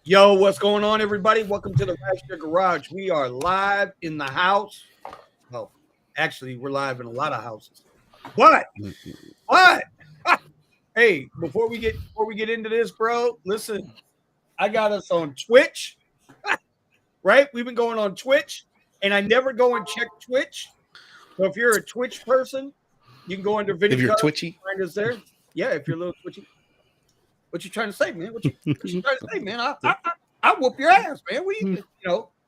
Yo, what's going on, everybody? Welcome to the RideShare Garage. We are live in the house. Well, actually, we're live in a lot of houses. But hey, before we get into this, bro, listen. I got us on Twitch. Right? We've been going on Twitch, and I never go and check Twitch. So if you're a Twitch person, you can go under video. If you're twitchy, find us there. Yeah, if you're a little twitchy. What you trying to say, man? What you trying to say, man? I whoop your ass, man.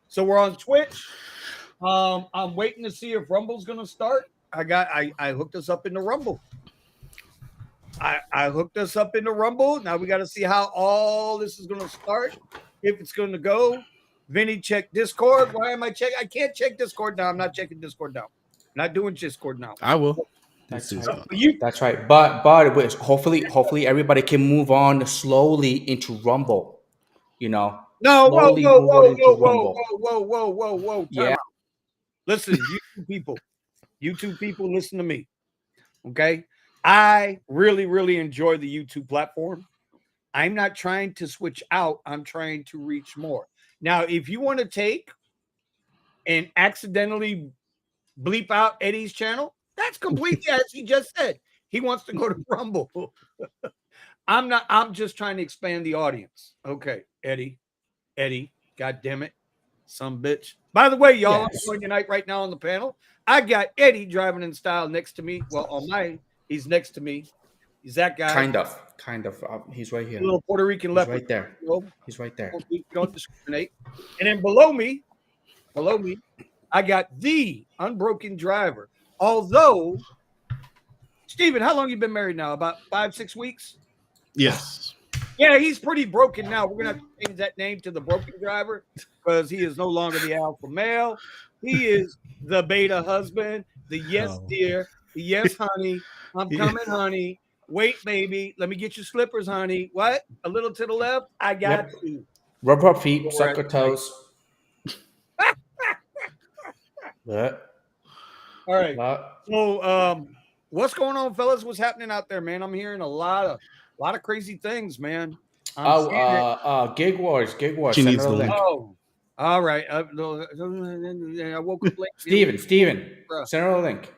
So we're on Twitch. I'm waiting to see if Rumble's gonna start. I hooked us up in the Rumble. I hooked us up in the Rumble. Now we got to see how all this is gonna start. If it's gonna go. Vinny, check Discord. Why am I checking? I can't check Discord now. I'm not checking Discord now. Not doing Discord now. I will. That's right. But hopefully everybody can move on slowly into Rumble. You know. No, whoa. Yeah. Listen, YouTube people, listen to me. Okay. I really, really enjoy the YouTube platform. I'm not trying to switch out. I'm trying to reach more. Now, if you want to take and accidentally bleep out Eddie's channel, that's completely as he just said. He wants to go to Rumble. I'm just trying to expand the audience. Okay, Eddie, god damn it, some bitch. By the way, y'all, I'm enjoying your night right now on the panel. I got Eddie driving in style next to me. Well, on mine, he's next to me. He's that guy. Kind of. He's right here. A little Puerto Rican leopard. Right there. He's right there. Don't discriminate. And then below me, I got the unbroken driver. Although, Steven, how long you been married now? About 5-6 weeks? Yes. Yeah, he's pretty broken now. We're going to have to change that name to the broken driver because he is no longer the alpha male. He is the beta husband, the yes dear, the yes honey, I'm coming honey. Wait, baby, let me get your slippers, honey. What? A little to the left? I got you. Rub up feet, suck your toes. All right. So, what's going on, fellas? What's happening out there, man? I'm hearing a lot of crazy things, man. Gig Wars. She needs the link. Oh, all right. I woke up late. Steven, send her a link.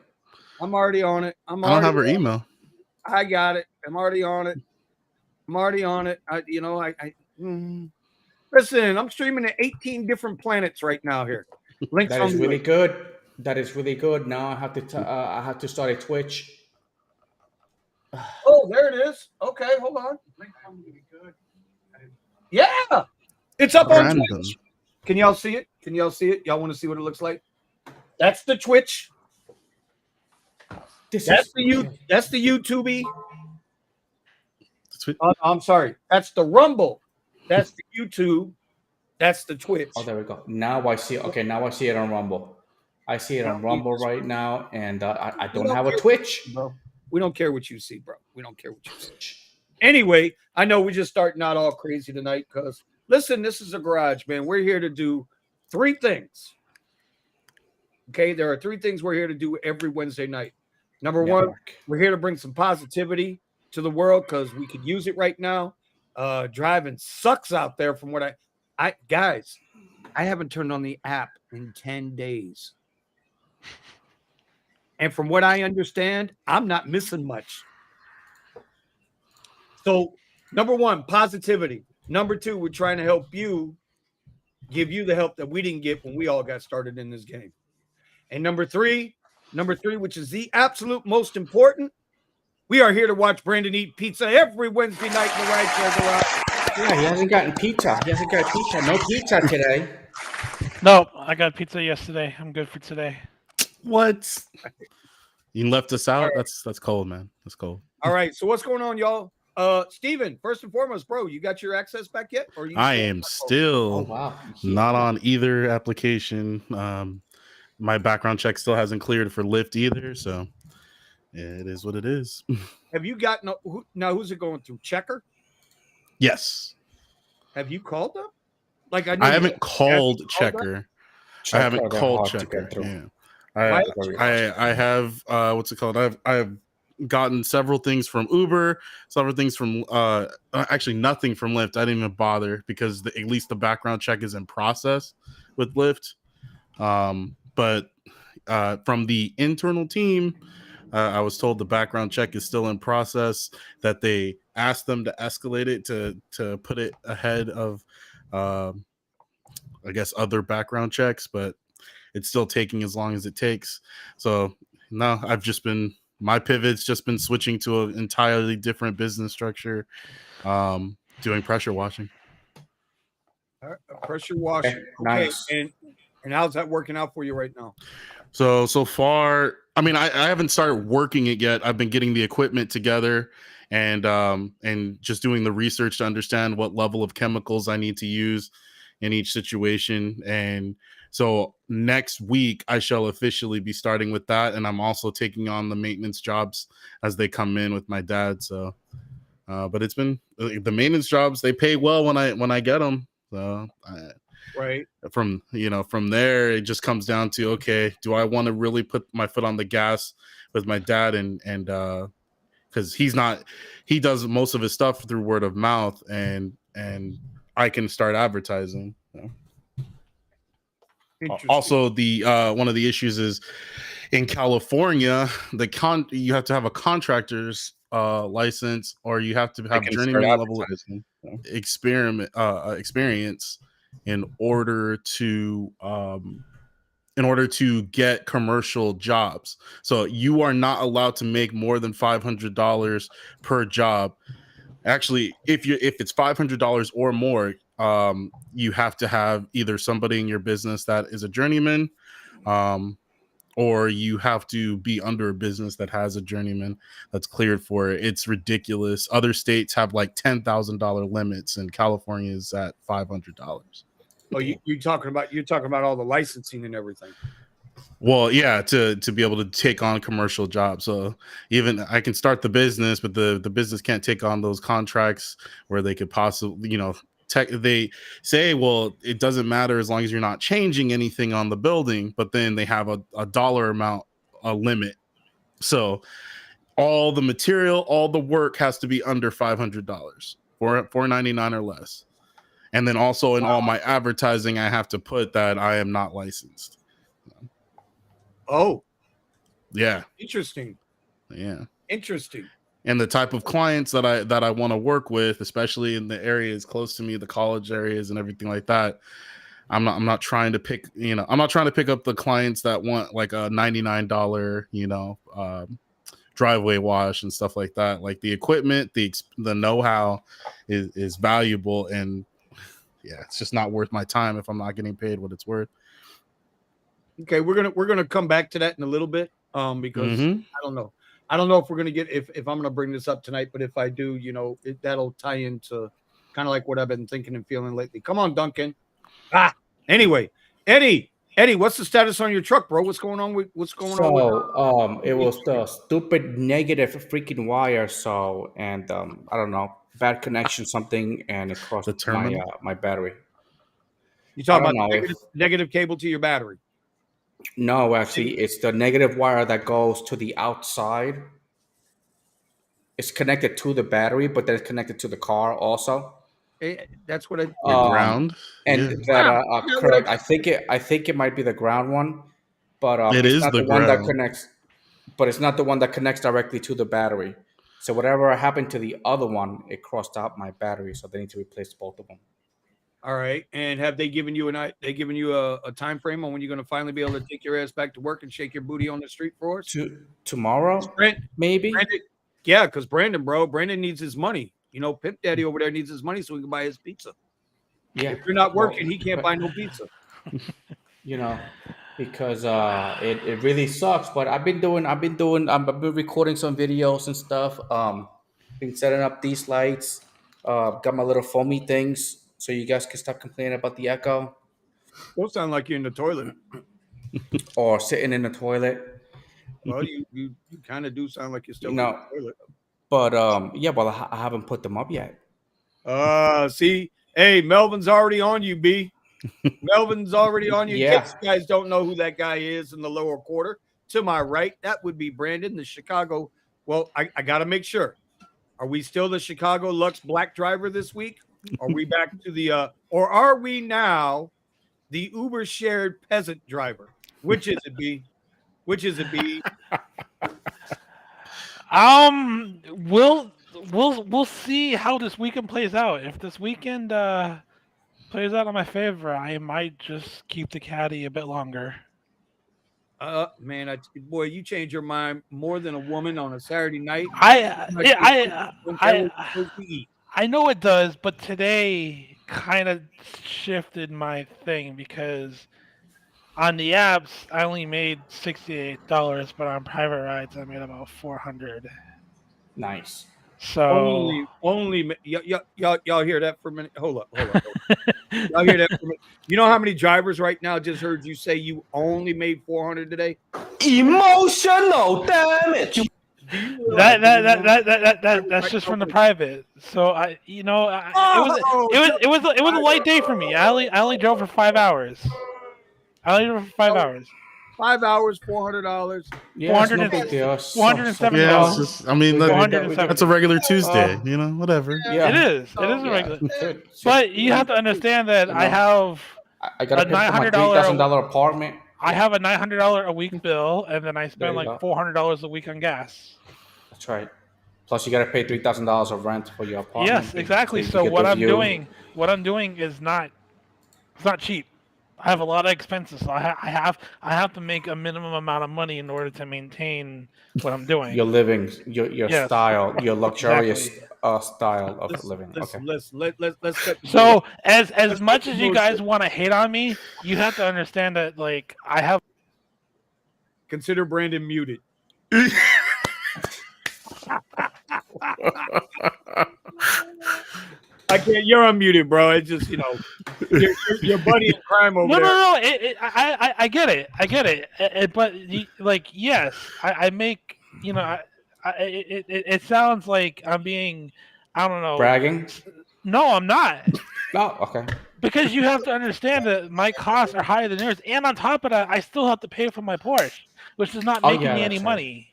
I'm already on it. I don't have her email. I got it. I'm already on it. Listen, I'm streaming to 18 different planets right now here. Links that is really good. That is really good. Now I have to start a Twitch. Oh, there it is. Okay, hold on. Yeah, it's up on Twitch. Can y'all see it? Y'all want to see what it looks like? That's the Twitch. That's the YouTube. I'm sorry. That's the Rumble. That's the YouTube. That's the Twitch. Oh, there we go. Now I see. Okay, now I see it on Rumble. I see it on Rumble right now, and I don't have a Twitch. Bro. We don't care what you see, bro. We don't care what you see. Anyway, I know we're just starting out all crazy tonight because, listen, this is a garage, man. We're here to do 3 things. Okay, there are 3 things we're here to do every Wednesday night. Number 1, we're here to bring some positivity to the world because we could use it right now. Driving sucks out there from what I guys, I haven't turned on the app in 10 days. And from what I understand, I'm not missing much. So, number 1, positivity. Number 2, we're trying to help you, give you the help that we didn't get when we all got started in this game. And number three, which is the absolute most important, we are here to watch Brandon eat pizza every Wednesday night in the RideShare Garage. Yeah, he hasn't gotten pizza. No pizza today. No, I got pizza yesterday. I'm good for today. What? You left us out? Right. That's cold, man. That's cold. All right. So what's going on, y'all? Steven, first and foremost, bro, you got your access back yet? Or I am still not on either application. My background check still hasn't cleared for Lyft either, so it is what it is. Have you gotten now? Who's it going through? Checker? Yes. Have you called them? Like I haven't called Checker. I haven't called Checker. Yeah. I have what's it called? I have gotten several things from Uber, several things from actually nothing from Lyft. I didn't even bother because at least the background check is in process with Lyft. But from the internal team, I was told the background check is still in process, that they asked them to escalate it to put it ahead of I guess other background checks, but it's still taking as long as it takes. So no, my pivot's just been switching to an entirely different business structure, doing pressure washing. Pressure washing. Okay. Nice. And how's that working out for you right now? So far, I mean, I haven't started working it yet. I've been getting the equipment together and just doing the research to understand what level of chemicals I need to use in each situation. And so next week I shall officially be starting with that. And I'm also taking on the maintenance jobs as they come in with my dad. So, but it's been the maintenance jobs, they pay well when I get them. So right. From there, it just comes down to, okay, do I want to really put my foot on the gas with my dad and because he does most of his stuff through word of mouth and I can start advertising. Also, the one of the issues is in California, you have to have a contractor's license, or you have to have journeyman level experience in order to get commercial jobs. So you are not allowed to make more than $500 per job. Actually, if it's $500 or more, you have to have either somebody in your business that is a journeyman, or you have to be under a business that has a journeyman that's cleared for it. It's ridiculous. Other states have like $10,000 limits, and California is at $500. Oh, you're talking about all the licensing and everything. Well, yeah, to be able to take on commercial jobs. So even I can start the business, but the business can't take on those contracts where they could possibly, they say, well, it doesn't matter as long as you're not changing anything on the building, but then they have a dollar amount, a limit. So all the material, all the work has to be under $500 or $499 or less. And then also in all my advertising, I have to put that I am not licensed. Oh, yeah. Interesting. Yeah. Interesting. And the type of clients that I want to work with, especially in the areas close to me, the college areas and everything like that. I'm not trying to pick, I'm not trying to pick up the clients that want like a $99, driveway wash and stuff like that. Like the equipment, the know-how is valuable, and yeah, it's just not worth my time if I'm not getting paid what it's worth. Okay, we're gonna come back to that in a little bit, because I don't know if we're gonna get if I'm gonna bring this up tonight, but if I do, that'll tie into kind of like what I've been thinking and feeling lately. Come on, Duncan. Anyway, Eddie, what's the status on your truck, bro? What's going on on? So, it was the stupid negative freaking wire. So, and I don't know, bad connection, something, and it crossed my battery. You talking about negative cable to your battery? No, actually, it's the negative wire that goes to the outside. It's connected to the battery, but then it's connected to the car also. That's what ground. And that correct. I think it might be the ground one, but it's not the one that connects. But it's not the one that connects directly to the battery. So whatever happened to the other one, it crossed out my battery. So they need to replace both of them. All right. And have they given you a time frame on when you're going to finally be able to take your ass back to work and shake your booty on the street for us? Tomorrow, maybe. Yeah, because Brandon needs his money. Pimp Daddy over there needs his money so he can buy his pizza. Yeah. If you're not working, he can't buy no pizza. Because it really sucks. But I've been recording some videos and stuff. Been setting up these lights. Got my little foamy things. So you guys can stop complaining about the echo. Don't sound like you're in the toilet. Or sitting in the toilet. Well, you kind of do sound like you're still in the toilet. But I haven't put them up yet. See, hey, Melvin's already on you, B. Melvin's already on you. Yeah. In case you guys don't know who that guy is in the lower quarter, to my right, that would be Brandon, the Chicago Well, I got to make sure. Are we still the Chicago Lux black driver this week? Are we back to the or are we now the Uber shared peasant driver? Which is it, B? Which is it, B? We'll see how this weekend plays out. If this weekend plays out in my favor, I might just keep the caddy a bit longer. Man, boy, you change your mind more than a woman on a Saturday night. I know it does, but today kind of shifted my thing because on the apps I only made $68, but on private rides I made about $400. Nice. So only y'all hear that for a minute? Hold up. Y'all hear that for a minute? You know how many drivers right now just heard you say you only made 400 today? Emotional damage. That's just from the private. So it was a light day for me. I only drove for 5 hours. 5 hours, $400. Yeah, it's no big deal. $407. Yeah, it's just, I mean, that's a regular Tuesday. You know, whatever. Yeah, it is a regular. But you have to understand that I have I got a $900 apartment. I have a $900 a week bill, and then I spend like $400 a week on gas. That's right. Plus, you got to pay $3,000 of rent for your apartment. Yes, exactly. So what I'm doing is not cheap. I have a lot of expenses, so I have to make a minimum amount of money in order to maintain what I'm doing. Your living, your style, your luxurious style of living. Let's get so as much as you guys want to hate on me, you have to understand that like I have. Consider Brandon muted. I can't. You're unmuted, bro. It's just your buddy in crime over there. No. I get it. But yes, I make it sounds like I'm being, I don't know, bragging. No, I'm not. Oh, okay. Because you have to understand that my costs are higher than yours, and on top of that, I still have to pay for my Porsche, which is not making me any money.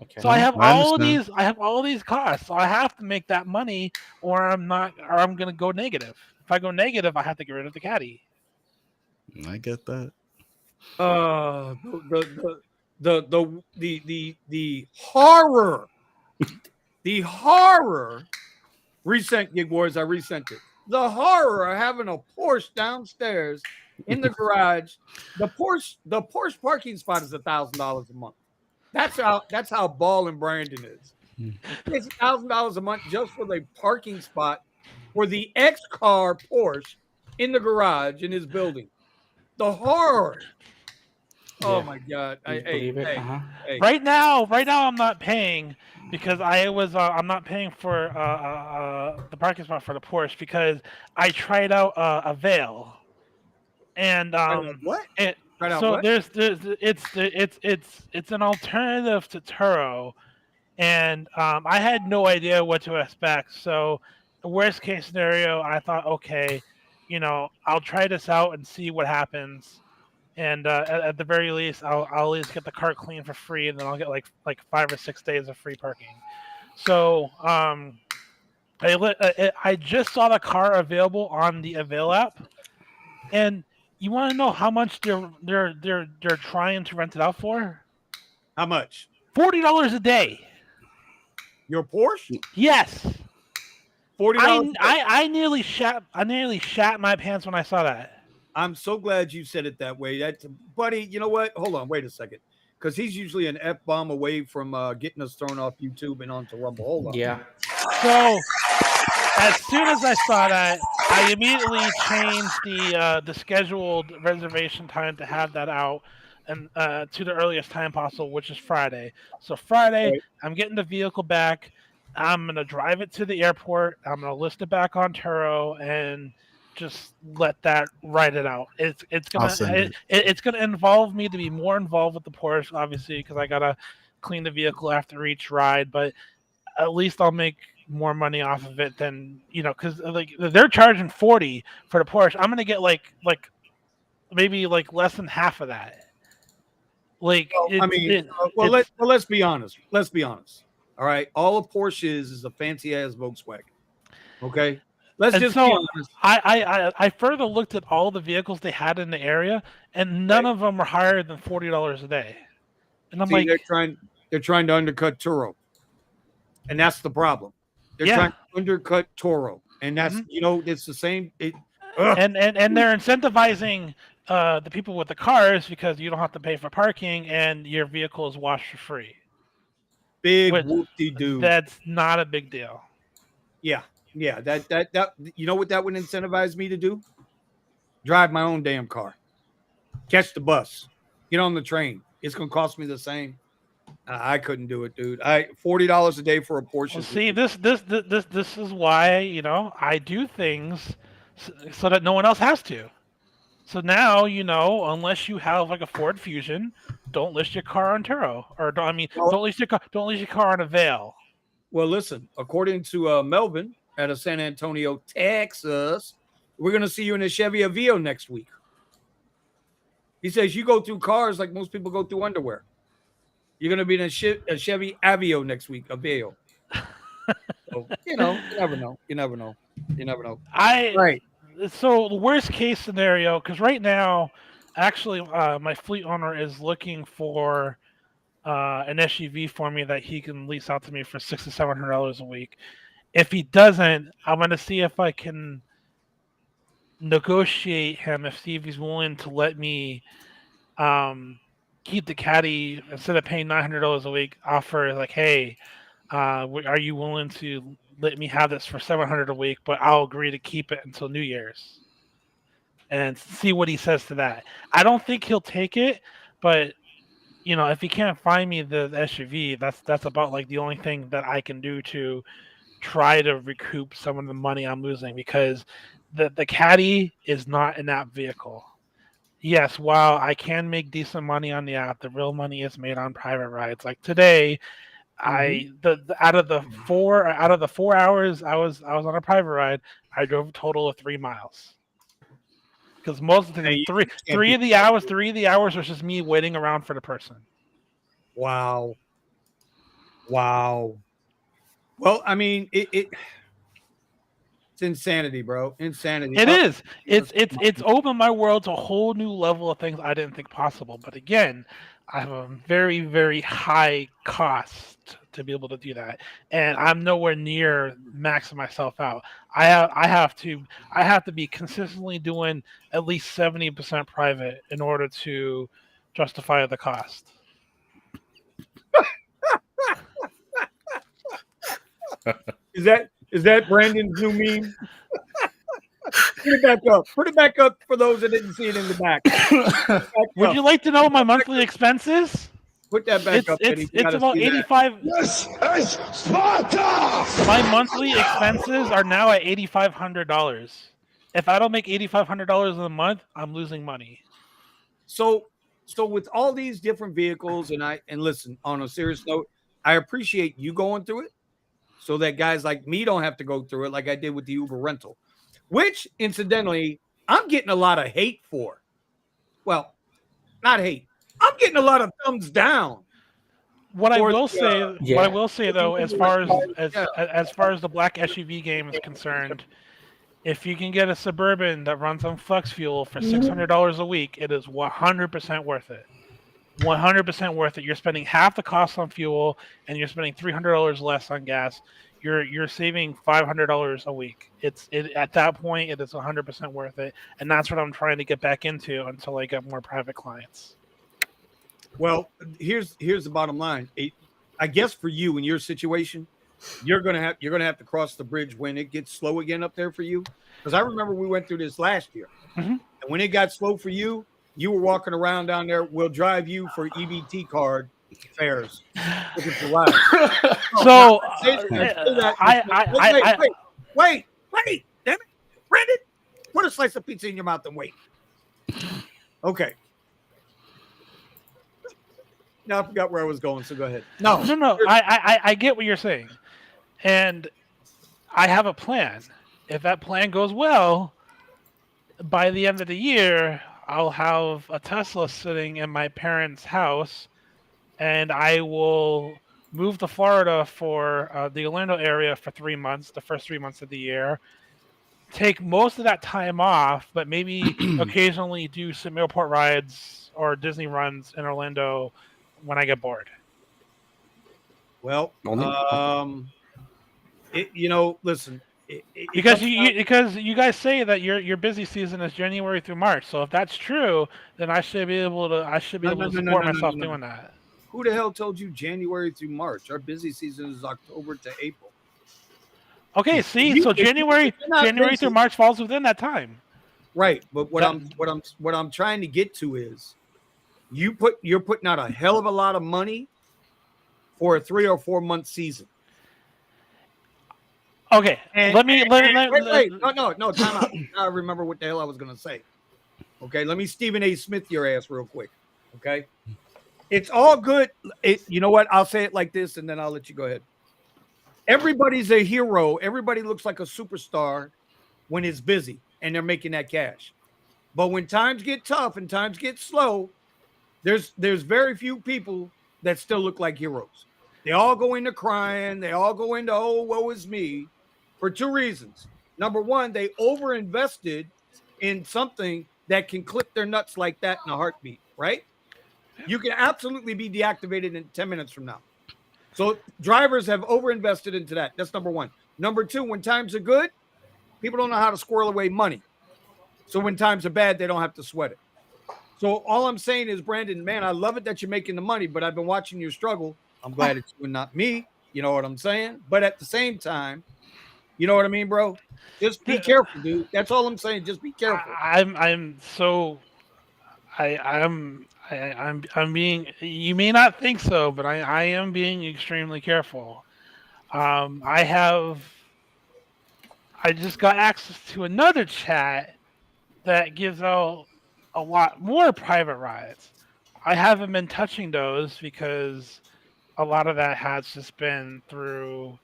Okay. So I have all these costs. So I have to make that money, or I'm gonna go negative. If I go negative, I have to get rid of the caddy. I get that. The horror, resent Gig Wars. I resent it. The horror of having a Porsche downstairs in the garage. The Porsche parking spot is $1,000 a month. That's how balling Brandon is. It's $1,000 a month just for the parking spot for the X-car Porsche in the garage in his building. The horror. Oh my God! Hey. Right now, I'm not paying because I'm not paying for the parking spot for the Porsche because I tried out a Veil, and what? So it's an alternative to Turo, and I had no idea what to expect. So the worst case scenario, I thought, okay, I'll try this out and see what happens, and at the very least, I'll at least get the car clean for free, and then I'll get like 5 or 6 days of free parking. So I just saw the car available on the Avail app, and you want to know how much they're trying to rent it out for? How much? $40 a day. Your Porsche? Yes. $40. I nearly shat my pants when I saw that. I'm so glad you said it that way. Buddy, you know what? Hold on, wait a second. Because he's usually an F-bomb away from getting us thrown off YouTube and onto Rumble. Hold on. Yeah. So as soon as I saw that, I immediately changed the scheduled reservation time to have that out and to the earliest time possible, which is Friday. So Friday, right. I'm getting the vehicle back. I'm gonna drive it to the airport. I'm gonna list it back on Turo and just let that ride it out. It's gonna involve me to be more involved with the Porsche, obviously, because I gotta clean the vehicle after each ride. But at least I'll make more money off of it than because like they're charging $40 for the Porsche. I'm gonna get like maybe like less than half of that. Like, let's be honest. Let's be honest. All right, all a Porsche is a fancy ass Volkswagen. Okay, let's just be honest. I further looked at all the vehicles they had in the area, and none of them were higher than $40 a day. And I'm like, they're trying to undercut Turo, and that's the problem. They're trying to undercut Turo, and that's it's the same. And they're incentivizing the people with the cars because you don't have to pay for parking and your vehicle is washed for free. Big whoop-de-doo. That's not a big deal. Yeah. That you know what that would incentivize me to do? Drive my own damn car. Catch the bus. Get on the train. It's gonna cost me the same. I couldn't do it, dude. $40 a day for a Porsche. Well, see, this is why I do things so that no one else has to. So now unless you have like a Ford Fusion, don't list your car on Turo, or don't list your car on Avail. Well, listen, according to Melvin out of San Antonio, Texas, we're gonna see you in a Chevy Aveo next week. He says you go through cars like most people go through underwear. You're gonna be in a Chevy Aveo next week, Aveo. So, you never know. You never know. Right. So the worst case scenario, because right now, actually, my fleet owner is looking for an SUV for me that he can lease out to me for $600 to $700 a week. If he doesn't, I'm going to see if I can negotiate him, see if he's willing to let me keep the Caddy instead of paying $900 a week. Offer like, hey, are you willing to let me have this for $700 a week, but I'll agree to keep it until New Year's, and see what he says to that. I don't think he'll take it, but if he can't find me the SUV, that's about like the only thing that I can do to try to recoup some of the money I'm losing, because the Caddy is not an app vehicle. Yes, while I can make decent money on the app, the real money is made on private rides. Like today, out of the 4 hours I was on a private ride, I drove a total of 3 miles. Because most of the three of the hours was just me waiting around for the person. Wow. Well, I mean, it's insanity, bro. Insanity. It is. It's opened my world to a whole new level of things I didn't think possible. But again, I have a very, very high cost to be able to do that, and I'm nowhere near maxing myself out. I have to be consistently doing at least 70% private in order to justify the cost. Is that Brandon's new meme? Put it back up. Put it back up for those that didn't see it in the back. Would you like to know my monthly expenses? Put that back up. It's about 85. Yes, Sparta! My monthly expenses are now at $8,500. If I don't make $8,500 a month, I'm losing money. So with all these different vehicles, and listen, on a serious note, I appreciate you going through it, so that guys like me don't have to go through it like I did with the Uber rental, which incidentally I'm getting a lot of hate for. Well, not hate. I'm getting a lot of thumbs down. What I will say though, as far as the black SUV game is concerned, if you can get a Suburban that runs on flex fuel for $600 a week, it is 100% worth it. 100% worth it. You're spending half the cost on fuel, and you're spending $300 less on gas. You're saving $500 a week. At that point, it is 100% worth it, and that's what I'm trying to get back into until I get more private clients. Well, here's the bottom line. I guess for you in your situation, you're gonna have to cross the bridge when it gets slow again up there for you. Because I remember we went through this last year, and when it got slow for you, you were walking around down there. We'll drive you for EBT card fares. So wait, damn it, Brandon, put a slice of pizza in your mouth and wait. Okay. Now I forgot where I was going, so go ahead. No. I get what you're saying, and I have a plan. If that plan goes well, by the end of the year, I'll have a Tesla sitting in my parents' house, and I will move to Florida for the Orlando area for 3 months, the first 3 months of the year. Take most of that time off, but maybe occasionally do some airport rides or Disney runs in Orlando when I get bored. Well, listen. Because you guys say that your busy season is January through March. So if that's true, then I should be able to support myself doing that. Who the hell told you January through March? Our busy season is October to April. Okay, see, so January through March falls within that time. Right, but what I'm trying to get to is you're putting out a hell of a lot of money for a 3 or 4 month season. Okay, wait, no, time out. I remember what the hell I was gonna say. Okay, let me Stephen A. Smith your ass real quick. Okay, it's all good. You know what? I'll say it like this, and then I'll let you go ahead. Everybody's a hero. Everybody looks like a superstar when it's busy and they're making that cash. But when times get tough and times get slow, there's very few people that still look like heroes. They all go into crying. They all go into, oh, woe is me, for 2 reasons. Number one, they overinvested in something that can clip their nuts like that in a heartbeat, right? You can absolutely be deactivated in 10 minutes from now. So drivers have overinvested into that. That's number one. Number two, when times are good, people don't know how to squirrel away money. So when times are bad, they don't have to sweat it. So all I'm saying is, Brandon, man, I love it that you're making the money, but I've been watching you struggle. I'm glad it's you and not me. You know what I'm saying? But at the same time, you know what I mean, bro? Just be careful, dude. That's all I'm saying. Just be careful. I'm being, you may not think so, but I am being extremely careful. I just got access to another chat that gives out a lot more private rides. I haven't been touching those because a lot of that has just been through,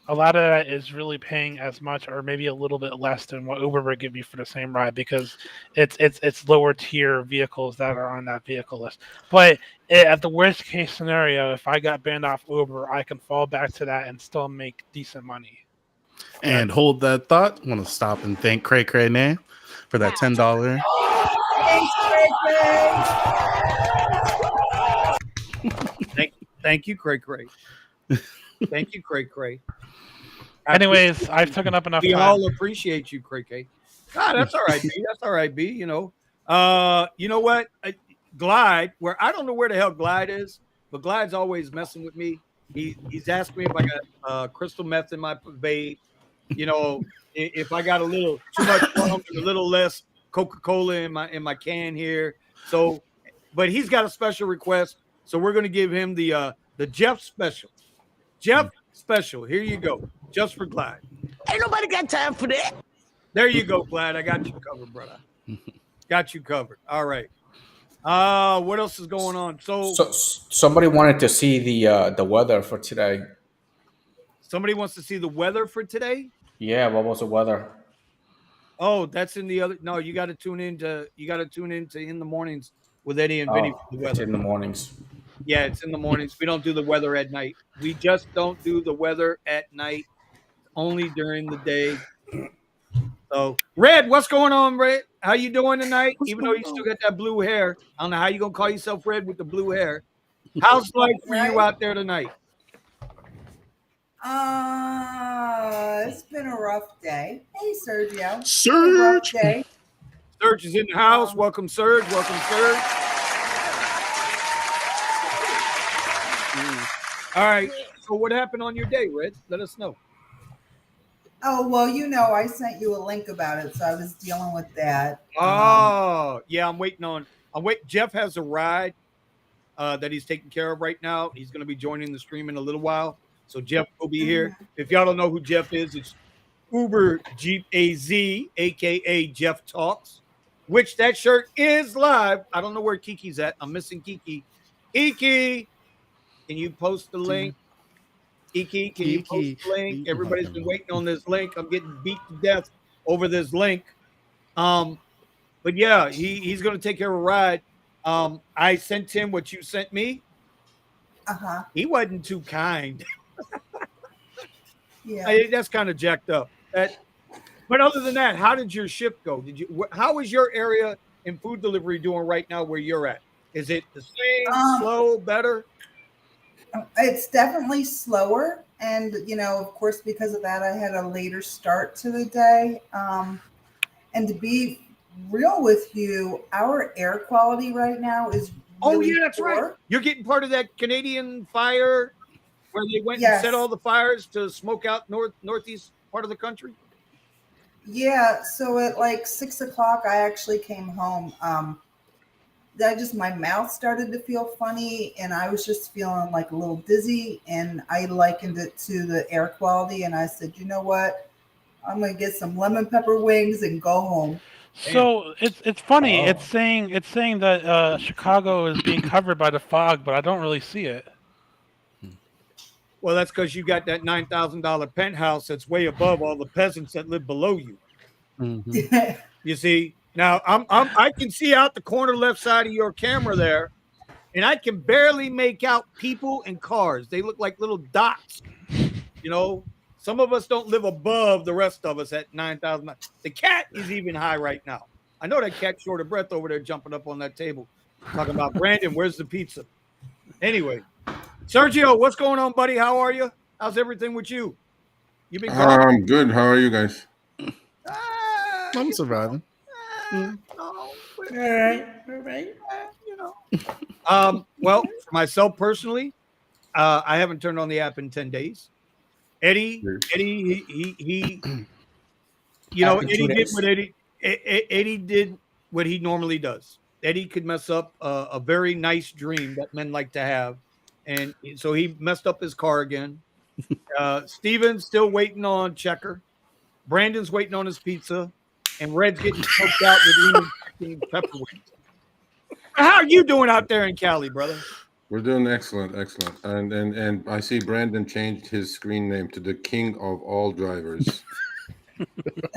a lot of that is really paying as much or maybe a little bit less than what Uber would give you for the same ride, because it's lower tier vehicles that are on that vehicle list. But at the worst case scenario, if I got banned off Uber, I can fall back to that and still make decent money. And hold that thought. I want to stop and thank Cray Cray Nay for that $10. Thank you, Cray Cray. Thank you, Cray Cray. Anyways, I've taken up enough we time. We all appreciate you, Cray Cray. God, that's all right, B. That's all right, B. You know what? Glide, where I don't know where the hell Glide is, but Glide's always messing with me. He's asking me if I got crystal meth in my vape. You know, if I got a little too much rum and a little less Coca-Cola in my can here. So, but he's got a special request, so we're going to give him the Jeff special. Jeff special. Here you go, just for Glide. Ain't nobody got time for that. There you go, Glide. I got you covered, brother. Got you covered. All right. What else is going on? So somebody wanted to see the weather for today. Somebody wants to see the weather for today? Yeah, what was the weather? Oh, that's in the other. No, you got to tune into In the Mornings with Eddie and Vinny for the weather. It's in the mornings. Yeah, it's in the mornings. We don't do the weather at night. We just don't do the weather at night. Only during the day. So, Red, what's going on, Red? How you doing tonight? Even though you still got that blue hair, I don't know how you gonna call yourself Red with the blue hair. How's life for you out there tonight? It's been a rough day. Hey, Sergio. Serge. Day. Serge is in the house. Welcome, Serge. Welcome, Serge. All right. So what happened on your day, Red? Let us know. Oh, well, I sent you a link about it, so I was dealing with that. Oh, yeah, I'm waiting. Jeff has a ride that he's taking care of right now. He's going to be joining the stream in a little while. So Jeff will be here. If y'all don't know who Jeff is, it's Uber Jeep AZ, a.k.a. Jeff Talks, which that shirt is live. I don't know where Kiki's at. I'm missing Kiki. Kiki, can you post the link? Kiki, can you post the link? Everybody's been waiting on this link. I'm getting beat to death over this link. But yeah, he's going to take care of a ride. I sent him what you sent me. Uh-huh. He wasn't too kind. Yeah. That's kind of jacked up. But other than that, how did your shift go? How is your area in food delivery doing right now where you're at? Is it the same, slow, better? It's definitely slower. And, of course, because of that, I had a later start to the day. And to be real with you, our air quality right now is really that's poor. right. You're getting part of that Canadian fire where they went and set all the fires to smoke out northeast part of the country. Yeah. So at like 6 o'clock, I actually came home. My mouth started to feel funny, and I was just feeling like a little dizzy, and I likened it to the air quality. And I said, you know what? I'm going to get some lemon pepper wings and go home. So it's funny. It's saying that Chicago is being covered by the fog, but I don't really see it. Well, that's because you got that $9,000 penthouse that's way above all the peasants that live below you. Mm-hmm. You see, now I can see out the corner left side of your camera there, and I can barely make out people and cars. They look like little dots. Some of us don't live above the rest of us at 9,000. The cat is even high right now. I know that cat's short of breath over there jumping up on that table, talking about Brandon, where's the pizza? Anyway, Sergio, what's going on, buddy? How are you? How's everything with you? You been gone? I'm good. How are you guys? I'm surviving. All right. Well, for myself personally, I haven't turned on the app in 10 days. Eddie, he Eddie did what he normally does. Eddie could mess up a very nice dream that men like to have. And so he messed up his car again. Steven's still waiting on Checker. Brandon's waiting on his pizza. And Red's getting smoked out with pepper wings. How are you doing out there in Cali, brother? We're doing excellent. And I see Brandon changed his screen name to the king of all drivers.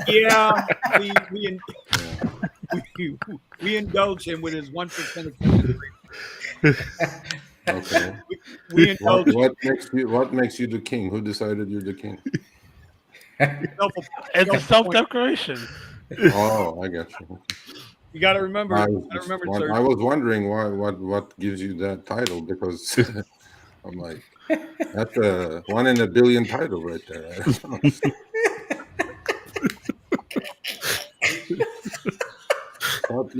Yeah, we indulge him with his 1% of Okay. we indulge what makes you the king? Who decided you're the king? It's a self-declaration. Oh, I got you. You got to remember. I sir. was wondering what gives you that title, because I'm like, that's a 1 in a billion title right there. But,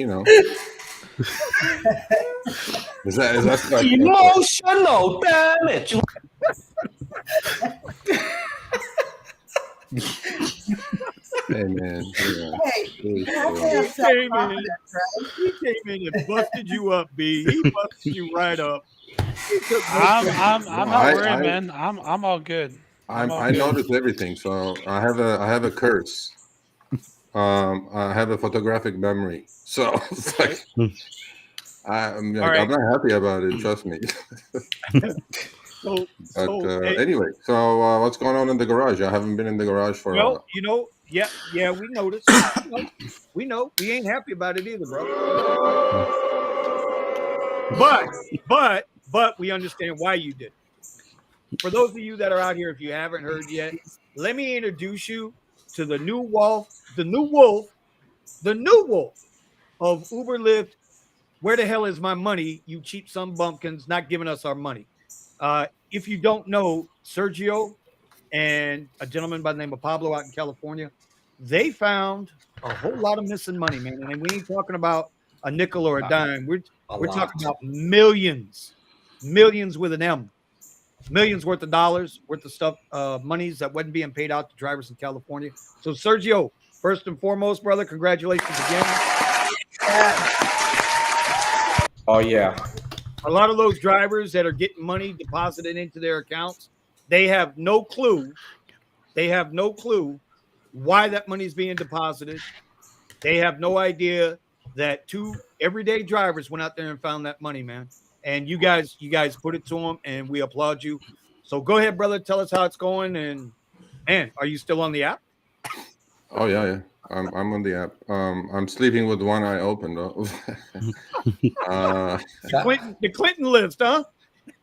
is that like Emotional damage. Hey man, He came in and busted you up, B. He busted you right up. I'm not worried, man. I'm all good. I noticed everything, so I have a curse. I have a photographic memory, so it's like I'm not happy about it. Trust me. Anyway, so what's going on in the garage? I haven't been in the garage for a while. Yeah, we noticed. We know we ain't happy about it either, bro. But we understand why you did. For those of you that are out here, if you haven't heard yet, let me introduce you to the new wolf of Uber Lyft. Where the hell is my money, you cheap some bumpkins, not giving us our money? If you don't know, Sergio and a gentleman by the name of Pablo out in California, they found a whole lot of missing money, man. And we ain't talking about a nickel or a dime. We're talking about millions with an M, millions worth of dollars worth of stuff, monies that wasn't being paid out to drivers in California. So Sergio, first and foremost, brother, congratulations again. Oh yeah. A lot of those drivers that are getting money deposited into their accounts, they have no clue. They have no clue why that money is being deposited. They have no idea that 2 everyday drivers went out there and found that money, man. And you guys put it to them, and we applaud you. So go ahead, brother. Tell us how it's going. And man, are you still on the app? Oh yeah. I'm on the app. I'm sleeping with one eye open though. The Clinton list, huh?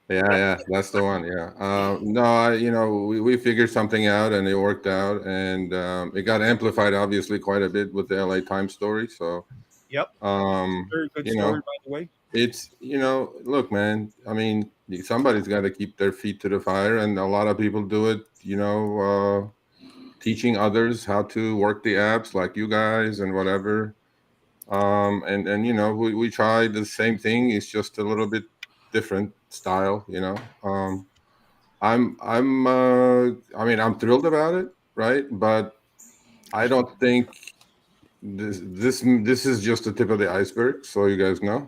Yeah, that's the one. Yeah. No, we figured something out and it worked out, and it got amplified obviously quite a bit with the LA Times story. So, Yep. um, Very good you story, know, by the way. it's look, man. I mean, somebody's got to keep their feet to the fire, and a lot of people do it. Teaching others how to work the apps, like you guys and whatever. And we tried the same thing. It's just a little bit different style. I'm thrilled about it, right? But I don't think this is just the tip of the iceberg. So you guys know,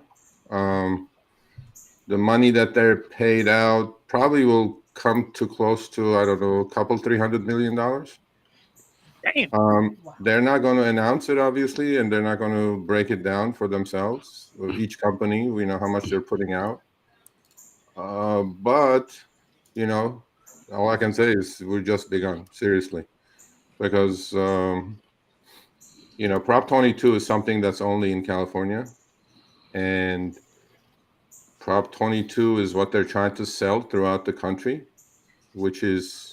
the money that they're paid out probably will come to close to, I don't know, a couple $300 million. Damn. They're not going to announce it, obviously, and they're not going to break it down for themselves. Each company, we know how much they're putting out. But all I can say is we're just begun, seriously, because Prop 22 is something that's only in California, and Prop 22 is what they're trying to sell throughout the country, which is,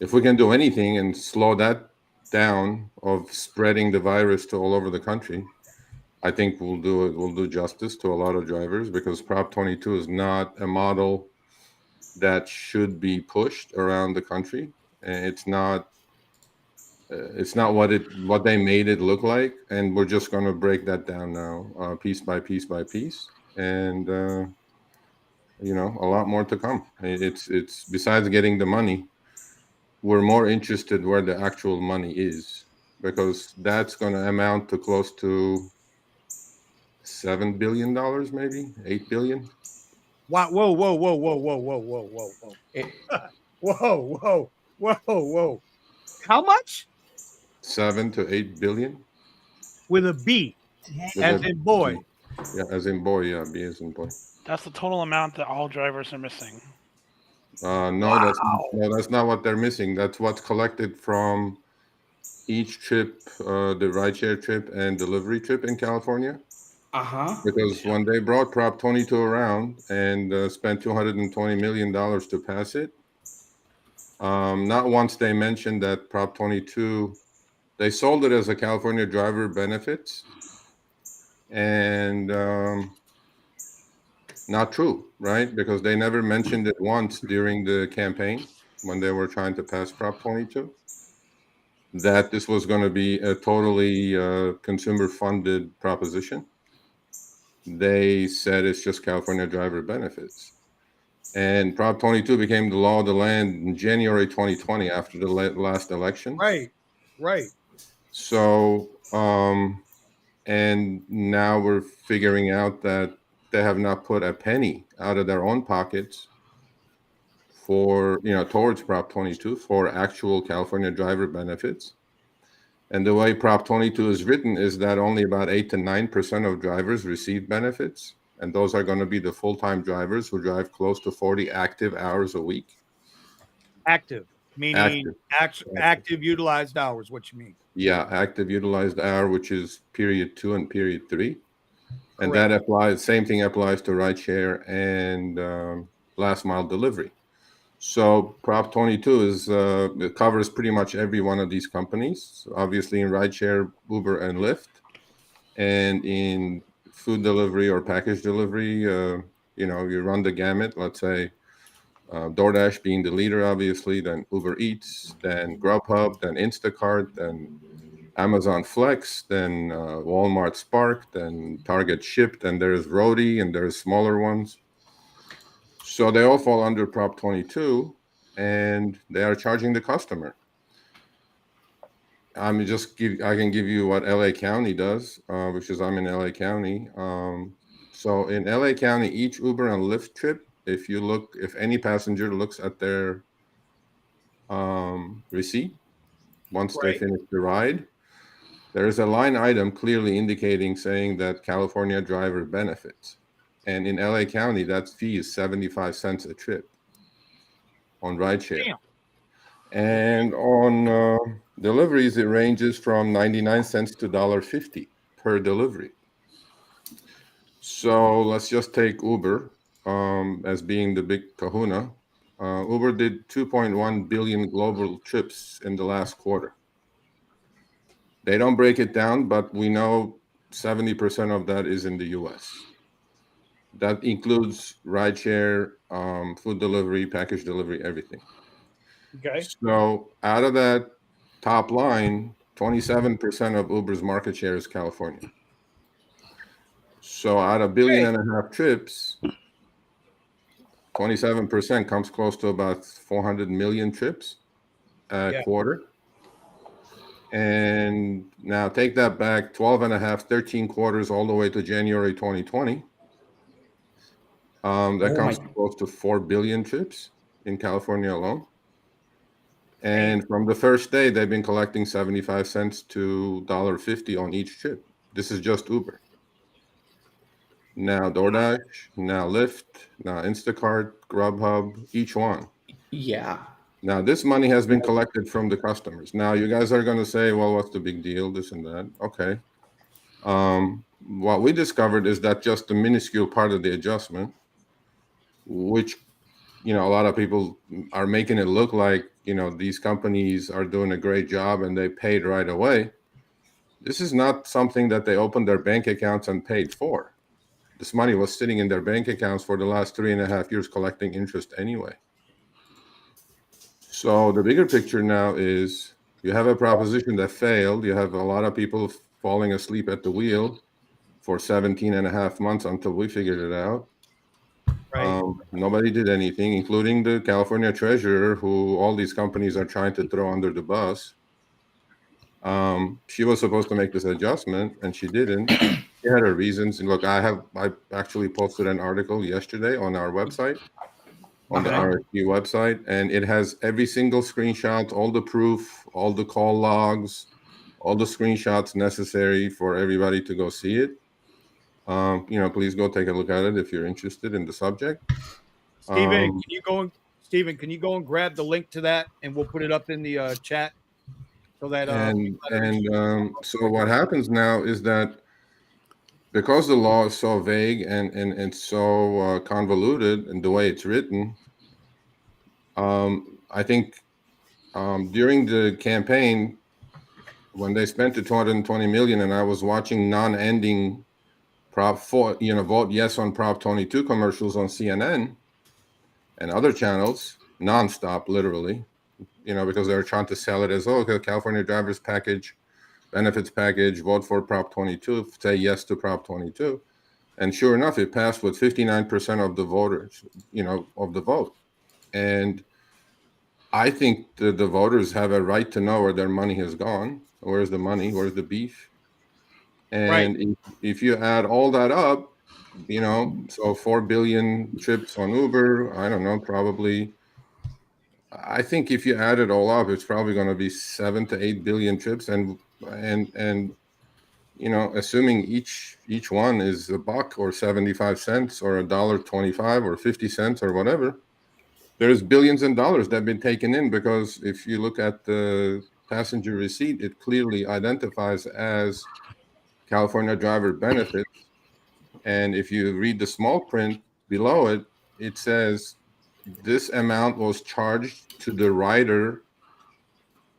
if we can do anything and slow that down of spreading the virus to all over the country, I think we'll do justice to a lot of drivers, because Prop 22 is not a model that should be pushed around the country. And it's not what they made it look like, and we're just going to break that down now, piece by piece by piece, and a lot more to come. It's besides getting the money, we're more interested where the actual money is, because that's going to amount to close to $7 billion, maybe $8 billion. Wow. Whoa. Whoa. How much? 7 to 8 billion. With a B, With as a in boy. B. Yeah, as in boy. Yeah, B as in boy. That's the total amount that all drivers are missing. No, that's not what they're missing. That's what's collected from each trip, the rideshare trip and delivery trip in California. Because when they brought Prop 22 around and spent $220 million to pass it, not once they mentioned that Prop 22, they sold it as a California driver benefits, and not true, right? Because they never mentioned it once during the campaign when they were trying to pass Prop 22, that this was going to be a totally consumer-funded proposition. They said it's just California driver benefits. And Prop 22 became the law of the land in January 2020 after the last election. Right. So, and now we're figuring out that they have not put a penny out of their own pockets for, towards Prop 22 for actual California driver benefits. And the way Prop 22 is written is that only about 8 to 9% of drivers receive benefits. And those are going to be the full-time drivers who drive close to 40 active hours a week. Active, meaning active utilized hours, what you mean? Yeah, active utilized hour, which is period 2 and period 3. And that applies, same thing applies to rideshare and last mile delivery. So Prop 22 it covers pretty much every one of these companies. Obviously in rideshare, Uber and Lyft, and in food delivery or package delivery, you run the gamut. Let's say Doordash being the leader, obviously, then Uber Eats, then Grubhub, then Instacart, then Amazon Flex, then Walmart Spark, then Target Shipped, and there's Roadie, and there's smaller ones. So they all fall under Prop 22, and they are charging the customer. I can give you what LA County does, which is I'm in LA County. So in LA County, each Uber and Lyft trip, if any passenger looks at their receipt once they finish the ride, there is a line item clearly indicating saying that California driver benefits. And in LA County, that fee is 75 cents a trip on rideshare. Damn. And on deliveries, it ranges from 99 cents to $1.50 per delivery. So let's just take Uber as being the big kahuna. Uber did 2.1 billion global trips in the last quarter. They don't break it down, but we know 70% of that is in the US. That includes rideshare, food delivery, package delivery, everything. Okay. So out of that top line, 27% of Uber's market share is California. So out of 1.5 billion trips, 27% comes close to about 400 million trips a quarter. And now take that back 13 quarters all the way to January 2020. That comes close to 4 billion trips in California alone. And from the first day, they've been collecting 75 cents to $1.50 on each trip. This is just Uber. Now DoorDash, now Lyft, now Instacart, Grubhub, each one. Yeah. Now this money has been collected from the customers. Now you guys are going to say, well, what's the big deal? This and that. Okay. What we discovered is that just a minuscule part of the adjustment, which, a lot of people are making it look like, these companies are doing a great job and they paid right away. This is not something that they opened their bank accounts and paid for. This money was sitting in their bank accounts for the last 3.5 years collecting interest anyway. So the bigger picture now is you have a proposition that failed. You have a lot of people falling asleep at the wheel for 17.5 months until we figured it out. Right. Nobody did anything, including the California treasurer, who all these companies are trying to throw under the bus. She was supposed to make this adjustment and she didn't. She had her reasons. And look, I actually posted an article yesterday on our website, on the RSG website, and it has every single screenshot, all the proof, all the call logs, all the screenshots necessary for everybody to go see it. Please go take a look at it if you're interested in the subject. Steven, can you go and grab the link to that and we'll put it up in the chat so that so what happens now is that because the law is so vague and so convoluted in the way it's written, I think during the campaign, when they spent the 220 million, and I was watching non-ending Prop 4, vote yes on Prop 22 commercials on CNN and other channels, nonstop, literally, because they were trying to sell it as, the California driver's package, benefits package, vote for Prop 22, say yes to Prop 22. And sure enough, it passed with 59% of the voters, of the vote. And I think the voters have a right to know where their money has gone. Where's the money? Where's the beef? And if you add all that up, so 4 billion trips on Uber, I don't know, probably, I think if you add it all up, it's probably going to be 7 to 8 billion trips. And assuming each one is $1 or 75 cents or $1.25 or 50 cents or whatever, there's billions in dollars that have been taken in, because if you look at the passenger receipt, it clearly identifies as California driver benefits. And if you read the small print below it, it says this amount was charged to the rider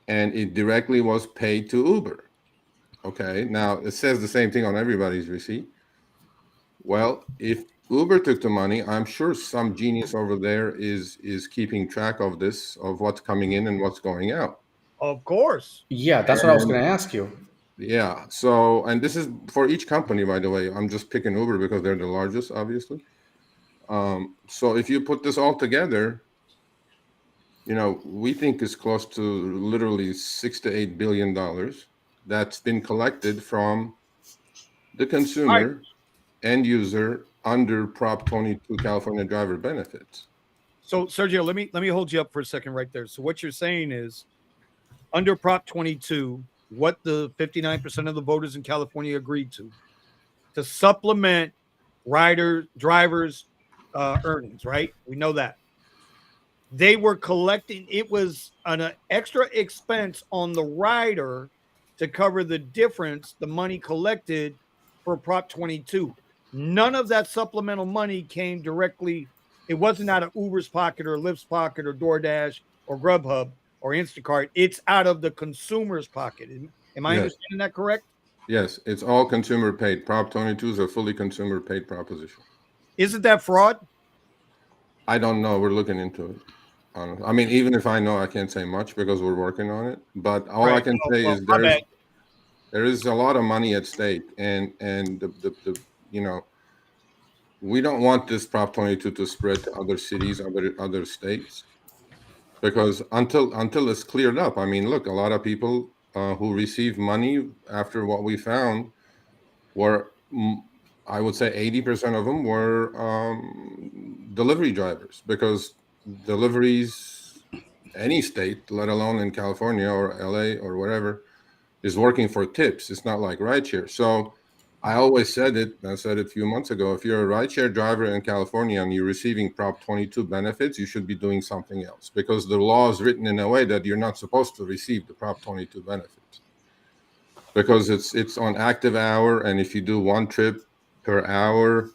and it directly was paid to Uber. Okay, now it says the same thing on everybody's receipt. Well, if Uber took the money, I'm sure some genius over there is keeping track of this, of what's coming in and what's going out. Of course. Yeah, that's what I was going to ask you. Yeah. So, and this is for each company, by the way. I'm just picking Uber because they're the largest, obviously. So if you put this all together, we think it's close to literally $6 to $8 billion that's been collected from the consumer end user under Prop 22 California driver benefits. So Sergio, let me hold you up for a second right there. So what you're saying is, under Prop 22, what the 59% of the voters in California agreed to supplement drivers' earnings, right? We know that. they were collecting. It was an extra expense on the rider to cover the difference, the money collected for Prop 22. None of that supplemental money came directly. It wasn't out of Uber's pocket or Lyft's pocket or DoorDash or Grubhub or Instacart. It's out of the consumer's pocket. Am I understanding that correct? Yes, it's all consumer paid. Prop 22 is a fully consumer paid proposition. Isn't that fraud? I don't know. We're looking into it. I mean, even if I know, I can't say much because we're working on it. But all I can say is there is a lot of money at stake, and the you know, we don't want this Prop 22 to spread to other cities, other states, because until it's cleared up. I mean, look, a lot of people who received money after what we found were, I would say 80% of them were delivery drivers, because deliveries, any state, let alone in California or LA or wherever, is working for tips. It's not like rideshare. So I always said it, I said it a few months ago, if you're a rideshare driver in California and you're receiving Prop 22 benefits, you should be doing something else, because the law is written in a way that you're not supposed to receive the Prop 22 benefits, because it's on active hour, and if you do one trip per hour,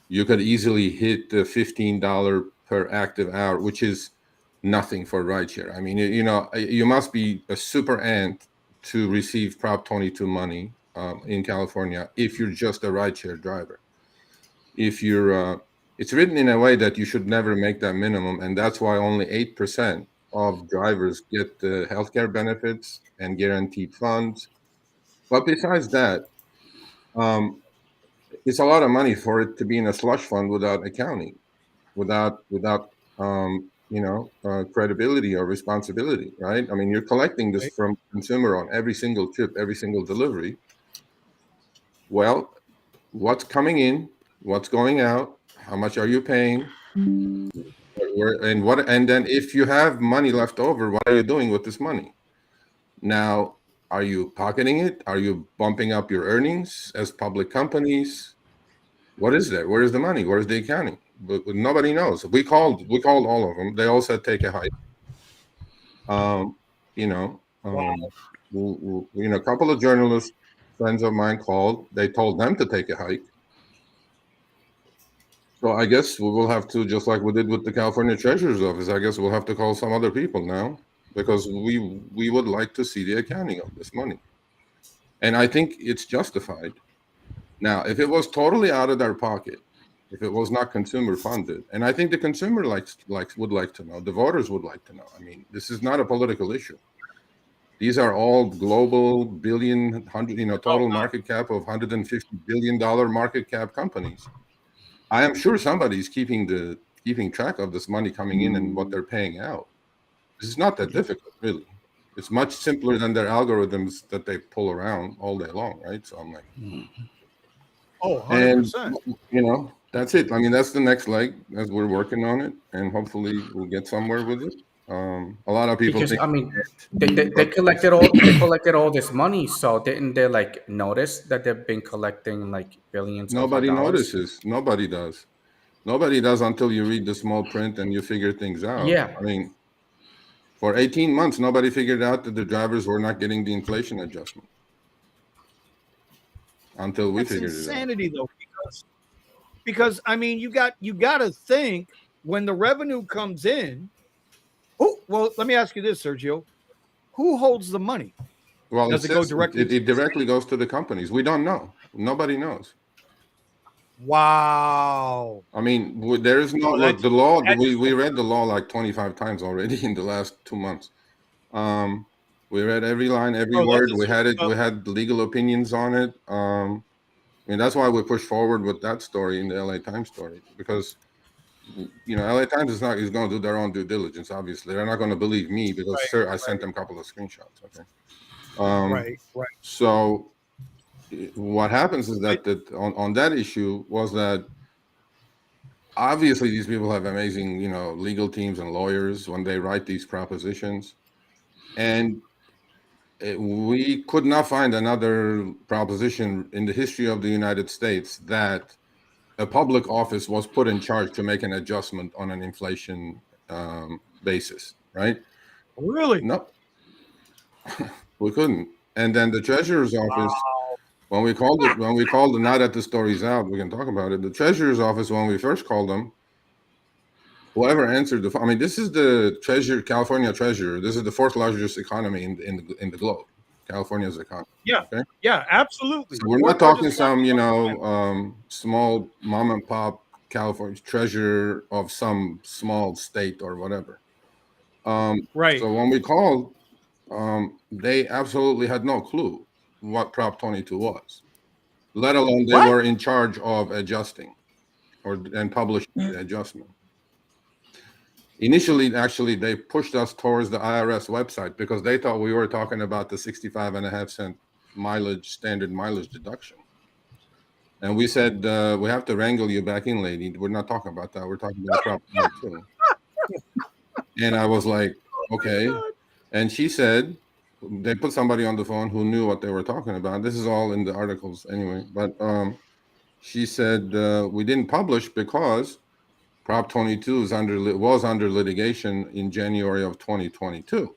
you could easily hit the $15 per active hour, which is nothing for rideshare. I mean, you must be a super ant to receive Prop 22 money in California if you're just a rideshare driver. If you're, it's written in a way that you should never make that minimum, and that's why only 8% of drivers get the healthcare benefits and guaranteed funds. But besides that, it's a lot of money for it to be in a slush fund without accounting, without credibility or responsibility, right? I mean, you're collecting this from consumer on every single trip, every single delivery. Well, what's coming in, what's going out, how much are you paying, and then if you have money left over, what are you doing with this money? Now, are you pocketing it? Are you bumping up your earnings as public companies? What is there? Where is the money? Where is the accounting? But nobody knows. We called all of them. They all said take a hike. A couple of journalists, friends of mine, called. They told them to take a hike. So I guess we will have to, just like we did with the California Treasurer's Office, I guess we'll have to call some other people now, because we would like to see the accounting of this money. And I think it's justified. Now, if it was totally out of their pocket, if it was not consumer funded, and I think the consumer would like to know, the voters would like to know. I mean, this is not a political issue. These are all global total market cap of $150 billion market cap companies. I am sure somebody's keeping track of this money coming in and what they're paying out. This is not that difficult, really. It's much simpler than their algorithms that they pull around all day long, right? So I'm like, 100%. And that's it. I mean, that's the next leg as we're working on it, and hopefully we'll get somewhere with it. A lot of people think, I mean, they collected all this money, so didn't they notice that they've been collecting billions? Nobody notices. Nobody does. Nobody does until you read the small print and you figure things out. Yeah. I mean, for 18 months, nobody figured out that the drivers were not getting the inflation adjustment until we figured it out. Insanity, though, because I mean, you got to think, when the revenue comes in. Well, let me ask you this, Sergio. Who holds the money? Well, does it go directly? It directly goes to the companies. We don't know. Nobody knows. Wow. I mean, there is no the law. We read the law like 25 times already in the last 2 months. We read every line, every word. We had it. We had legal opinions on it. I mean, that's why we pushed forward with that story in the LA Times story, because LA Times is going to do their own due diligence. Obviously, they're not going to believe me because I sent them a couple of screenshots. Okay. Right. So what happens is that on that issue was that obviously these people have amazing, legal teams and lawyers when they write these propositions, and we could not find another proposition in the history of the United States that a public office was put in charge to make an adjustment on an inflation basis, right? Really? No, we couldn't. And then the treasurer's office, when we called it, now that the story's out, we can talk about it. The treasurer's office, when we first called them, whoever answered the phone, I mean, this is the California treasurer. This is the fourth largest economy in the globe. California's economy. Yeah. Okay? Yeah, absolutely. So we're not talking some, small mom and pop California treasurer of some small state or whatever. Right. So when we called, they absolutely had no clue what Prop 22 was, let alone they were in charge of adjusting and publishing the adjustment. Initially, actually, they pushed us towards the IRS website because they thought we were talking about the 65.5 cent standard mileage deduction. And we said, we have to wrangle you back in, lady. We're not talking about that. We're talking about Prop 22. And I was like, okay. And she said, they put somebody on the phone who knew what they were talking about. This is all in the articles anyway. But she said, we didn't publish because Prop 22 was under litigation in January of 2022.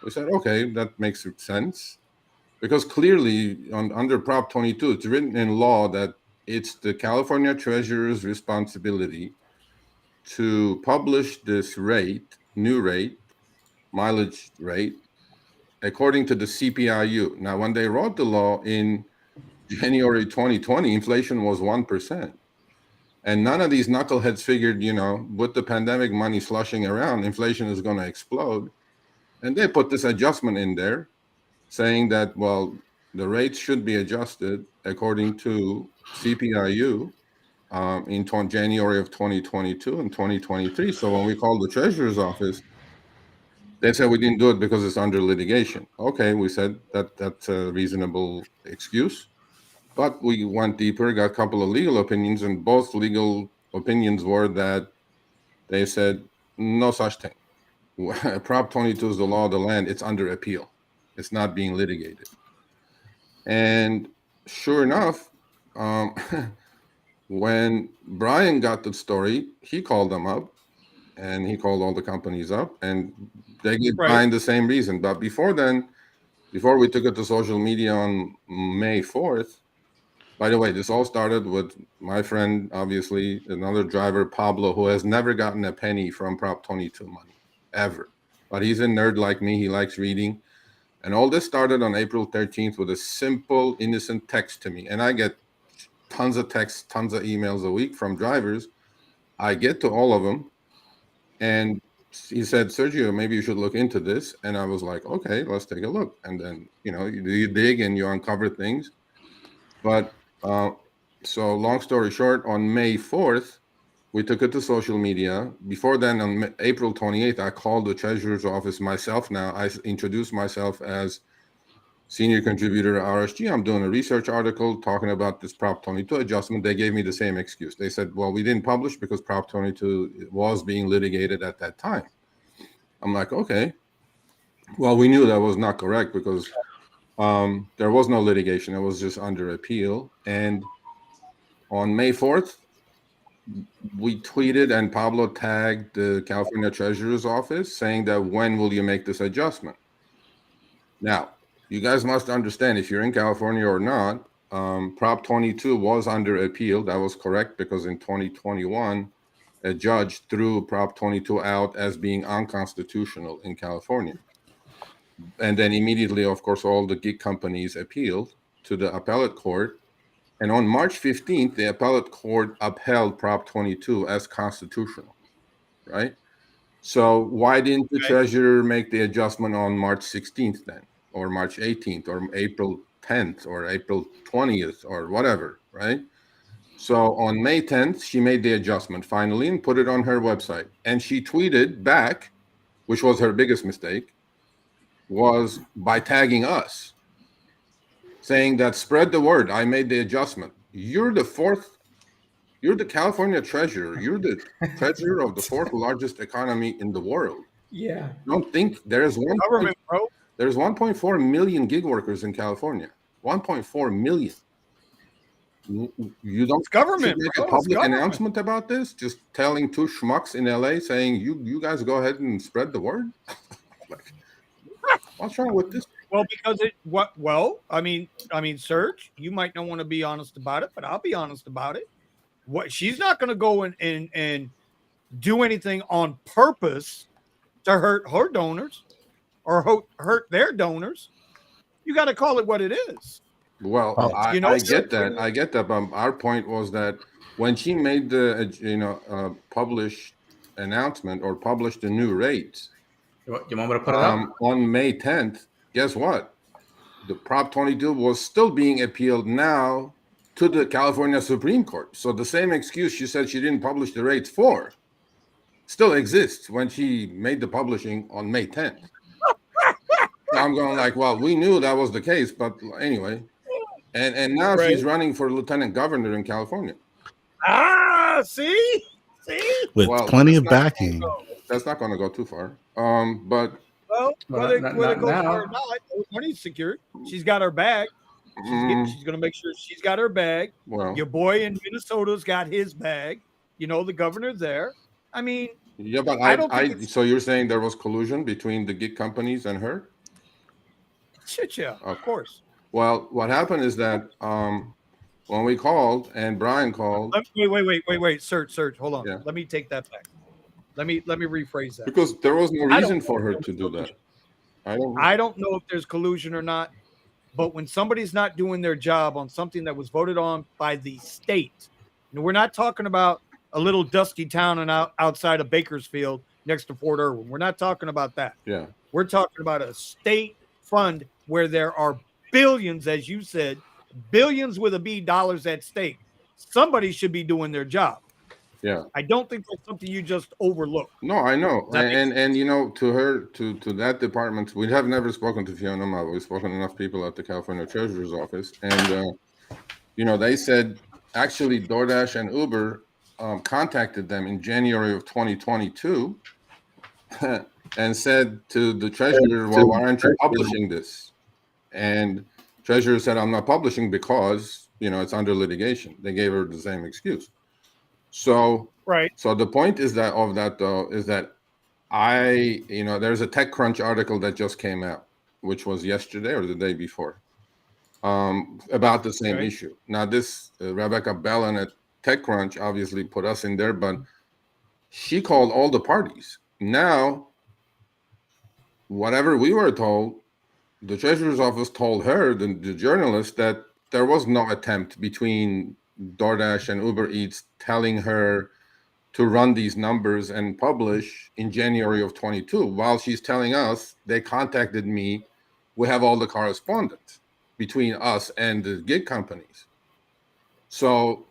We said, okay, that makes sense. Because clearly under Prop 22, it's written in law that it's the California Treasurer's responsibility to publish this new rate, mileage rate, according to the CPIU. Now, when they wrote the law in January 2020, inflation was 1%. And none of these knuckleheads figured, with the pandemic money slushing around, inflation is going to explode. And they put this adjustment in there saying that, well, the rates should be adjusted according to CPIU in January of 2022 and 2023. So when we called the treasurer's office, they said we didn't do it because it's under litigation. Okay, we said that's a reasonable excuse. But we went deeper, got a couple of legal opinions, and both legal opinions were that they said no such thing. Prop 22 is the law of the land. It's under appeal. It's not being litigated. And sure enough, when Brian got the story, he called them up, and he called all the companies up, and they gave Brian the same reason. But before then, before we took it to social media on May 4th, by the way, this all started with my friend, obviously, another driver, Pablo, who has never gotten a penny from Prop 22 money, ever. But he's a nerd like me. He likes reading. And all this started on April 13th with a simple, innocent text to me. And I get tons of texts, tons of emails a week from drivers. I get to all of them. And he said, Sergio, maybe you should look into this. And I was like, okay, let's take a look. And then, you dig and you uncover things. But so long story short, on May 4th, we took it to social media. Before then, on April 28th, I called the treasurer's office myself. Now, I introduced myself as senior contributor at RSG. I'm doing a research article talking about this Prop 22 adjustment. They gave me the same excuse. They said, well, we didn't publish because Prop 22 was being litigated at that time. I'm like, okay. Well, we knew that was not correct because there was no litigation. It was just under appeal. And on May 4th, we tweeted and Pablo tagged the California Treasurer's Office saying that when will you make this adjustment? Now, you guys must understand, if you're in California or not, Prop 22 was under appeal. That was correct because in 2021, a judge threw Prop 22 out as being unconstitutional in California. And then immediately, of course, all the gig companies appealed to the appellate court. And on March 15th, the appellate court upheld Prop 22 as constitutional, right? So why didn't the treasurer make the adjustment on March 16th then, or March 18th, or April 10th, or April 20th, or whatever, right? So on May 10th, she made the adjustment finally and put it on her website. And she tweeted back, which was her biggest mistake, was by tagging us, saying that spread the word. I made the adjustment. You're the California treasurer. You're the treasurer of the fourth largest economy in the world. Yeah. Don't think there's 1.4 million gig workers in California. 1.4 million. You don't government, make bro. a public announcement about this, just telling two schmucks in LA saying you guys go ahead and spread the word. Like, what's wrong with this? Well, because I mean, Serge, you might not want to be honest about it, but I'll be honest about it. What she's not going to go and do anything on purpose to hurt her donors or hurt their donors. You got to call it what it is. Well, I get that. I get that. But our point was that when she made the published announcement or published the new rates, you want me to put it up on May 10th? Guess what? The Prop 22 was still being appealed now to the California Supreme Court. So the same excuse she said she didn't publish the rates for still exists when she made the publishing on May 10th. So I'm going like, well, we knew that was the case, but anyway. And now she's running for lieutenant governor in California. See? With plenty of backing. That's not going to go too far. But whether it goes far or not, money's secured. She's got her bag. She's going to make sure she's got her bag. Well, your boy in Minnesota's got his bag. You know, the governor's there. I mean, yeah, but so you're saying there was collusion between the gig companies and her? Shit, yeah, of course. Well, what happened is that when we called and Brian called. Wait, Serge, hold on. Yeah. Let me take that back. Let me rephrase that. Because there was no reason for her to do that. I don't know if there's collusion or not, but when somebody's not doing their job on something that was voted on by the state, and we're not talking about a little dusty town and outside of Bakersfield next to Fort Irwin. We're not talking about that. Yeah. We're talking about a state fund where there are billions, as you said, billions with a B dollars at stake. Somebody should be doing their job. Yeah. I don't think that's something you just overlook. No, I know. And you know, to that department, we have never spoken to Fiona Ma. We've spoken to enough people at the California Treasurer's office. And, you know, they said actually DoorDash and Uber contacted them in January of 2022 and said to the treasurer, well, why aren't you publishing this? And treasurer said, I'm not publishing because, you know, it's under litigation. They gave her the same excuse. So, right. So the point is that there's a TechCrunch article that just came out, which was yesterday or the day before, about the same issue. Now, this Rebecca Bellin at TechCrunch obviously put us in there, but she called all the parties. Now, whatever we were told, the treasurer's office told her, the journalist, that there was no attempt between DoorDash and Uber Eats telling her to run these numbers and publish in January of 22. While she's telling us, they contacted me. We have all the correspondence between us and the gig companies. So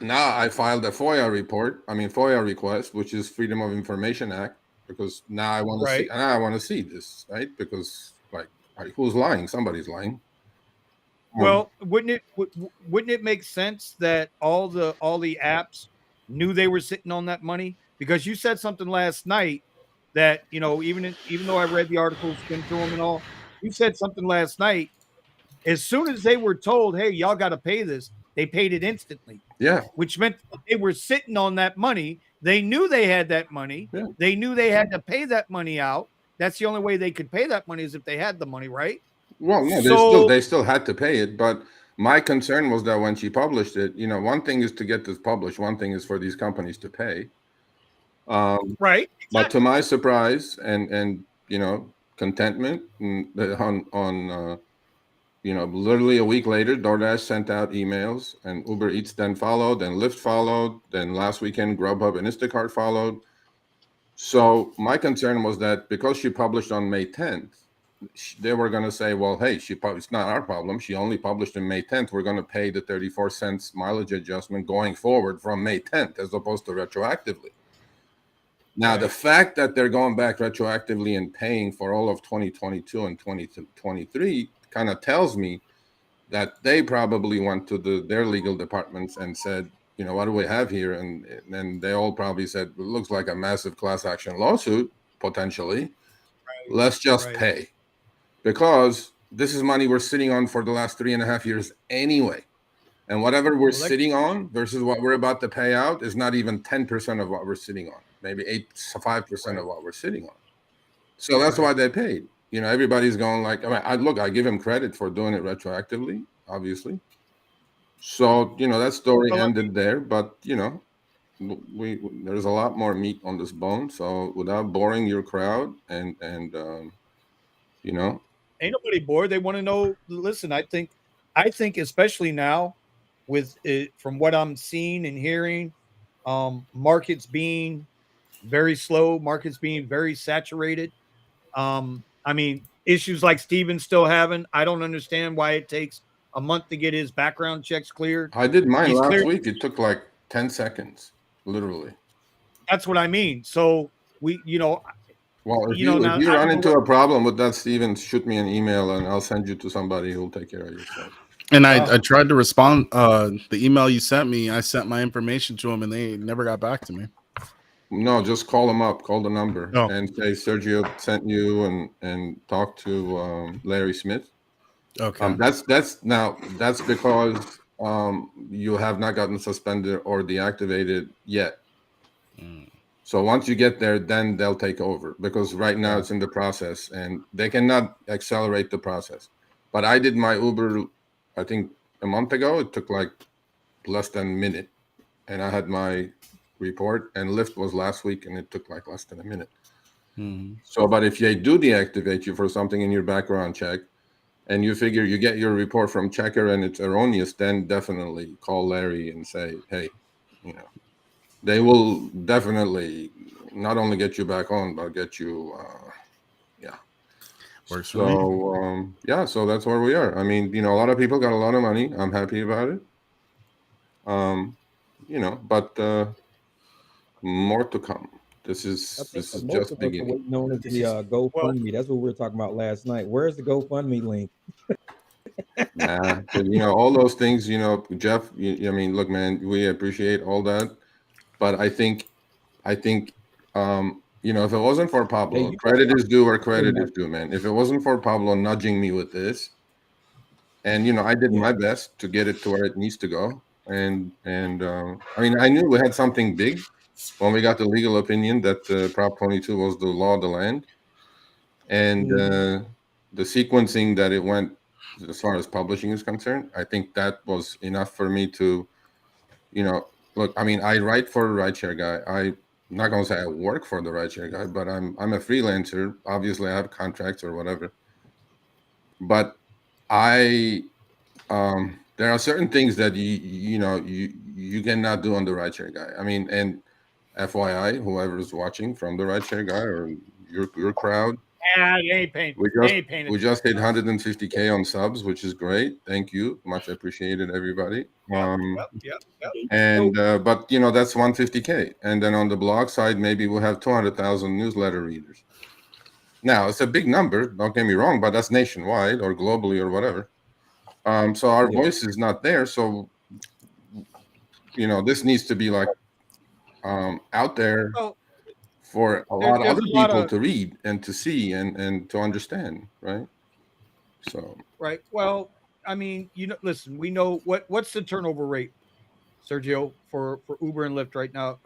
now I filed a FOIA request, which is Freedom of Information Act, because now I want to see. And I want to see this, right? Because like who's lying? Somebody's lying. Well, wouldn't it make sense that all the apps knew they were sitting on that money? Because you said something last night that, you know, even though I read the articles, skimmed through them and all, you said something last night. As soon as they were told, hey, y'all got to pay this, they paid it instantly. Yeah. Which meant they were sitting on that money. They knew they had that money. Yeah. They knew they had to pay that money out. That's the only way they could pay that money is if they had the money, right? Well, no, they still had to pay it. But my concern was that when she published it, you know, one thing is to get this published. One thing is for these companies to pay. Right. Exactly. But to my surprise and you know, contentment on you know, literally a week later, DoorDash sent out emails and Uber Eats then followed, then Lyft followed, then last weekend Grubhub and Instacart followed. So my concern was that because she published on May 10th, they were going to say, well, hey, it's not our problem. She only published in May 10th. We're going to pay the 34 cents mileage adjustment going forward from May 10th as opposed to retroactively. Now, the fact that they're going back retroactively and paying for all of 2022 and 2023 kind of tells me that they probably went to their legal departments and said, you know, what do we have here? And then they all probably said, it looks like a massive class action lawsuit, potentially. Right. Let's just pay. Because this is money we're sitting on for the last 3.5 years anyway. And whatever we're sitting on versus what we're about to pay out is not even 10% of what we're sitting on, maybe 5% of what we're sitting on. So that's why they paid. You know, everybody's going like, I mean, I give him credit for doing it retroactively, obviously. So, you know, that story ended there, but you know, there's a lot more meat on this bone. So without boring your crowd and you know, ain't nobody bored. They want to know. Listen, I think especially now with it, from what I'm seeing and hearing, markets being very slow, markets being very saturated. I mean, issues like Steven's still having. I don't understand why it takes a month to get his background checks cleared. I did mine He's last cleared. week. It took like 10 seconds, literally. That's what I mean. So we, you know, well, if you know, if you run into a problem with that, Steven, shoot me an email and I'll send you to somebody who'll take care of your stuff. And I tried to respond. The email you sent me, I sent my information to them, and they never got back to me. No, just call them up, call the number, and say Sergio sent you, and talk to Larry Smith. Okay. That's because you have not gotten suspended or deactivated yet. So once you get there, then they'll take over, because right now it's in the process and they cannot accelerate the process. But I did my Uber, I think a month ago. It took like less than a minute, and I had my report. And Lyft was last week, and it took like less than a minute. So, but if they do deactivate you for something in your background check, and you figure you get your report from Checker and it's erroneous, then definitely call Larry and say, hey, you know, they will definitely not only get you back on, but get you, Works for me. So that's where we are. I mean, you know, a lot of people got a lot of money. I'm happy about it. You know, but more to come. This is just beginning. Known as the GoFundMe. That's what we were talking about last night. Where's the GoFundMe link? Nah, you know, all those things, you know, Jeff, I mean, look, man, we appreciate all that. But I think, you know, if it wasn't for Pablo, credit is due where credit is due, man. If it wasn't for Pablo nudging me with this, and, you know, I did my best to get it to where it needs to go. And I mean, I knew we had something big when we got the legal opinion that Prop 22 was the law of the land. And the sequencing that it went, as far as publishing is concerned, I think that was enough for me to, you know, look, I mean, I write for a rideshare guy. I'm not going to say I work for the rideshare guy, but I'm a freelancer. Obviously, I have contracts or whatever. But there are certain things that you cannot do on the rideshare guy. I mean, and FYI, whoever is watching from the rideshare guy or your crowd, ain't paying. We just hit 150K on subs, which is great. Thank you, much appreciated, everybody. And but you know, that's 150K, and then on the blog side, maybe we'll have 200,000 newsletter readers. Now it's a big number, don't get me wrong, but that's nationwide or globally or whatever. So our voice is not there. So you know, this needs to be like out there for a lot of other people to read and to see and to understand, right? So right. Well, I mean, you know, listen, we know what's the turnover rate, Sergio, for Uber and Lyft right now,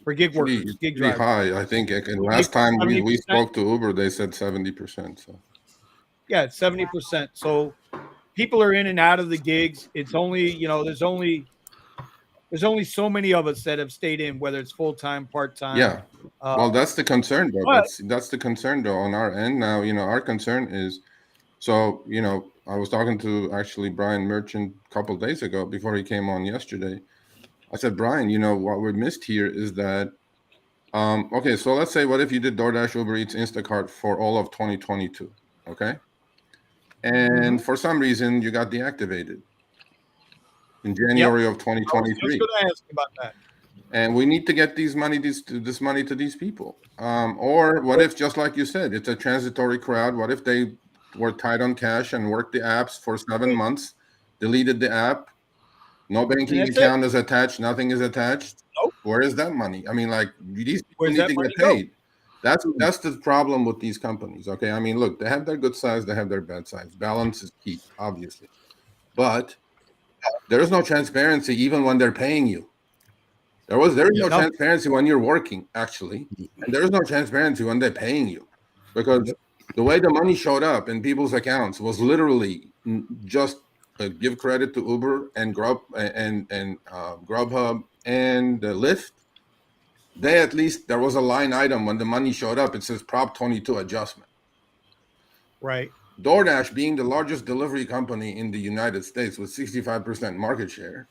for gig workers, gig drivers. High, I think. And last time we spoke to Uber, they said 70%. So yeah, 70%. So people are in and out of the gigs. It's only, you know, there's only so many of us that have stayed in, whether it's full time, part time. Yeah. Well, that's the concern, though. That's the concern, though, on our end. Now, you know, our concern is, so, you know, I was talking to actually Brian Merchant a couple of days ago before he came on yesterday. I said, Brian, you know, what we missed here is that, okay, so let's say, what if you did DoorDash, Uber Eats, Instacart for all of 2022, okay? And for some reason, you got deactivated in January of 2023. I was just going to ask about that. And we need to get this money to these people. Or what if, just like you said, it's a transitory crowd? What if they were tight on cash and worked the apps for 7 months, deleted the app, no banking account is attached, nothing is attached? Nope. Where is that money? I mean, like, these people need to get paid. That's the problem with these companies. Okay, I mean, look, they have their good sides, they have their bad sides. Balance is key, obviously, but there is no transparency even when they're paying you. There is no transparency when you're working, actually, and there is no transparency when they're paying you, because the way the money showed up in people's accounts was literally just give credit to Uber and Grubhub and Lyft. They, at least there was a line item when the money showed up. It says Prop 22 adjustment. Right. DoorDash, being the largest delivery company in the United States with 65% market share,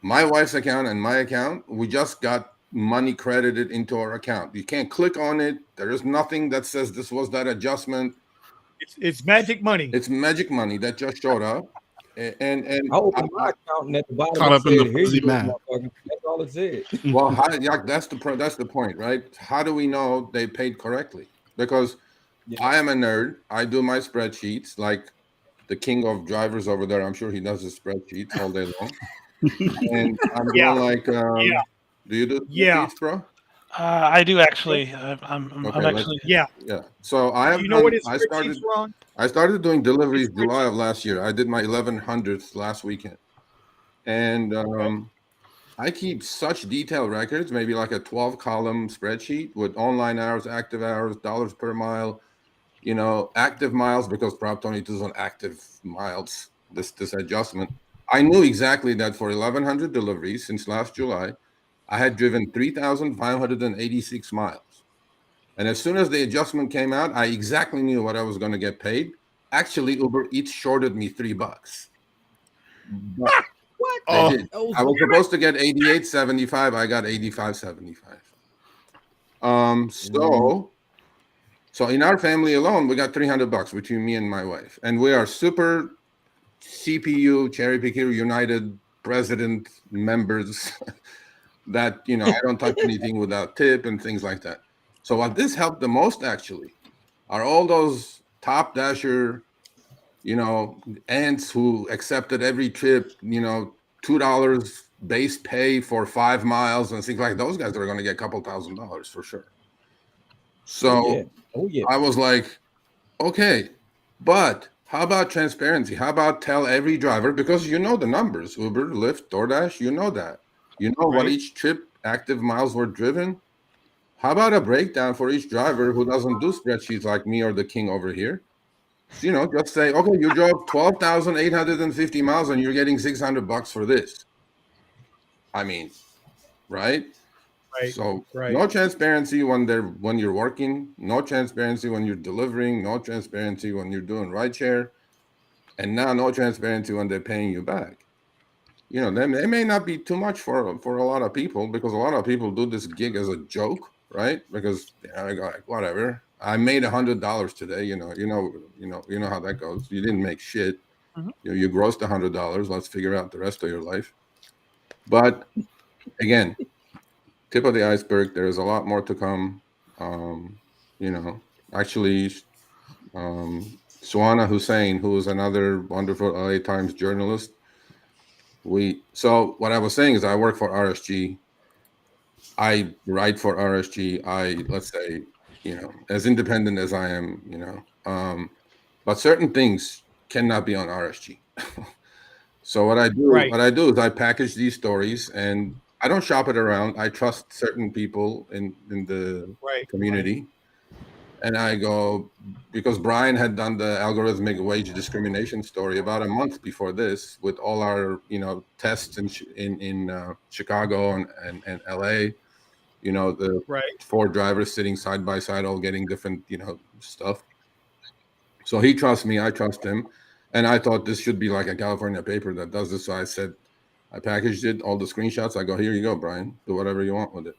my wife's account and my account, we just got money credited into our account. You can't click on it. There is nothing that says this was that adjustment. It's magic money. It's magic money that just showed up. And I opened my account and at the bottom caught it up in said, the "Here fuzzy you go, math." motherfucker." That's all it said. Well, that's the point, right? How do we know they paid correctly? Because I am a nerd. I do my spreadsheets like the king of drivers over there. I'm sure he does his spreadsheets all day long. And I'm going like, do you do spreadsheets, bro? I do actually. I'm actually. Yeah. So I have. You know what his spreadsheets were on? I started doing deliveries July of last year. I did my 1100th last weekend, and I keep such detailed records, maybe like a 12-column spreadsheet with online hours, active hours, dollars per mile, active miles, because Prop 22 is on active miles. This adjustment. I knew exactly that for 1,100 deliveries since last July, I had driven 3,586 miles. And as soon as the adjustment came out, I exactly knew what I was going to get paid. Actually, Uber Eats shorted me $3. What? They did. I was supposed to get 88.75. I got 85.75. So in our family alone, we got $300 between me and my wife, and we are super CPU cherry picker United president members. That I don't touch anything without tip and things like that. So what this helped the most actually are all those top dasher, ants who accepted every trip, $2 base pay for 5 miles and things like those guys are going to get a couple $1,000 for sure. So I was like, okay, but how about transparency? How about tell every driver, because the numbers, Uber, Lyft, DoorDash, that. What each trip active miles were driven. How about a breakdown for each driver who doesn't do spreadsheets like me or the king over here? Just say, okay, you drove 12,850 miles and you're getting $600 for this. I mean, right? So no transparency when you're working, no transparency when you're delivering, no transparency when you're doing rideshare, and now no transparency when they're paying you back. They may not be too much for a lot of people, because a lot of people do this gig as a joke, right? Because I go like, whatever. I made $100 today. You know how that goes. You didn't make shit. You grossed $100. Let's figure out the rest of your life. But again, tip of the iceberg. There is a lot more to come. Actually, Suana Hussein, who is another wonderful LA Times journalist. So what I was saying is I work for RSG. I write for RSG. Let's say, as independent as I am, but certain things cannot be on RSG. So what I do is I package these stories and I don't shop it around. I trust certain people in the community. And I go, because Brian had done the algorithmic wage discrimination story about a month before this, with all our tests in Chicago and LA, the 4 drivers sitting side by side, all getting different stuff. So he trusts me, I trust him, and I thought this should be like a California paper that does this. So I said, I packaged it, all the screenshots. I go, here you go, Brian, do whatever you want with it.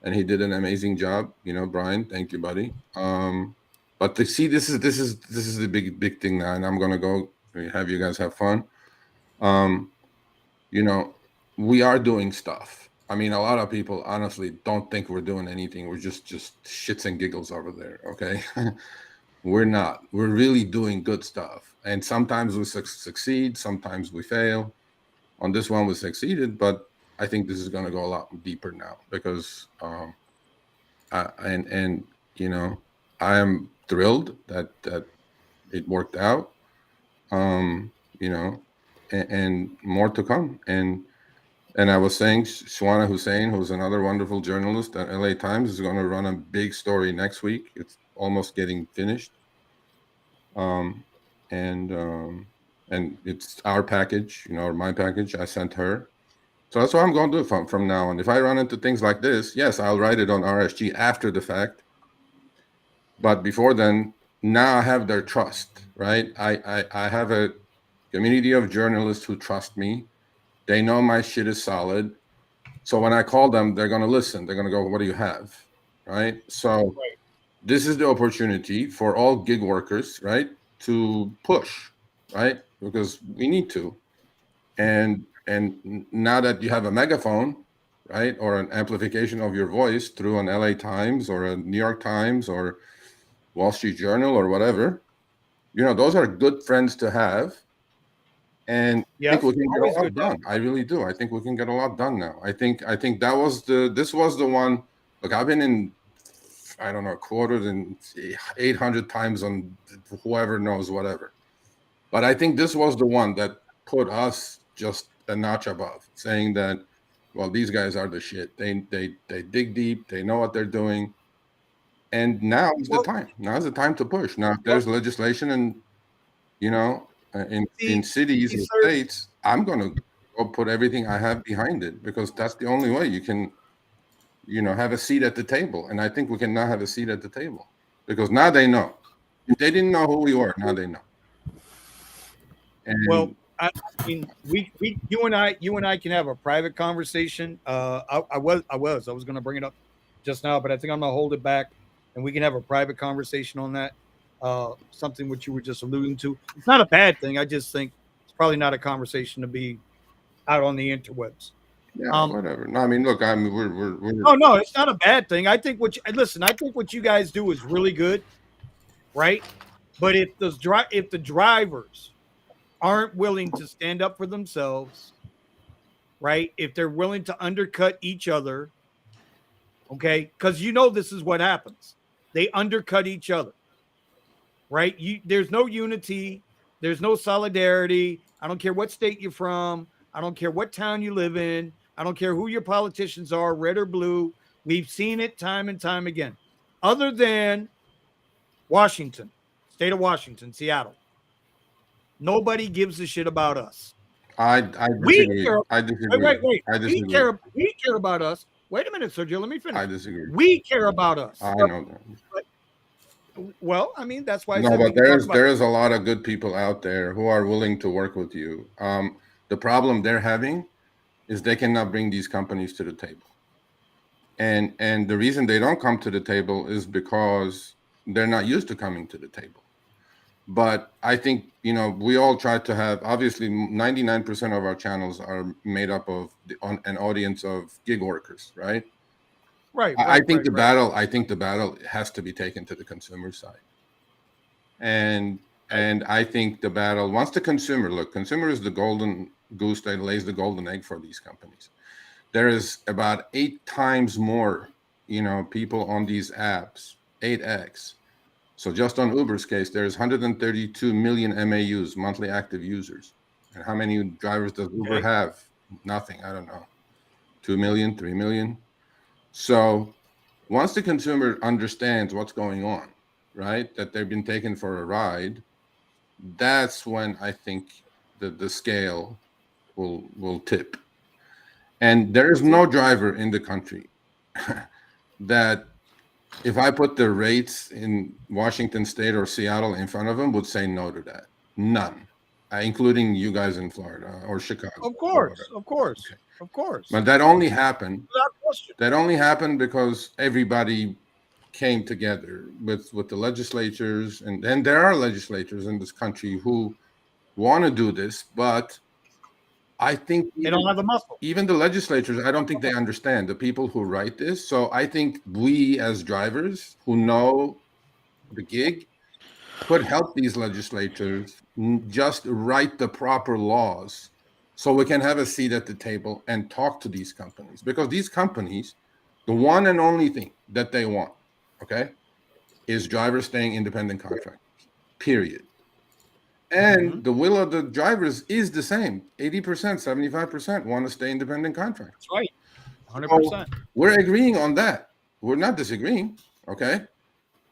And he did an amazing job, Brian. Thank you, buddy. But to see, this is the big thing now, and I'm gonna go have you guys have fun. We are doing stuff. I mean, a lot of people honestly don't think we're doing anything. We're just shits and giggles over there. Okay, we're not. We're really doing good stuff, and sometimes we succeed, sometimes we fail. On this one, we succeeded, but I think this is going to go a lot deeper now, because I am thrilled that it worked out. and more to come. And I was saying, Shwana Hussein, who's another wonderful journalist at LA Times, is going to run a big story next week. It's almost getting finished. And it's our package, or my package I sent her. So that's what I'm going to do from now on. If I run into things like this, yes, I'll write it on RSG after the fact. But before then, now I have their trust, right? I have a community of journalists who trust me. They know my shit is solid. So when I call them, they're going to listen. They're going to go, what do you have? Right? So this is the opportunity for all gig workers, right, to push, right? Because we need to. And now that you have a megaphone, right, or an amplification of your voice through an LA Times or a New York Times or Wall Street Journal or whatever, those are good friends to have. And I think we can get a lot done. I really do. I think we can get a lot done now. I think this was the one. Look, I've been in, I don't know, quoted in 800 times on whoever knows whatever. But I think this was the one that put us just a notch above, saying that, well, these guys are the shit. They dig deep. They know what they're doing. And now is the time. Now is the time to push. Now, if there's legislation and, in cities and states, I'm going to go put everything I have behind it, because that's the only way you can, have a seat at the table. And I think we can now have a seat at the table, because now they know. If they didn't know who we were, now they know. And I mean, you and I can have a private conversation. I was going to bring it up just now, but I think I'm going to hold it back, and we can have a private conversation on that. Something which you were just alluding to. It's not a bad thing. I just think it's probably not a conversation to be out on the interwebs. Yeah, whatever. No, I mean, look, we're no, it's not a bad thing. I think I think what you guys do is really good, right? But if the drivers aren't willing to stand up for themselves, right? If they're willing to undercut each other, okay? Because this is what happens. They undercut each other. Right? There's no unity. There's no solidarity. I don't care what state you're from. I don't care what town you live in. I don't care who your politicians are, red or blue. We've seen it time and time again. Other than Washington, state of Washington, Seattle. Nobody gives a shit about us. I disagree. I disagree. Wait. I disagree. We care about us. Wait a minute, Sergio. Let me finish. I disagree. We care about us. I know that. Well, I mean, that's why. No, but there is a lot of good people out there who are willing to work with you. The problem they're having is they cannot bring these companies to the table, and the reason they don't come to the table is because they're not used to coming to the table. But I think we all try to have. Obviously, 99% of our channels are made up of an audience of gig workers, right? Right. I think the battle has to be taken to the consumer side. And I think the battle, once the consumer is the golden goose that lays the golden egg for these companies. There is about 8 times more, people on these apps, 8x. So just on Uber's case, there's 132 million MAUs, monthly active users. And how many drivers does Uber have? Nothing. I don't know. 2 million, 3 million. So once the consumer understands what's going on, right, that they've been taken for a ride, that's when I think the scale will tip. And there is no driver in the country that, if I put the rates in Washington State or Seattle in front of them, would say no to that. None, including you guys in Florida or Chicago. Of course. Okay. Of course. But that only happened. That only happened because everybody came together with the legislatures, and there are legislators in this country who want to do this, but I think they don't have the muscle. Even the legislatures, I don't think they understand the people who write this. So I think we as drivers who know the gig could help these legislators just write the proper laws so we can have a seat at the table and talk to these companies. Because these companies, the one and only thing that they want, okay, is drivers staying independent contractors, period. And the will of the drivers is the same. 80%, 75% want to stay independent contractors. That's right. 100%. So we're agreeing on that. We're not disagreeing. Okay.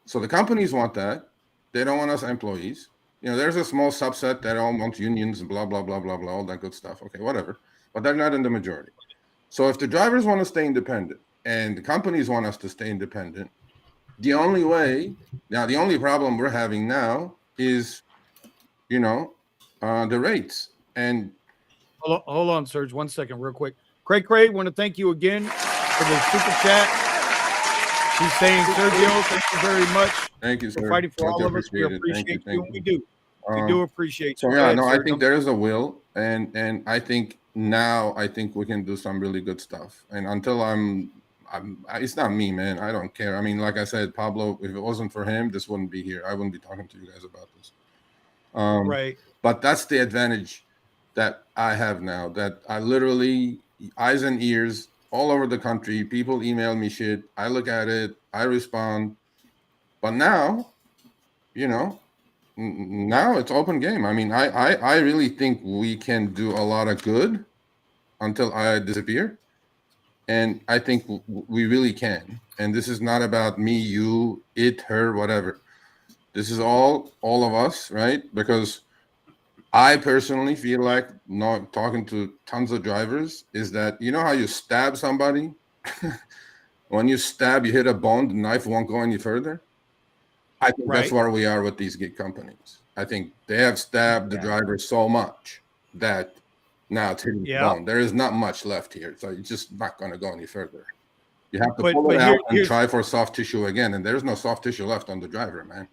So the companies want that. They don't want us employees. There's a small subset that all want unions and blah, blah, blah, blah, blah, all that good stuff. Okay, whatever. But they're not in the majority. So if the drivers want to stay independent and the companies want us to stay independent, the only problem we're having now is, the rates. And hold on, Serge, 1 second, real quick. Craig, want to thank you again for the super chat. She's saying, Sergio, thank you very much. Thank you, sir. For fighting for all of us. We appreciate you. We do. We do appreciate you. So yeah, no, I think there is a will, and I think we can do some really good stuff. And until it's not me, man. I don't care. I mean, like I said, Pablo, if it wasn't for him, this wouldn't be here. I wouldn't be talking to you guys about this. Right. But that's the advantage that I have now, that I literally eyes and ears all over the country. People email me shit. I look at it. I respond. But now, now it's open game. I mean, I really think we can do a lot of good until I disappear. And I think we really can. And this is not about me, you, it, her, whatever. This is all of us, right? Because I personally feel like, not talking to tons of drivers, is that, how you stab somebody? When you stab, you hit a bone, the knife won't go any further. I think that's where we are with these gig companies. I think they have stabbed the driver so much that now it's hitting the bone. There is not much left here. So it's just not going to go any further. You have to pull it out and try for soft tissue again. And there's no soft tissue left on the driver, man.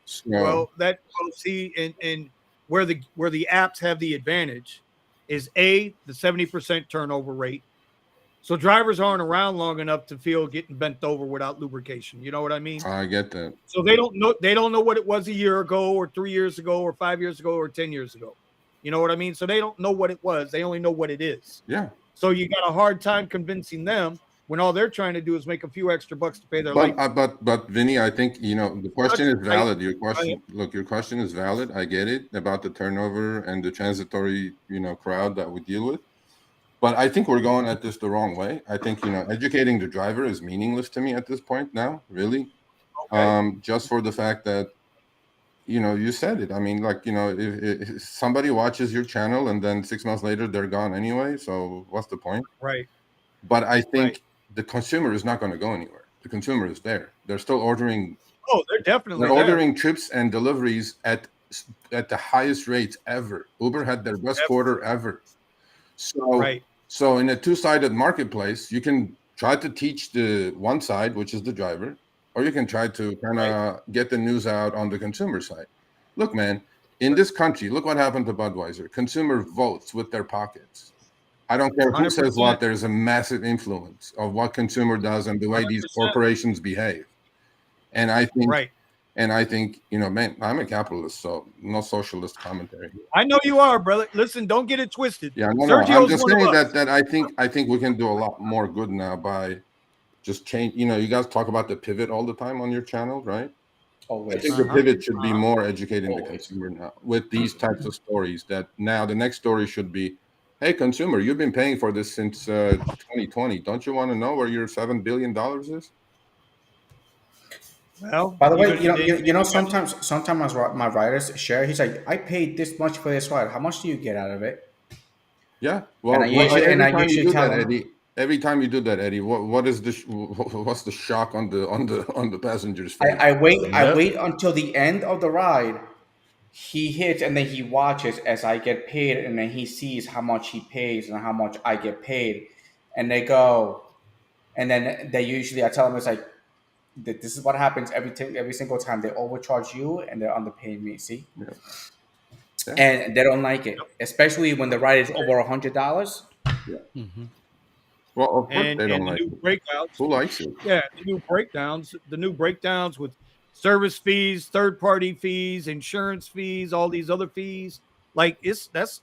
So, and where the apps have the advantage is the 70% turnover rate. So drivers aren't around long enough to feel getting bent over without lubrication. You know what I mean? I get that. So they don't know what it was a year ago or 3 years ago or 5 years ago or 10 years ago. You know what I mean? So they don't know what it was. They only know what it is. Yeah. So you got a hard time convincing them when all they're trying to do is make a few extra bucks to pay their light. But Vinny, I think, the question is valid. Your question is valid. I get it about the turnover and the transitory, crowd that we deal with. But I think we're going at this the wrong way. I think, educating the driver is meaningless to me at this point now, really. Okay. Just for the fact that, you said it. I mean, like, if somebody watches your channel and then 6 months later they're gone anyway, so what's the point? Right. But I think the consumer is not going to go anywhere. The consumer is there. They're still ordering. Oh, they're definitely They're ordering trips and deliveries at the highest rates ever. Uber had their best quarter ever. So in a two-sided marketplace, you can try to teach the one side, which is the driver, or you can try to kind of get the news out on the consumer side. Look, man, in this country, look what happened to Budweiser. Consumer votes with their pockets. I don't care who 100%. Says what. There's a massive influence of what consumer does and the way 100%. These corporations behave. And I think, man, I'm a capitalist, so no socialist commentary. I know you are, brother. Listen, don't get it twisted. Yeah, no. I'm just saying that I think we can do a lot more good now by just change. You guys talk about the pivot all the time on your channel, right? Always. I think the pivot should be more educating the consumer now with these types of stories. That now the next story should be, hey, consumer, you've been paying for this since 2020. Don't you want to know where your $7 billion is? Well, by the way, sometimes my riders share. He's like, I paid this much for this ride. How much do you get out of it? Yeah, well, I usually tell Eddie. Every time you do that, Eddie, what's the shock on the passenger's face? I wait until the end of the ride. He hits and then he watches as I get paid, and then he sees how much he pays and how much I get paid, and they go, and then they usually I tell them it's like, this is what happens every single time. They overcharge you and they're underpaying me. See, and they don't like it, especially when the ride is over $100. Yeah. Mm-hmm. Well, of course they don't like it. Breakdowns. Who likes it? Yeah, the new breakdowns with service fees, third-party fees, insurance fees, all these other fees. Like that's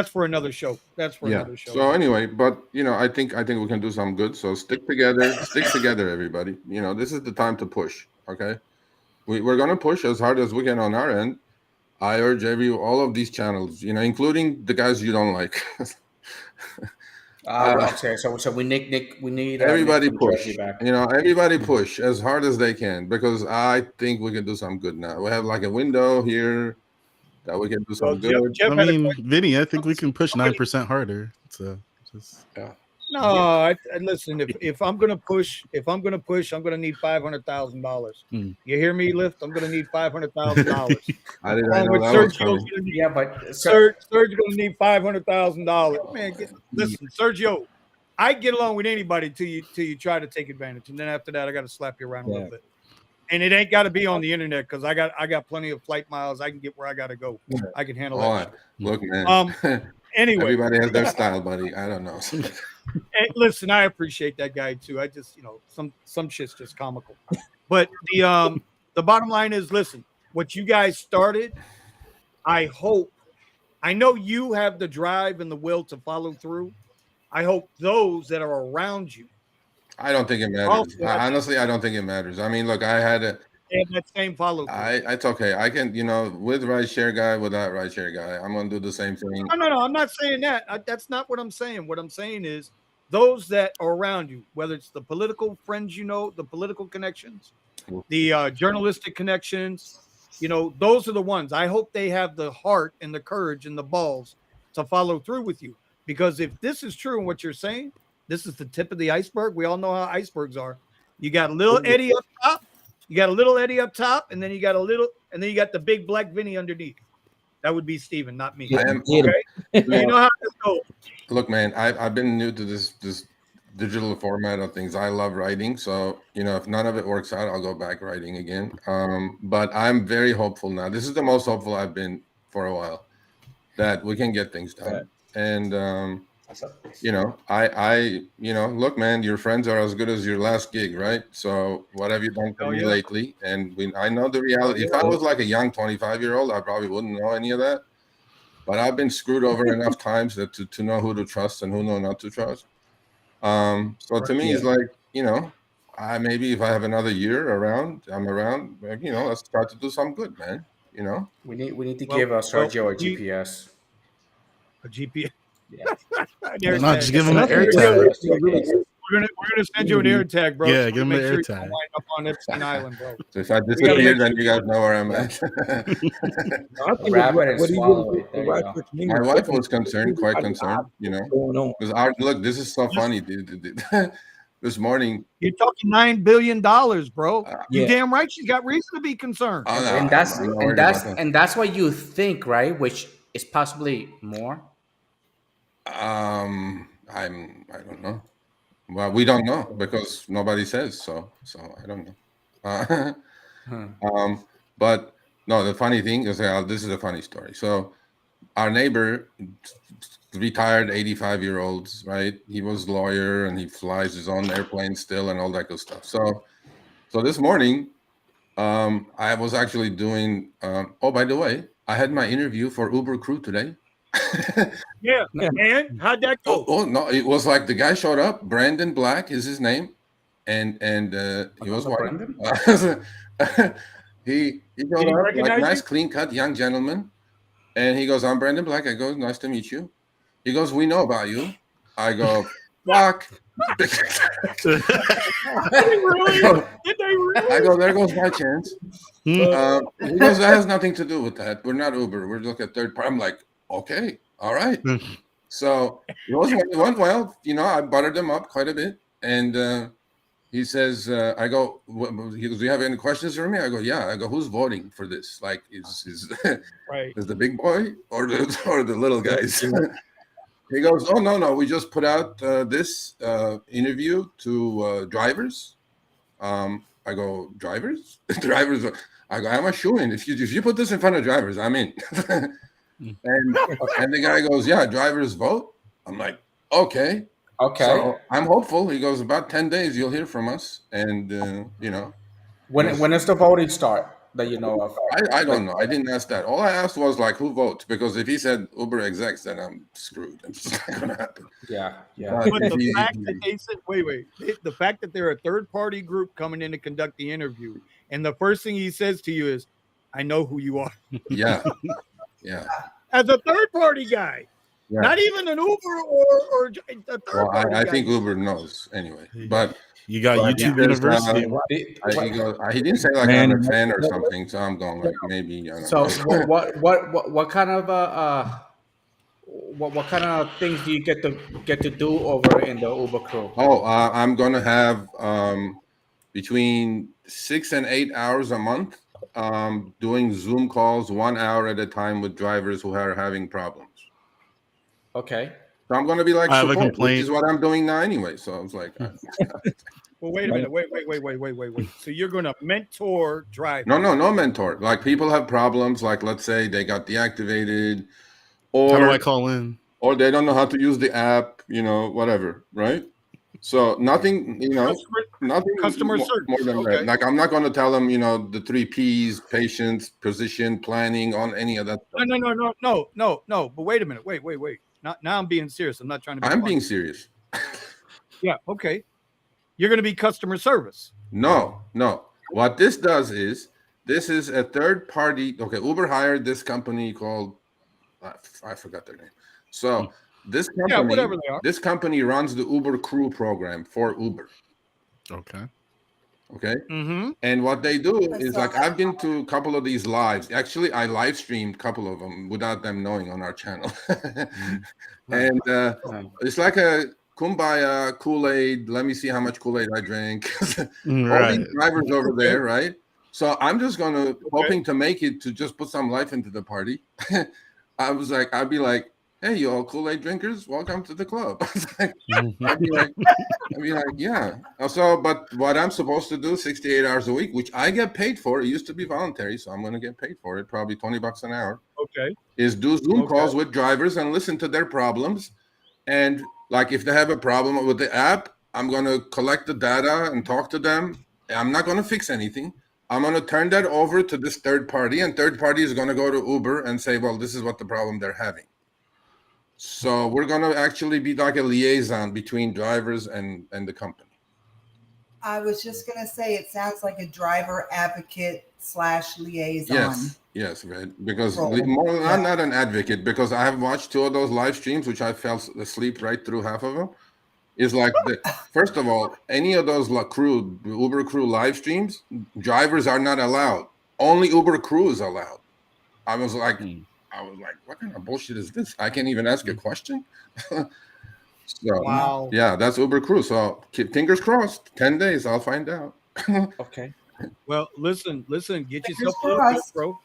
for another show. That's for another show. So anyway, but I think we can do some good. So stick together, everybody. This is the time to push. Okay, we're gonna push as hard as we can on our end. I urge all of these channels, including the guys you don't like. Okay, so we need everybody Nick push. back. Everybody push as hard as they can, because I think we can do some good now. We have like a window here that we can do some good. I mean, Vinny, I think we can push 9% harder. So just no. Listen. If I'm gonna push, I'm gonna need $500,000. You hear me, Lyft? I'm gonna need $500,000. I didn't know that was coming. Yeah, but Sergio's gonna need $500,000. Man, listen, Sergio. I get along with anybody till you try to take advantage, and then after that, I got to slap you around a little bit. And it ain't got to be on the internet, because I got plenty of flight miles. I can get where I got to go. I can handle that. Look, man. Anyway, everybody has their style, buddy. I don't know. Hey, listen, I appreciate that guy too. I just, some shit's just comical. But the bottom line is, listen, what you guys started, I know you have the drive and the will to follow through. I hope those that are around you. I don't think it matters. Honestly, I don't think it matters. I mean, look, I had that same follow through. It's okay. I can, with RideShare guy, without RideShare guy, I'm gonna do the same thing. No. I'm not saying that. That's not what I'm saying. What I'm saying is those that are around you, whether it's the political friends, the political connections, the journalistic connections, those are the ones. I hope they have the heart and the courage and the balls to follow through with you. Because if this is true in what you're saying, this is the tip of the iceberg. We all know how icebergs are. You got a little Eddie up top. And then you got the big black Vinny underneath. That would be Steven, not me. Okay? You know how this goes. Look, man, I've been new to this digital format of things. I love writing. So, if none of it works out, I'll go back writing again. But I'm very hopeful now. This is the most hopeful I've been for a while, that we can get things done. And look, man, your friends are as good as your last gig, right? So what have you done for me lately? And I know the reality. If I was like a young 25-year-old, I probably wouldn't know any of that. But I've been screwed over enough times to know who to trust and who not to trust. So to me, it's like, maybe if I have another year around, let's try to do some good, man. We need to give Sergio a GPS. A GPS. Yeah. No, just give him an air tag. We're gonna send you an air tag, bro. Yeah, give him an air tag. Wind up on Epstein Island, bro. So if I disappear, then you guys know where I'm at. My wife was concerned, quite concerned, because this is so funny, dude. This morning, you're talking $9 billion, bro. You damn right, she's got reason to be concerned. And that's what you think, right? Which is possibly more. I don't know. Well, we don't know because nobody says so. So I don't know. But no, the funny thing is, this is a funny story. So our neighbor, retired 85-year-olds, right? He was a lawyer and he flies his own airplane still and all that good stuff. So this morning, I was actually doing. By the way, I had my interview for Uber Crew today. Yeah, and how'd that go? Oh no, it was like the guy showed up. Brandon Black is his name, and he was white. he showed up, like nice, clean cut young gentleman, and he goes, "I'm Brandon Black." I go, "Nice to meet you." He goes, "We know about you." I go, "Fuck." Did they really? I go, "There goes my chance." He goes, "That has nothing to do with that. We're not Uber. We're looking at third party." I'm like, "Okay, all right." So it went well. I buttered them up quite a bit. And he says, I go, he goes, "Do you have any questions for me?" I go, "Yeah." I go, "Who's voting for this? Like, is the big boy or the little guys?" He goes, "Oh, no. We just put out this interview to drivers." I go, "Drivers?" Drivers. I go, "I'm a shoo-in. If you put this in front of drivers, I'm in." And the guy goes, "Yeah, drivers vote." I'm like, okay. So I'm hopeful. He goes, "About 10 days, you'll hear from us." And when does the voting start that you know of? I don't know. I didn't ask that. All I asked was like, who votes? Because if he said Uber execs, then I'm screwed. It's just not gonna happen. Yeah. But the fact that they said, wait, the fact that they're a third party group coming in to conduct the interview, and the first thing he says to you is, I know who you are. Yeah, yeah. As a third-party guy, not even an Uber or a third-party I guy. think Uber knows anyway. But you got YouTube University. He didn't say like I'm a fan or something, so I'm going like maybe. I don't So know. what kind of what kind of things do you get to do over in the Uber crew? Oh, I'm gonna have between 6 and 8 hours a month doing Zoom calls 1 hour at a time with drivers who are having problems. Okay. So I'm gonna be like I have a support, which complaint. is what I'm doing now anyway. So I was like, well, wait a minute. Wait. So you're gonna mentor drivers? No mentor. Like people have problems. Like let's say they got deactivated, or how do I call in? Or they don't know how to use the app. Whatever. Right. So nothing. Nothing. Customer more service. than that. Like I'm not going to tell them. The 3 Ps: patience, precision, planning, on any of that stuff. No. But wait a minute. Wait. Now I'm being serious. I'm not trying to be I'm funny. being serious. Yeah. Okay. You're going to be customer service. No. What this does is this is a third party. Okay, Uber hired this company called I forgot their name. So this company, whatever they are. This company runs the Uber Crew program for Uber. Okay. Mm-hmm. And what they do is like I've been to a couple of these lives. Actually, I live streamed a couple of them without them knowing on our channel. And it's like a Kumbaya Kool-Aid. Let me see how much Kool-Aid I drank. All these drivers over there, right? So I'm just hoping to make it to just put some life into the party. I'd be like, hey, you all Kool-Aid drinkers, welcome to the club. I'd be like, yeah. So, but what I'm supposed to do 68 hours a week, which I get paid for, it used to be voluntary, so I'm going to get paid for it, probably $20 an hour. Okay. Is do Zoom calls with drivers and listen to their problems. And like if they have a problem with the app, I'm going to collect the data and talk to them. I'm not going to fix anything. I'm going to turn that over to this third party, and third party is going to go to Uber and say, well, this is what the problem they're having. So we're going to actually be like a liaison between drivers and the company. I was just going to say, it sounds like a driver advocate / liaison. Yes, right. Because I'm not an advocate, because I have watched 2 of those live streams, which I fell asleep right through half of them. Is like, first of all, any of those Uber Crew live streams, drivers are not allowed. Only Uber Crew is allowed. I was like, what kind of bullshit is this? I can't even ask a question. Wow. Yeah, that's Uber Crew. So fingers crossed. 10 days, I'll find out. Okay. Well, listen. Get yourself a little GoPro.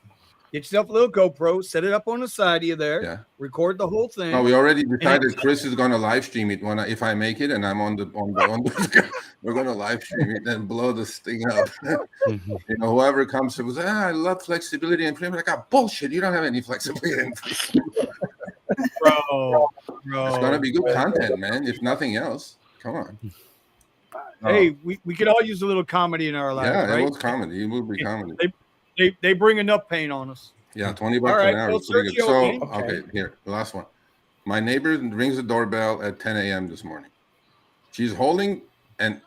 Get yourself a little GoPro. Set it up on the side of you there. Yeah. Record the whole thing. No, we already decided Chris is going to live stream it if I make it, and I'm on the we're going to live stream it and blow this thing up. Whoever comes and says, I love flexibility and freedom. Like, bullshit, you don't have any flexibility. Bro. It's going to be good content, man. If nothing else, come on. Hey, we could all use a little comedy in our lives. Yeah, right? It was comedy. It will be comedy. They bring enough pain on us. Yeah, $20 an hour. Well, pretty good. So, okay, here, the last one. My neighbor rings the doorbell at 10 a.m. this morning. She's holding, and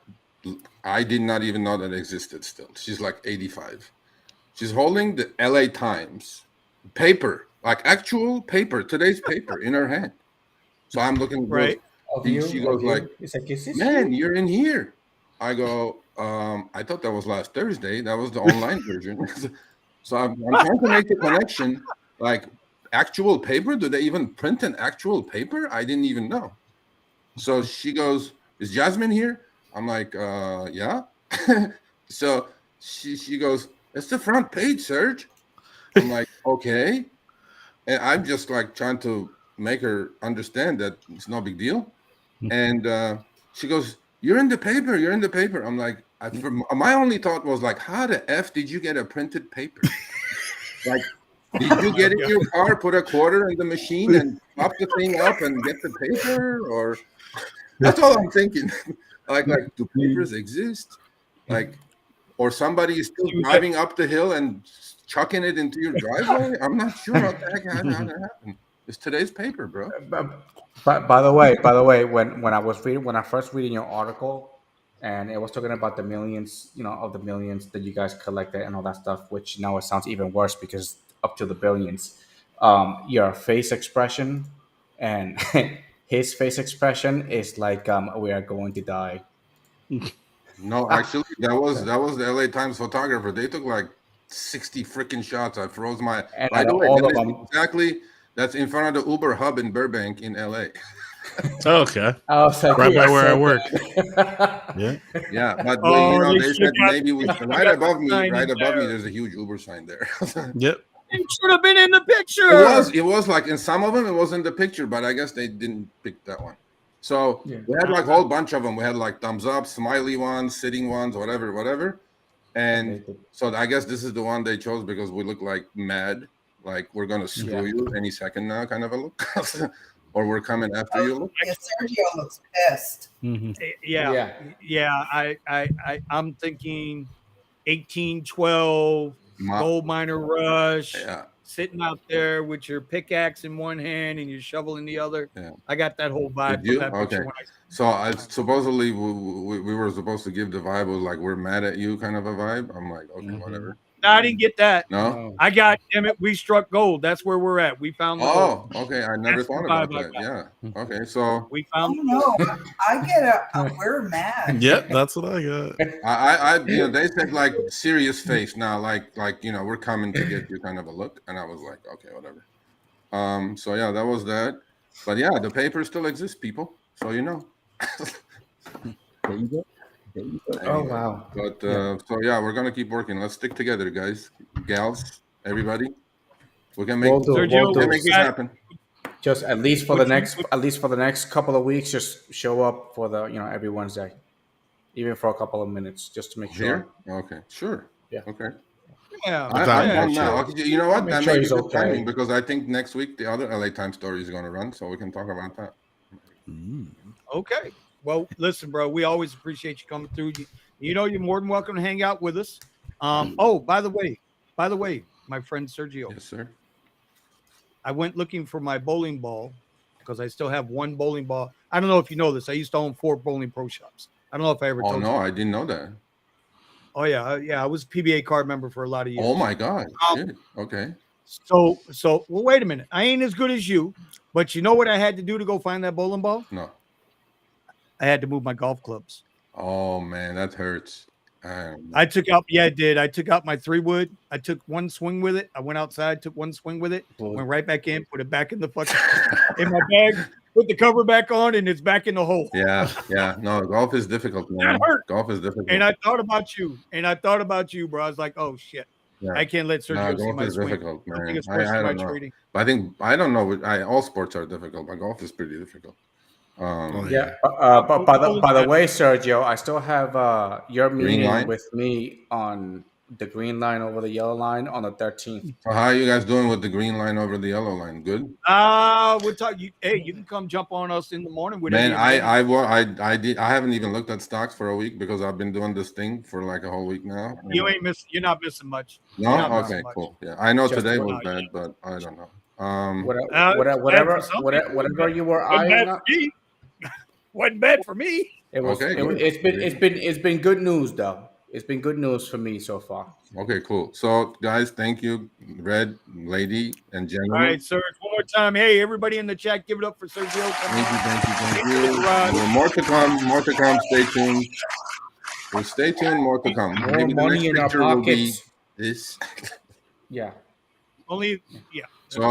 I did not even know that existed still. She's like 85. She's holding the LA Times paper, like actual paper, today's paper in her hand. So I'm looking. Right. She goes like, man, you're in here. I go, I thought that was last Thursday. That was the online version. So I'm trying to make the connection, like actual paper. Do they even print an actual paper? I didn't even know. So she goes, is Jasmine here? I'm like, yeah. So she goes, it's the front page, Serge. I'm like, okay. And I'm just like trying to make her understand that it's no big deal. And she goes, you're in the paper. You're in the paper. I'm like, my only thought was like, how the F did you get a printed paper? Like, did you get in your car, put a quarter in the machine and pop the thing up and get the paper? Or that's all I'm thinking. like, do papers exist? Like, or somebody is still driving up the hill and chucking it into your driveway? I'm not sure how that happened. It's today's paper, bro. By the way, when I first reading your article, and it was talking about the millions, of the millions that you guys collected and all that stuff. Which now it sounds even worse because up to the billions. Your face expression and his face expression is like, we are going to die. No, actually, that was the LA Times photographer. They took like 60 freaking shots. I froze my. And By the way, all that of is them. exactly that's in front of the Uber hub in Burbank in LA. Okay. I was like, Right who by where I said work. that? Yeah. Yeah, but Oh, they said maybe we should, right above me. sign Right in above me, there. there's a huge Uber sign there. Yep. It should have been in the picture. It was like in some of them it was in the picture, but I guess they didn't pick that one. So Yeah. we had like a whole bunch of them. We had like thumbs up, smiley ones, sitting ones, whatever. And so I guess this is the one they chose because we look like mad, like we're gonna screw you any second now, kind of a look, or we're coming after you. Look. Yeah, Sergio looks pissed. Mhm. Yeah. I'm thinking 1812 gold miner rush. Yeah. Sitting out there with your pickaxe in one hand and your shovel in the other. Yeah. I got that whole vibe. Did you? From that picture Okay. when So I supposedly we were supposed to give the vibe of like we're mad at you kind of a vibe. I'm like, okay, whatever. No, I didn't get that. No. I got, damn it, we struck gold. That's where we're at. We found the gold. Okay. I never That's thought the about vibe I that. Yeah. Okay. So We I found don't know. I get we're mad. Yep, that's what I got. I they said like serious face now, like we're coming to get you kind of a look, and I was like, okay, whatever. So yeah, that was that. But yeah, the paper still exists, people. So you know. There you go. Oh wow! But so yeah, we're gonna keep working. Let's stick together, guys, gals, everybody. We can make, make this happen. Just at least for the next couple of weeks, just show up for the every Wednesday, even for a couple of minutes, just to make sure. Here? Okay, sure. Yeah. Okay. Yeah. I'm now. Okay, you know what? Make That sure may be he's good okay. timing because I think next week the other LA Times story is going to run, so we can talk about that. Okay. Well, listen, bro, we always appreciate you coming through. You know, you're more than welcome to hang out with us. Oh, by the way, my friend Sergio. Yes, sir. I went looking for my bowling ball because I still have one bowling ball. I don't know if you know this. I used to own 4 bowling pro shops. I don't know if I ever told you. Oh, no, I didn't know that. Oh, yeah. Yeah, I was a PBA card member for a lot of years. Oh, my God. Shit. Okay. So, well, wait a minute. I ain't as good as you, but you know what I had to do to go find that bowling ball? No. I had to move my golf clubs. Oh, man, that hurts. I took out, it did. I took out my 3-wood. I took one swing with it. I went outside, took one swing with it, went right back in, put it back in the fucking in my bag, put the cover back on, and it's back in the hole. Yeah. No, golf is difficult, man. That hurt. Golf is difficult. And I thought about you. Bro. I was like, oh shit. Yeah. I can't let Sergio see golf my is swing. difficult, man. I think it's worse than my trading. I don't know. All sports are difficult, but golf is pretty difficult. But by the way, Sergio, I still have your meeting with me on the green line over the yellow line on the 13th. So how are you guys doing with the green line over the yellow line? Good. We'll talk. Hey, you can come jump on us in the morning with man. I haven't even looked at stocks for a week because I've been doing this thing for like a whole week now. You're not missing much. No, okay, cool. Yeah, I know today was bad, but I don't know. Whatever you were eyeing up. Wasn't bad for me. It's been good news though. It's been good news for me so far. Okay, cool. So guys, thank you, Red Lady and gentlemen. All right, Serge, one more time. Hey, everybody in the chat, give it up for Sergio. Thank you. More to come. Stay tuned. Well, stay tuned. More to come. More money in our pockets. This. Yeah. Only. So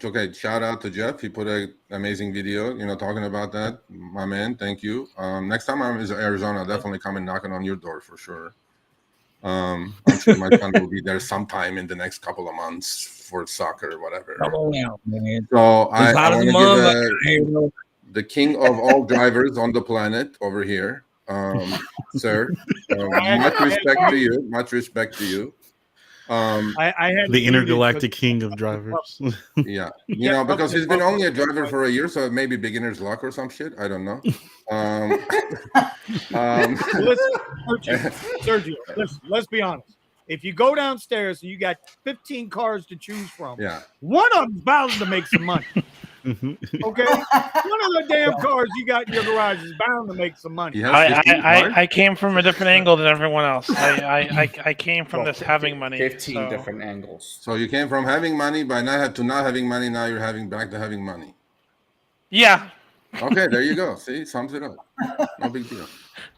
okay. Shout out to Jeff. He put an amazing video. Talking about that. My man, thank you. Next time I'm in Arizona, I'll definitely come and knocking on your door for sure. I'm sure my son will be there sometime in the next couple of months for soccer or whatever. Man. So I want to give the king of all drivers on the planet over here, sir. Much respect to you. I had the intergalactic king of drivers. Yeah, because he's been only a driver for a year, so maybe beginner's luck or some shit. I don't know. Sergio, let's be honest. If you go downstairs and you got 15 cars to choose from, yeah, one of them's bound to make some money. Okay, one of the damn cars you got in your garage is bound to make some money. I came from a different angle than everyone else. I came from this having money. 15 different angles. So you came from having money by not having money. Now you're back to having money. Yeah. Okay, there you go. See, sums it up. No big deal.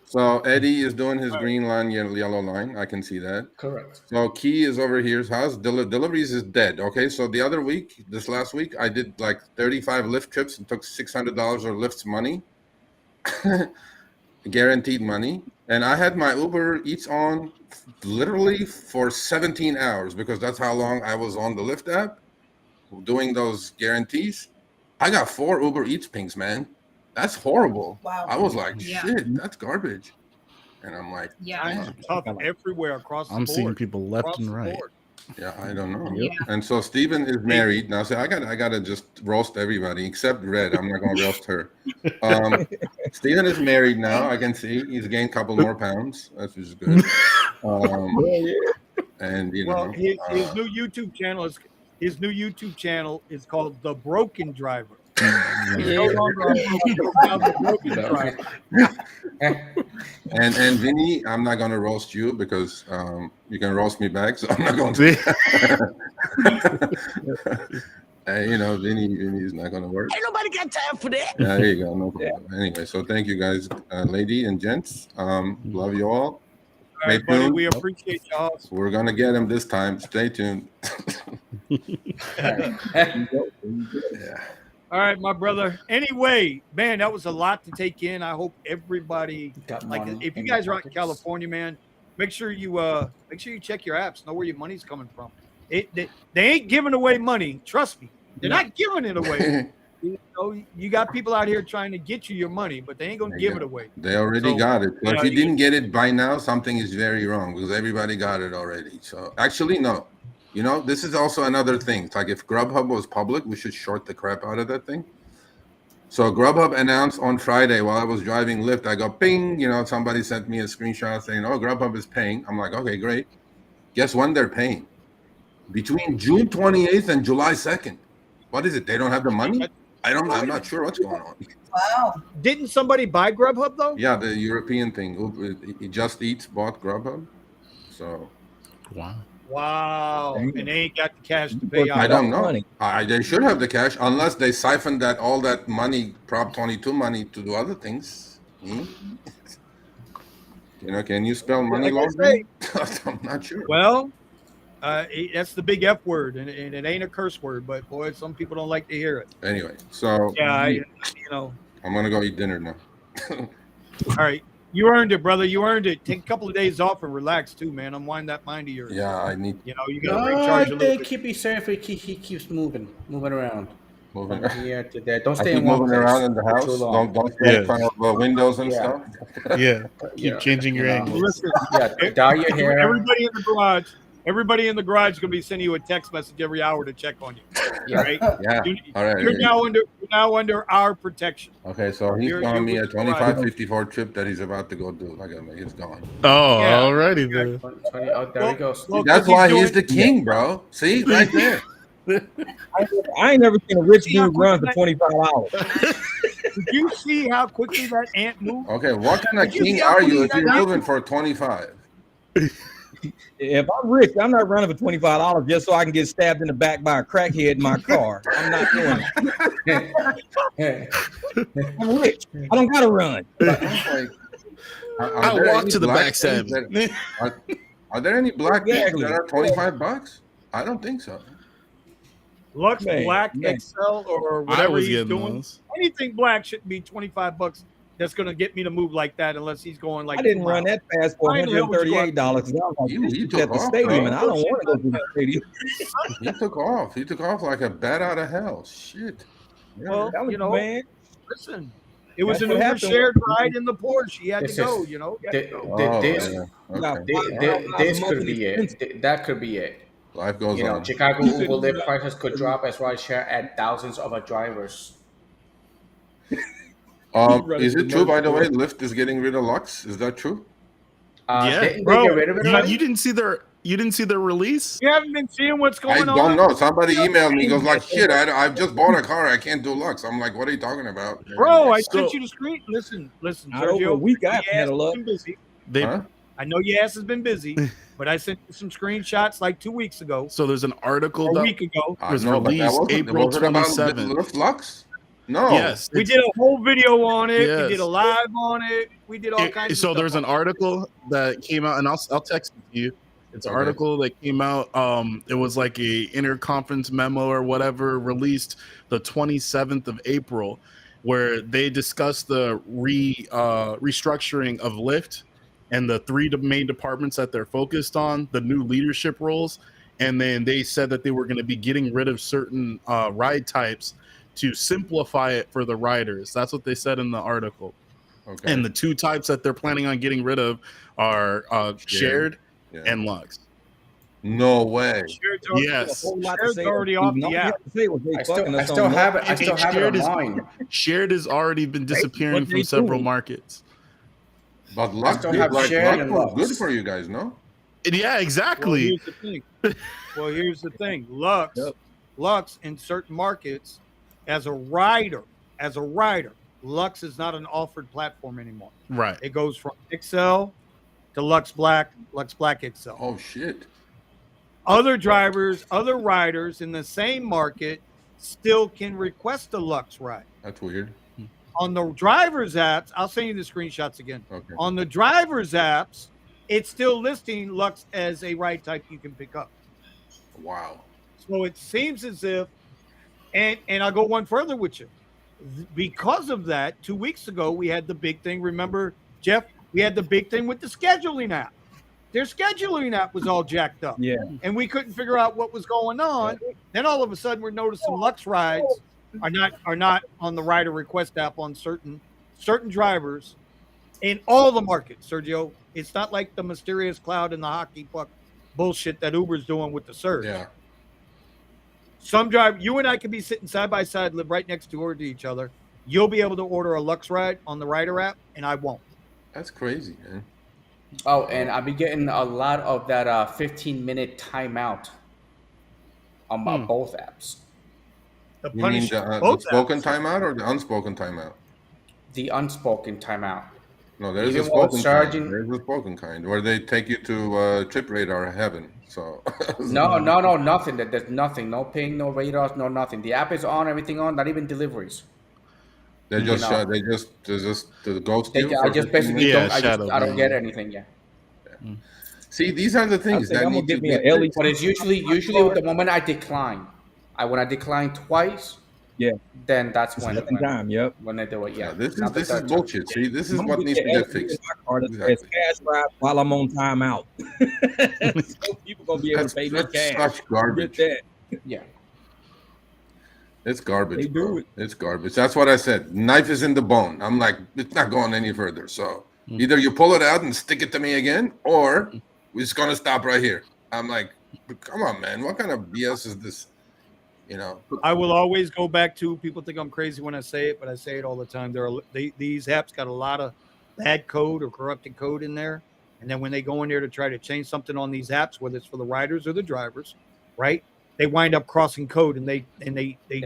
So Eddie is doing his green line, yellow line. I can see that. Correct. So Key is over here's house. Deliveries is dead. Okay, so this last week, I did like 35 Lyft trips and took $600 of Lyft's money, guaranteed money. And I had my Uber Eats on literally for 17 hours because that's how long I was on the Lyft app doing those guarantees. I got 4 Uber Eats pings, man. That's horrible. Wow. I was like, shit, that's garbage. And I'm like, it's tough everywhere across the board. I'm seeing people left and right. Yeah, I don't know. Yeah. And so Steven is married now. So I gotta just roast everybody except Red. I'm not gonna roast her. Steven is married now. I can see he's gained a couple more pounds. That's just good. And you know, his new YouTube channel is called The Broken Driver. No longer the broken driver. And Vinny, I'm not gonna roast you because you can roast me back, so I'm not going to. You know, Vinny's not gonna work. Ain't nobody got time for that. Yeah, there you go. No problem. Anyway, so thank you guys, lady and gents. Love you all. All right, buddy, we appreciate y'all. We're gonna get him this time. Stay tuned. Yeah. All right, my brother. Anyway, man, that was a lot to take in. I hope everybody if you guys are out in California, man, make sure you check your apps, know where your money's coming from. They ain't giving away money. Trust me, they're not giving it away. You know, you got people out here trying to get you your money, but they ain't gonna give it away. They already got it. So if you didn't get it by now, something is very wrong because everybody got it already. So actually, no. You know, this is also another thing. It's like if Grubhub was public, we should short the crap out of that thing. So Grubhub announced on Friday while I was driving Lyft, I go, ping, you know, somebody sent me a screenshot saying, oh, Grubhub is paying. I'm like, okay, great. Guess when they're paying? Between June 28th and July 2nd. What is it? They don't have the money? I'm not sure what's going on. Wow. Didn't somebody buy Grubhub though? Yeah, the European thing. Just Eats bought Grubhub. So. Wow. And they ain't got the cash to pay out. I don't know. They should have the cash unless they siphoned all that money, Prop 22 money, to do other things. You know, can you spell money laundering? I'm not sure. Well, that's the big F word, and it ain't a curse word, but boy, some people don't like to hear it. Anyway, so you know, I'm gonna go eat dinner now. All right. You earned it, brother. You earned it. Take a couple of days off and relax too, man. Unwind that mind of yours. Yeah, I need. You know, you gotta recharge a little bit. Keep me safe. He keeps moving around. Moving here to there. Don't stay I keep in one moving place around in the house. Don't stay in front of the windows and stuff. Yeah. Keep changing your angles. Listen, dye your hair. Everybody in the garage is gonna be sending you a text message every hour to check on you. Right? Yeah. All right. You're now under our protection. Okay, so he's showing me a 2554 trip that he's about to go do. Look at me, he's gone. Oh, alrighty then. There he goes. That's why he's the king, bro. See, right there. I ain't never seen a rich dude run for $25. Did you see how quickly that ant moved? Okay, what kind of king are you if you're moving for 25? If I'm rich, I'm not running for $25 just so I can get stabbed in the back by a crackhead in my car. I'm not doing it. I'm rich. I don't gotta run. I'll walk to the backstab. Are there any black people that are $25? I don't think so. Lux Black XL or whatever he's doing. Those. Anything black shouldn't be $25. That's gonna get me to move like that unless he's going like. I didn't run that fast for $138 because I was like, you took at the off, stadium, bro. and I don't want to go to the stadium. He took off. He took off like a bat out of hell. Shit. Yeah. Well, you know, man. Listen, it was an Uber shared ride in the Porsche. He had to go. You know. This could be it. That could be it. Life goes on. Chicago Uber Lyft prices could drop as rideshare add thousands of drivers. Is it true, by the way, Lyft is getting rid of Lux? Is that true? Yeah, bro. You didn't see their You didn't see the release? You haven't been seeing what's I going on? don't know. Somebody emailed me, goes like, shit, I just bought a car. I can't do Lux. I'm like, what are you talking about? Bro, I So- sent you the screen. Listen, Not over a Sergio. week your I haven't ass had a has look. been busy. They Huh? I know your ass has been busy, but I sent you some screenshots like 2 weeks ago, So there's an article a that week ago. was No, but that released wasn't, April was it about 27th. Lyft Lux? No. Yes, We did a whole video on it. We did Yes. a live on it. We did all kinds of so stuff. there's an article that came out, and I'll text it to you. It's an article that came out. It was like a interconference memo or whatever, released the 27th of April, where they discussed the restructuring of Lyft and the three main departments that they're focused on, the new leadership roles, and then they said that they were going to be getting rid of certain ride types to simplify it for the riders. That's what they said in the article. Okay. And the two types that they're planning on getting rid of are shared Yeah. and Lux. No way. Yes. Shared's already off the app. I still have it. I still have it on mine. Shared has already been disappearing from several markets. But Lux, still have like, shared Lux and was Lux. good for you guys, no? Yeah, exactly. Well, here's the thing. Lux in certain markets, as a rider, Lux is not an offered platform anymore. Right. It goes from XL to Lux Black XL. Oh shit. Other drivers, other riders in the same market still can request a Lux ride. That's weird. On the driver's apps, I'll send you the screenshots again. Okay. On the driver's apps, it's still listing Lux as a ride type you can pick up. Wow. So it seems as if, and I'll go one further with you. Because of that, 2 weeks ago, we had the big thing. Remember, Jeff, we had the big thing with the scheduling app. Their scheduling app was all jacked up. Yeah. And we couldn't figure out what was going on. Then all of a sudden, we're noticing Lux rides are not on the rider request app on certain drivers in all the markets, Sergio. It's not like the mysterious cloud and the hockey puck bullshit that Uber's doing with the surge. Yeah. Some drive, you and I could be sitting side by side, live right next door to each other. You'll be able to order a Lux ride on the rider app, and I won't. That's crazy, man. Oh, and I'll be getting a lot of that 15-minute timeout on both apps. You mean the spoken timeout or the unspoken timeout? The unspoken timeout. No, there's Even a spoken while kind. There's a spoken kind where they take you to trip radar heaven. So No, nothing. There's nothing. No ping, no radars, no nothing. The app is on, everything on, not even deliveries. they just the ghost you. I just basically don't. I don't get ban. anything yet. See, these are the things that I'm need gonna to get me be. an LED. But it's usually the moment I decline. When I decline twice, Yeah. then that's when Second time, yep. when they do it. Yeah, This Not the is third time. bullshit. See, this is I'm what gonna needs to get get LED fixed. in my car that's Exactly. cash ride while I'm on timeout. So people gonna be able to pay me That's cash. such garbage. Get that. Yeah. It's garbage. They do bro. it. It's garbage. That's what I said. Knife is in the bone. I'm like, it's not going any further. So either you pull it out and stick it to me again, or we're just gonna stop right here. I'm like, come on, man. What kind of BS is this? You know. I will always go back to, people think I'm crazy when I say it, but I say it all the time. These apps got a lot of bad code or corrupted code in there. And then when they go in there to try to change something on these apps, whether it's for the riders or the drivers, right? They wind up crossing code and they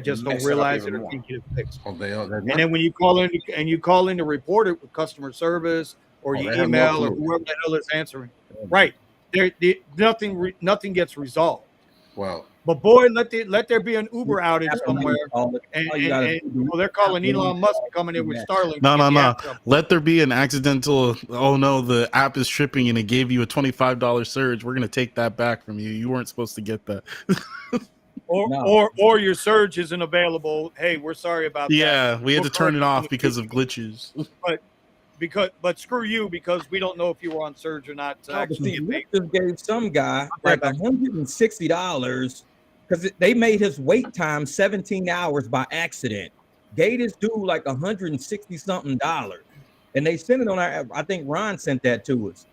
just don't mess it up realize it even or more. think it's fixed. Oh, they are. And then when you call in to report it with customer service or Oh, you they have no email or clue. whoever the hell is answering, right? Nothing gets resolved. Well, But boy, let there be an Uber outage somewhere, and All you gotta do- well, they're calling Elon Musk coming in with Starlink. No. to get the app up. Let there be an accidental. Oh no, the app is tripping and it gave you a $25 surge. We're gonna take that back from you. You weren't supposed to get that. Or your surge isn't available. Hey, we're sorry about that. Yeah, we had to We'll turn it correct off because of glitches. But screw you, because we don't know if you were on surge or not. To No, but actually see, get paid. Lyft just gave some guy like $160 because they made his wait time 17 hours by accident. Gave this dude like $160 something, and they sent it on our. I think Ron sent that to us,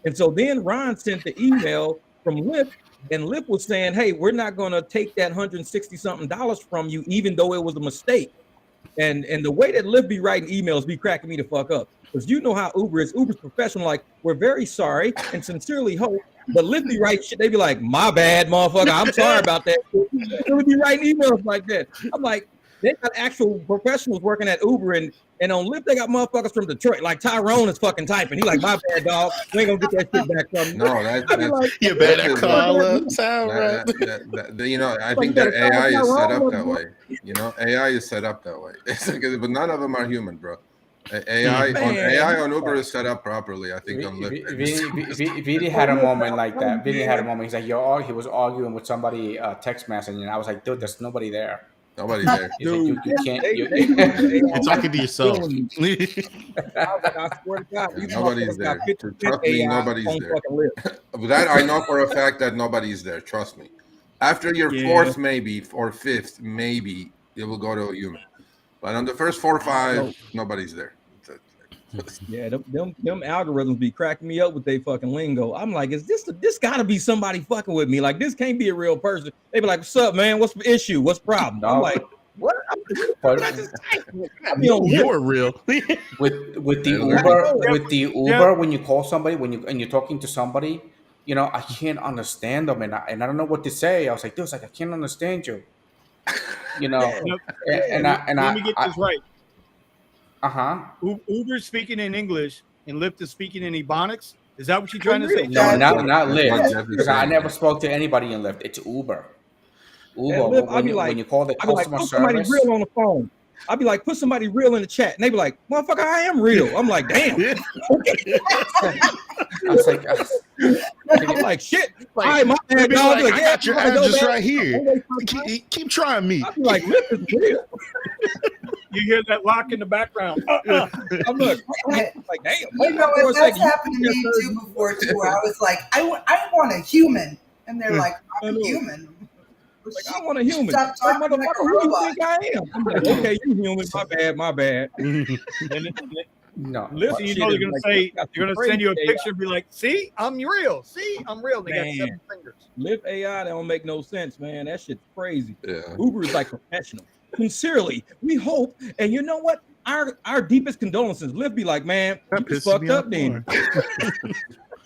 and so then Ron sent the email from Lyft, and Lyft was saying, "Hey, we're not going to take that $160 something from you, even though it was a mistake." And the way that Lyft be writing emails be cracking me the fuck up. Because you know how Uber is. Uber's professional. Like, we're very sorry and sincerely hope But Lyft be writing shit. They be like, "My bad, motherfucker. I'm sorry about that." They would be writing emails like that. I'm like, they got actual professionals working at Uber and on Lyft they got motherfuckers from Detroit. Like Tyrone is fucking typing. He like, "My bad, dog. We ain't gonna get that shit back from you." No, that's like, You better call up Tyrone. you know, I think their AI is set up that way. You know, AI is set up that way. It's like, but none of them are human, bro. AI on Uber is set up properly. I think on Lyft. Vidi had a moment like that. Vidi had a moment. He's like, he was arguing with somebody text messaging, and I was like, dude, there's nobody there. Nobody's there. Dude, you can't. You're talking to yourself. I swear to God, Nobody's there. Trust me, nobody's there. That I know for a fact that nobody's there. Trust me. After your fourth, maybe, or fifth, maybe it will go to a human. But on the first 4 or 5, nobody's there. Yeah, them algorithms be cracking me up with they fucking lingo. I'm like, is this gotta be somebody fucking with me? Like, this can't be a real person. They be like, "What's up, man? What's the issue? What's the problem?" I'm like, what? You're real. with the Uber, when you call somebody, and you're talking to somebody, you know, I can't understand them, and I don't know what to say. I was like, dude, I can't understand you. You know, let me get this right. Uh-huh. Uber's speaking in English and Lyft is speaking in Ebonics. Is that what you're trying to say? No, not Lyft. Because I never spoke to anybody in Lyft. It's Uber. Uber. When you call the customer service, somebody real on the phone. I'd be like, put somebody real in the chat, and they be like, "Motherfucker, I am real." I'm like, "Damn." I'm like, "Shit." Like, all right, my bad, dog. Like, I got your address right here. Keep trying me. I'd be like, "Lyft is real." You hear that lock in the background. I'm like, damn. You know what? That's happened to me too before too. Where I was like, I want a human, and they're like, "I'm a human." Like, I want a human. Stop talking like a who do you robot. think I am? I'm like, okay, you human. My bad. No, listen, you know they're gonna send you a picture and be like, "See, I'm real. See, I'm real." They got 7 fingers. Lyft AI, that don't make no sense, man. That shit's crazy. Yeah. Uber is like professional. Sincerely, we hope. And you know what? Our deepest condolences. Lyft be like, "Man, you just fucked up then."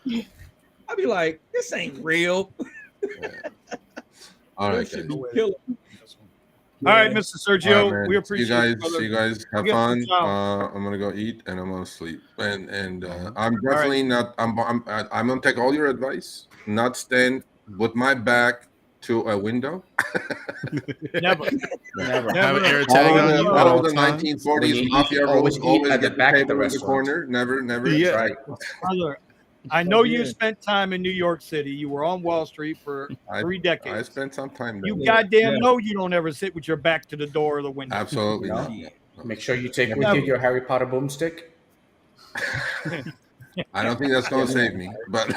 I'd be like, "This ain't real." Yeah. All right, guys. All right, Mr. Sergio, right, we appreciate you guys have fun. I'm gonna go eat and I'm gonna sleep. And I'm definitely not. I'm gonna take all your advice. Not stand with my back to a window. Never. Have an air tag on you. All the 1940s mafia rules. Always at the back of the in the restaurant. corner. Never. Yeah. Right. Brother, I know you spent time in New York City. You were on Wall Street for 3 decades. I spent some time there. You goddamn know you don't ever sit with your back to the door or the window. Absolutely not. Make sure you take with you your Harry Potter boomstick. I don't think that's going to save me, but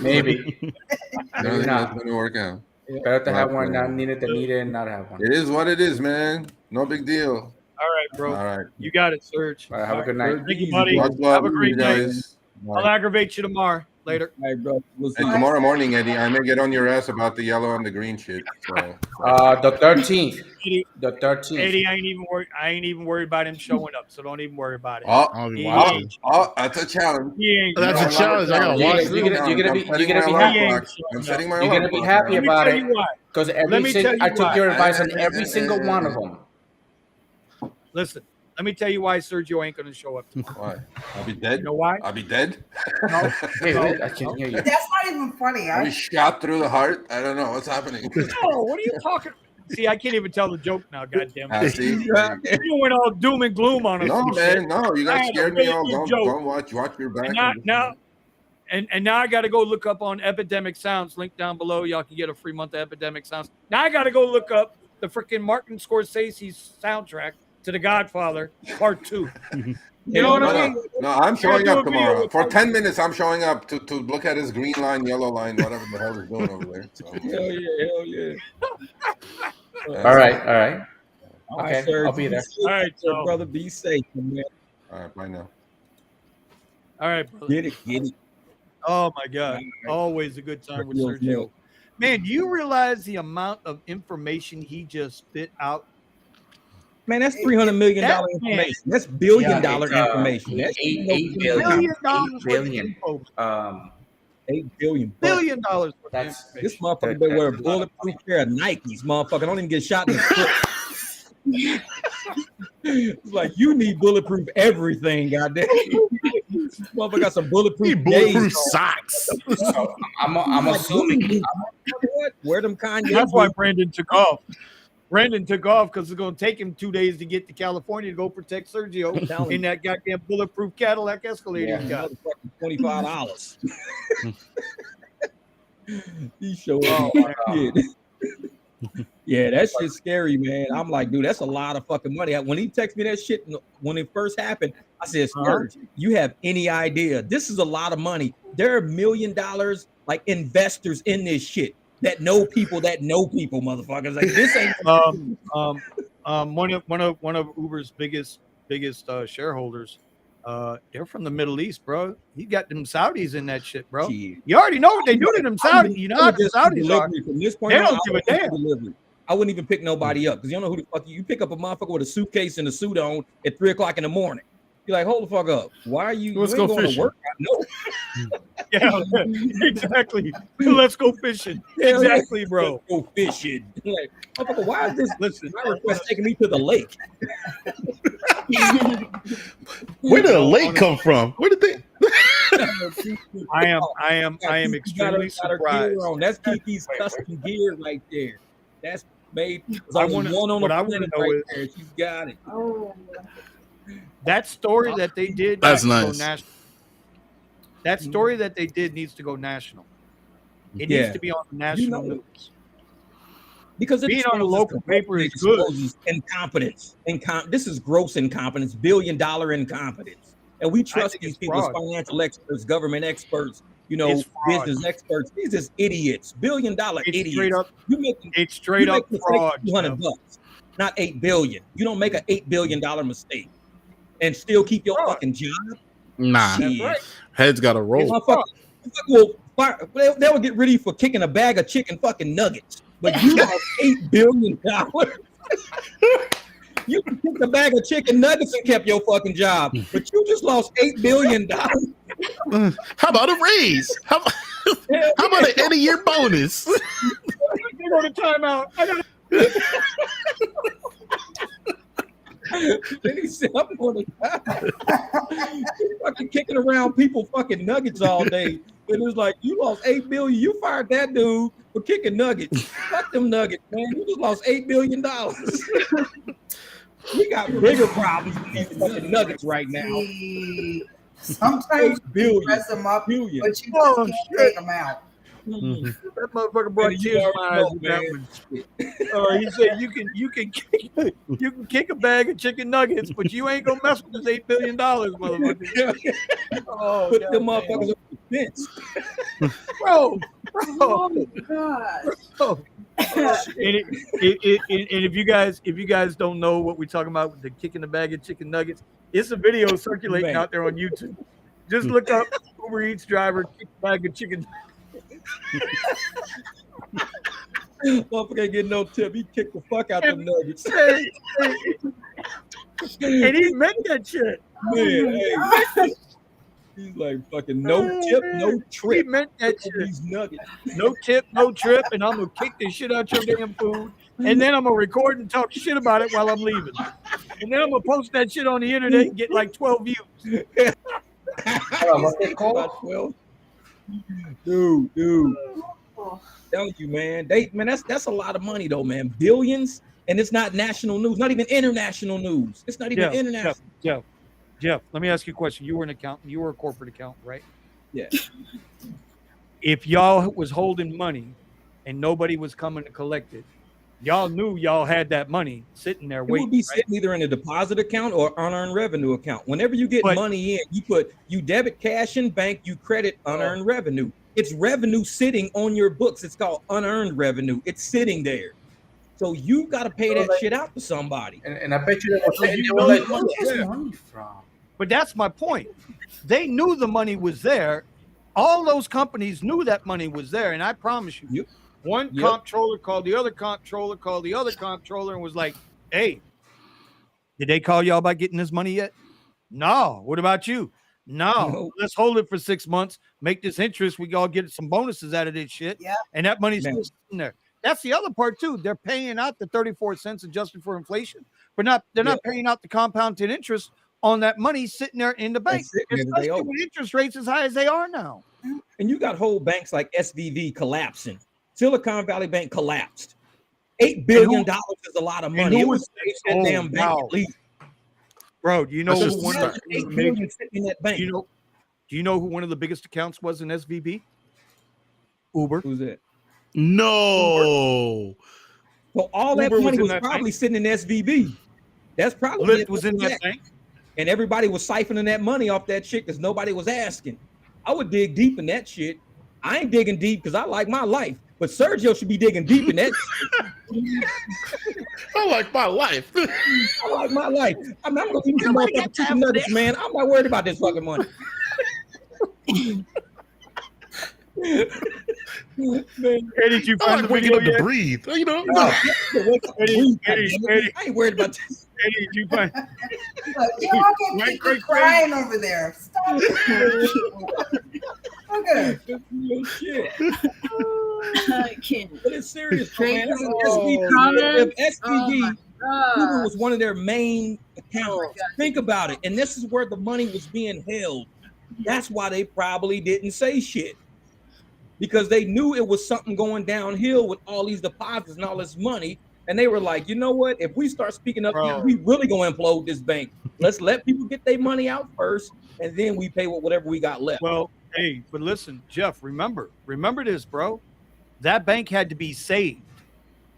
maybe. I don't think that's going to work out. Better to have one not needed than needed and not have one. It is what it is, man. No big deal. All right, bro. All right. You got it, Serge. All right, have a good night. Thank you, buddy. Have a great night. I'll aggravate you tomorrow. Later. Hey, bro. And tomorrow morning, Eddie, I may get on your ass about the yellow and the green shit. So. The 13th. The 13th. Eddie, I ain't even worried about him showing up, so don't even worry about it. Oh, that's a challenge. That's a challenge. I gotta watch. You're gonna be happy. I'm setting my You're gonna be happy about it because I took your advice on every single one of them. Listen. Let me tell you why Sergio ain't going to show up tomorrow. Why? I'll be dead. You know why? I'll be dead. No. Wait, I can't hear you. That's not even funny. I'll be shot through the heart. I don't know what's happening. No, what are you talking? See, I can't even tell the joke now. Goddamn it! See? You went all doom and gloom on us. No, man, no. You guys scared me all. Don't watch your back. And now I got to go look up on Epidemic Sounds. Link down below. Y'all can get a free month of Epidemic Sounds. Now I got to go look up the freaking Martin Scorsese's soundtrack to The Godfather Part 2. You know what I mean? No, I'm showing up tomorrow. For 10 minutes, I'm showing up to look at his green line, yellow line, whatever the hell he's doing over there. So. Hell yeah. All right. Okay, sir, I'll be there. All right, so brother, be safe, man. All right, bye now. All right, brother. Get it. Oh my God, always a good time with Sergio. Man, do you realize the amount of information he just spit out? Man, that's $300 million information. That's $1 billion information. That's $8 billion. $8 billion. $1 billion. That's This motherfucker better wear a bulletproof pair of Nikes. Motherfucker, don't even get shot in the foot. It's like you need bulletproof everything, goddamn. Motherfucker got some bulletproof socks. so I'm assuming. Wear them Kanye. That's why Brandon took off. Brandon took off because it's going to take him 2 days to get to California to go protect Sergio in that goddamn bulletproof Cadillac Escalator. Yeah. $25. He showed up. Yeah, that shit's scary, man. I'm like, dude, that's a lot of fucking money. When he texted me that shit when it first happened, I said, Scourge, you have any idea? This is a lot of money. There are $1 million like investors in this shit that know people, motherfuckers. Like this ain't one of Uber's biggest shareholders. They're from the Middle East, bro. He got them Saudis in that shit, bro. You already know what they do to them Saudis. You know how the Saudis are. From this point they on, don't give a damn. I wouldn't even pick nobody up because you don't know who the fuck you pick up a motherfucker with a suitcase and a suit on at 3:00 in the morning. You're like, hold the fuck up. Why are you? Let's you go going fishing. to work? No. Yeah, exactly. Let's go fishing. Exactly, bro. Let's go fishing. Like, motherfucker, why is this? Listen, my request taking me to the lake. Where did the lake come from? Where did they? I am extremely surprised. That's Kiki's custom gear right there. That's made. I want to know right there. She's got it. Oh. That story that they did. That's nice. That story that they did needs to go national. It needs to be on the national news. Because being on a local paper is good. Incompetence. This is gross incompetence, $1 billion incompetence. And we trust these people as financial experts, government experts, business experts. These are idiots, $1 billion idiots. Straight up, it's straight up fraud. $200, not $8 billion. You don't make an $8 billion mistake and still keep your fucking job. Nah, heads got to roll. They would get ready for kicking a bag of chicken fucking nuggets. But you lost $8 billion. You can kick a bag of chicken nuggets and kept your fucking job, but you just lost $8 billion. How about a raise? How about an end of year bonus? You go to timeout. Then he said, I'm going to die. Fucking kicking around people fucking nuggets all day. And it was like, you lost $8 billion. You fired that dude for kicking nuggets. Fuck them nuggets, man. You just lost $8 billion. We got bigger problems with these fucking nuggets right now. Sometimes you press them up, but you just can't take them out. That motherfucker brought tears to my eyes with that one. He said you can kick a bag of chicken nuggets, but you ain't gonna mess with this $8 billion, motherfucker. Put them motherfuckers up the fence. Bro. Oh my God. And if you guys don't know what we're talking about with the kicking the bag of chicken nuggets, it's a video circulating out there on YouTube. Just look up Uber Eats driver kick bag of chicken. Motherfucker ain't getting no tip. He kicked the fuck out them nuggets. And he meant that shit. Man, hey. He's like fucking no tip, no trip. He meant that shit. These nuggets. No tip, no trip, and I'm gonna kick the shit out your damn food. And then I'm gonna record and talk shit about it while I'm leaving. And then I'm gonna post that shit on the internet and get like 12 views. What's it called? 12. Dude. Telling you, man. That's a lot of money though, man. Billions, and it's not national news, not even international news. It's not even international. Jeff, let me ask you a question. You were an accountant. You were a corporate accountant, right? Yeah. If y'all was holding money and nobody was coming to collect it, y'all knew y'all had that money sitting there waiting. It would be sitting either in a deposit account or unearned revenue account. Whenever you get money in, you debit cash in bank, you credit unearned revenue. It's revenue sitting on your books. It's called unearned revenue. It's sitting there. So you got to pay that shit out to somebody. And I bet you they were like, where's this money from? But that's my point. They knew the money was there. All those companies knew that money was there. And I promise you, one comptroller called the other comptroller, and was like, hey, did they call y'all about getting this money yet? No. What about you? No, let's hold it for 6 months, make this interest. We all get some bonuses out of this shit. Yeah. And that money's Man. still sitting there. That's the other part too. They're paying out the 34 cents adjusted for inflation, but they're not paying out the compounded interest on that money sitting there in the bank, especially with interest rates as high as they are now. And you got whole banks like SVB collapsing. Silicon Valley Bank collapsed. $8 billion is a lot of money. It was that damn bank at least. Bro, do you know who one of $8 billion sitting in that bank? do you know who one of the biggest accounts was in SVB? Uber. Who's that? No. Uber. So all that Uber money was that probably bank. sitting in SVB. That's probably Lyft was in that bank. And everybody was siphoning that money off that shit because nobody was asking. I would dig deep in that shit. I ain't digging deep because I like my life. But Sergio should be digging deep in that shit. I like my life. I like my life. I'm going to eat some motherfucking chicken nuggets, man. I'm not worried about this fucking money. Man, Eddie, did you find the video yet? To breathe, you know. No. Eddie, I ain't worried about this. Eddie, did you find? You're all getting people crying over there. Stop. Okay. No shit. I can't. But it's serious, man. If SVB Uber was one of their main accounts. Think about it. And this is where the money was being held. That's why they probably didn't say shit. Because they knew it was something going downhill with all these deposits and all this money. And they were like, you know what? If we start speaking up, we really going to implode this bank. Let's let people get their money out first, and then we pay with whatever we got left. Well, hey, but listen, Jeff, remember this, bro. That bank had to be saved.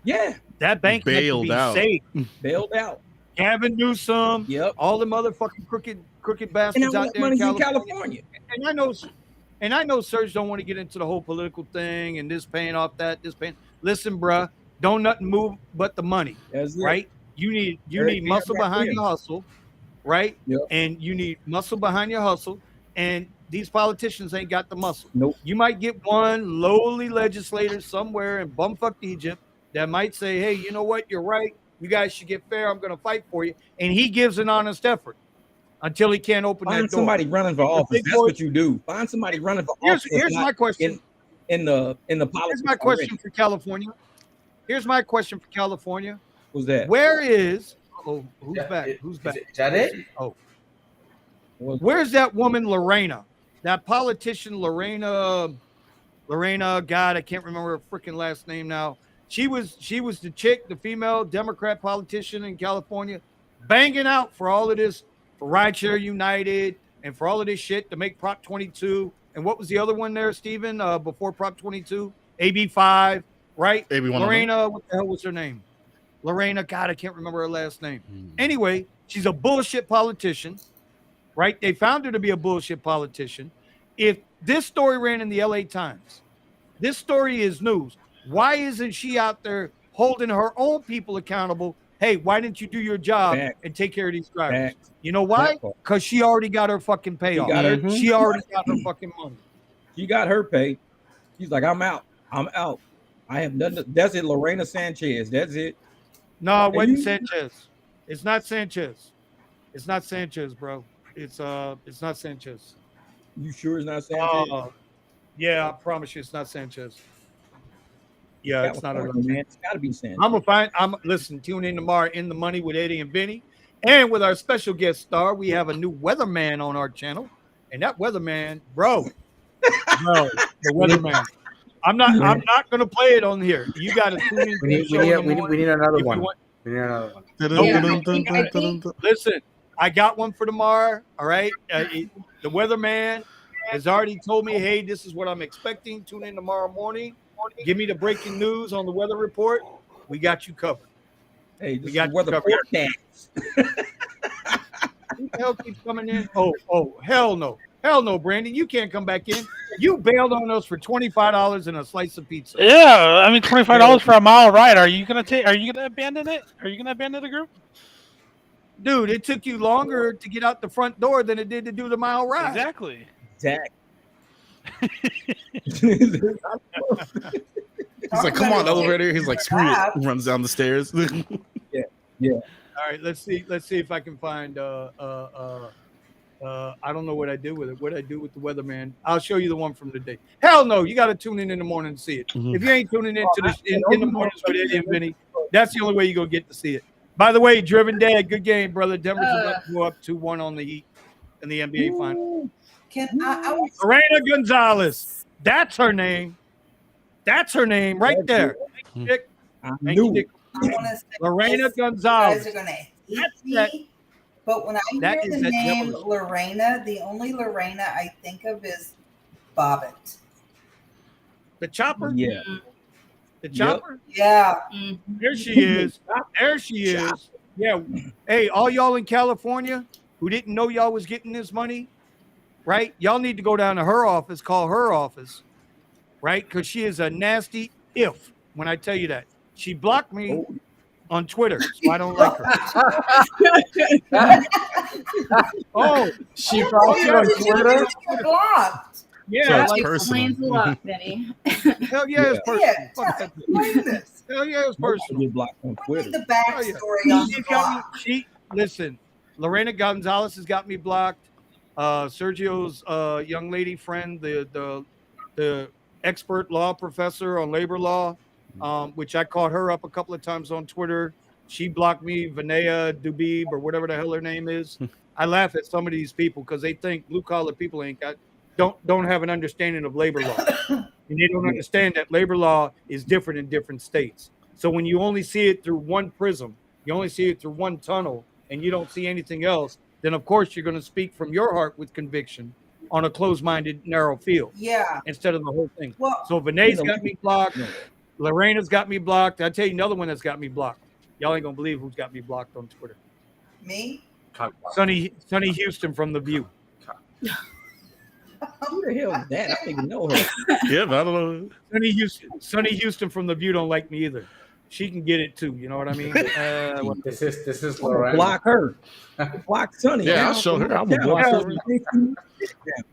Yeah. That bank bailed had to be saved. Bailed out. Gavin Newsom. Yep. All the motherfucking crooked bastards out there in California. And I know Serge don't want to get into the whole political thing and this paying off that, this paying. Listen, bruh, don't nothing move but the money, right? You need muscle behind your hustle, right? Yep. And you need muscle behind your hustle. And these politicians ain't got the muscle. Nope. You might get one lowly legislator somewhere in bumfuck Egypt that might say, hey, you know what? You're right. You guys should get fair. I'm going to fight for you. And he gives an honest effort. Until he can't open that door. Find somebody running for office. That's what you do. Find somebody running for office. Here's my question. In the politics. Here's my question for California. Who's that? Where is? Oh, who's back? Who's back? Is that it? Oh, where's that woman, Lorena? That politician, Lorena. God, I can't remember her freaking last name now. She was the chick, the female Democrat politician in California, banging out for all of this. For Rideshare United and for all of this shit to make Prop 22. And what was the other one there, Steven, before Prop 22? AB5, right? AB1. Lorena, what the hell was her name? Lorena, God, I can't remember her last name. Anyway, she's a bullshit politician, right? They found her to be a bullshit politician. If this story ran in the LA Times, this story is news. Why isn't she out there holding her own people accountable? Hey, why didn't you do your job and take care of these drivers? You know why? Because she already got her fucking payoff. She already got her fucking money. She got her pay. She's like, I'm out. I have nothing. That's it, Lorena Sanchez. That's it. No, it wasn't Sanchez. It's not Sanchez. It's not Sanchez, bro. It's not Sanchez. You sure it's not Sanchez? Yeah, I promise you it's not Sanchez. Yeah, it's not a man. It's got to be Sanchez. Listen, tune in tomorrow in the money with Eddie and Vinny. And with our special guest star, we have a new weatherman on our channel. And that weatherman, bro, the weatherman. I'm not gonna play it on here. You gotta tune in. We need another one. We need another one. Listen, I got one for tomorrow. All right. The weatherman has already told me, hey, this is what I'm expecting. Tune in tomorrow morning. Give me the breaking news on the weather report. We got you covered. Hey, we got weather forecast. Who the hell keeps coming in? Oh, hell no. Hell no, Brandon. You can't come back in. You bailed on us for $25 and a slice of pizza. Yeah, I mean $25 for a mile ride. Are you gonna abandon it? Are you gonna abandon the group? Dude, it took you longer to get out the front door than it did to do the mile ride. Exactly. He's like, come on, elevator. He's like, screw it. Runs down the stairs. Yeah. All right, let's see if I can find I don't know what I did with it. What I do with the weatherman? I'll show you the one from today. Hell no, you got to tune in the morning to see it. If you ain't tuning into in the mornings with Eddie and Vinny, that's the only way you're gonna get to see it. By the way, Driven Dad, good game, brother. Denver's about to go up 2-1 on the Heat in the NBA Finals. Can I want Lorena Gonzalez. That's her name. That's her name right there. Thank you, Dick. Lorena Gonzalez. You guys are gonna hate me, but when I hear the name Lorena, the only Lorena I think of is Bobbitt. The chopper? Yeah. The chopper? Yeah. There she is. There she is. Yeah. Hey, all y'all in California who didn't know y'all was getting this money, right? Y'all need to go down to her office, call her office, right? Because she is a nasty if when I tell you that. She blocked me on Twitter, so I don't like her. She blocked you on Twitter? Blocked. Yeah, that like, explains a lot, Benny. Hell yeah, it's personal. Hell yeah, it's personal. Blocked on Twitter. The backstory on She got me. Listen, Lorena Gonzalez has got me blocked. Sergio's young lady friend, the expert law professor on labor law, which I caught her up a couple of times on Twitter. She blocked me, Vinaya Dubib, or whatever the hell her name is. I laugh at some of these people because they think blue collar people don't have an understanding of labor law. And they don't understand that labor law is different in different states. So when you only see it through one prism, you only see it through one tunnel, and you don't see anything else, then of course you're going to speak from your heart with conviction on a closed-minded, narrow field. Yeah. Instead of the whole thing. Well, so Vinay's got me blocked. Lorena's got me blocked. I'll tell you another one that's got me blocked. Y'all ain't gonna believe who's got me blocked on Twitter. Me? Sonny Houston from The View. Who the hell is that? I don't even know her. Yeah, but I don't know. Sonny Houston from The View don't like me either. She can get it too. You know what I mean? This is Lorena. Block her. Block Sonny. Yeah, I'll show her. I'm gonna block her.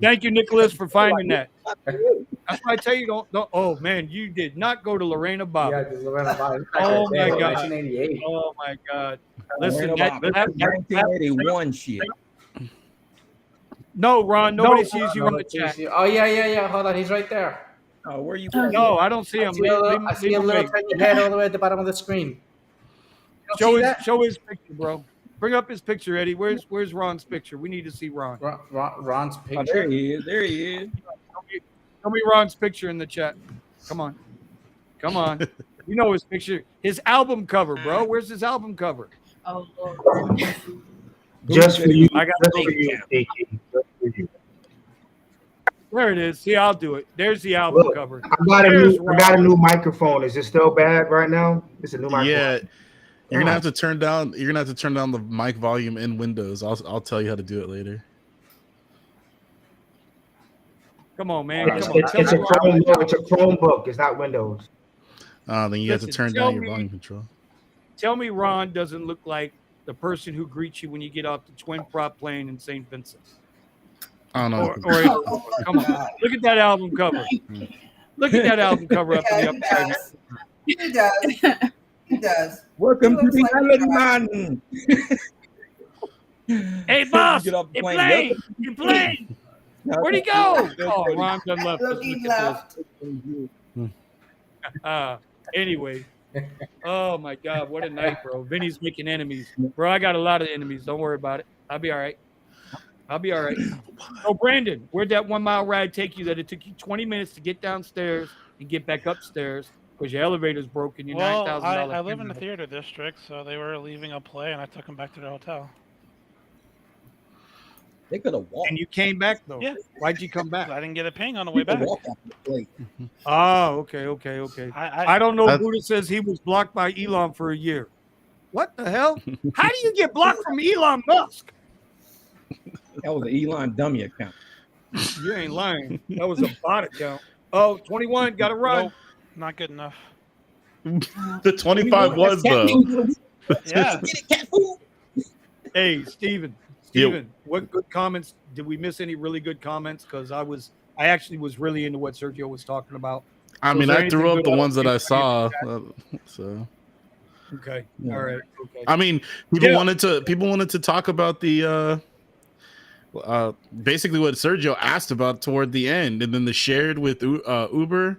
Thank you, Nicholas, for finding that. That's why I tell you, don't. Oh man, you did not go to Lorena Bob. Yeah, just Lorena Bob. Oh my god. 1988. Oh my god. Listen, that 1981 shit. No, Ron, nobody sees you in the chat. Oh yeah. Hold on, he's right there. Oh, where are you? No, I don't see him. I see a little tiny head all the way at the bottom of the screen. Show his picture, bro. Bring up his picture, Eddie. Where's Ron's picture? We need to see Ron. Ron's picture. Oh, there he is. There he is. Show me Ron's picture in the chat. Come on. You know his picture. His album cover, bro. Where's his album cover? Oh, Lord. Just for you. I got just for you, Just for you. There it is. See, I'll do it. There's the album cover. I got a new microphone. Is it still bad right now? It's a new microphone. Yeah. You're gonna have to turn down. You're gonna have to turn down the mic volume in Windows. I'll tell you how to do it later. Come on, man. It's a Chromebook. It's a Chromebook. It's not Windows. Then you have to turn down your volume control. Tell me Ron doesn't look like the person who greets you when you get off the twin prop plane in St. Vincent. I don't know. Come on. Look at that album cover. Look at that album cover up in the upside. He does. He does. Welcome to the island, man. Hey, boss, you playing. Where'd he go? Oh, Ron done left. He left. Anyway. Oh, my God. What a night, bro. Vinny's making enemies. Bro, I got a lot of enemies. Don't worry about it. I'll be all right. Oh, Brandon, where'd that 1 mile ride take you that it took you 20 minutes to get downstairs and get back upstairs because your elevator's broken? Well, I live in the theater district, so they were leaving a play, and I took them back to their hotel. They could have walked. And you came back, though? Yeah. Why'd you come back? I didn't get a ping on the way back. Oh, okay. I don't know. Buddha says he was blocked by Elon for a year. What the hell? How do you get blocked from Elon Musk? That was an Elon dummy account. You ain't lying. That was a bot account. Oh, 21, got to run. Nope, not good enough. The 25 was, though. Yeah. Hey, Steven, what good comments? Did we miss any really good comments? Because I actually was really into what Sergio was talking about. I mean, I threw up the ones that I saw. So. Okay. All right. Okay. I mean, people wanted to talk about the basically what Sergio asked about toward the end, and then the shared with Uber.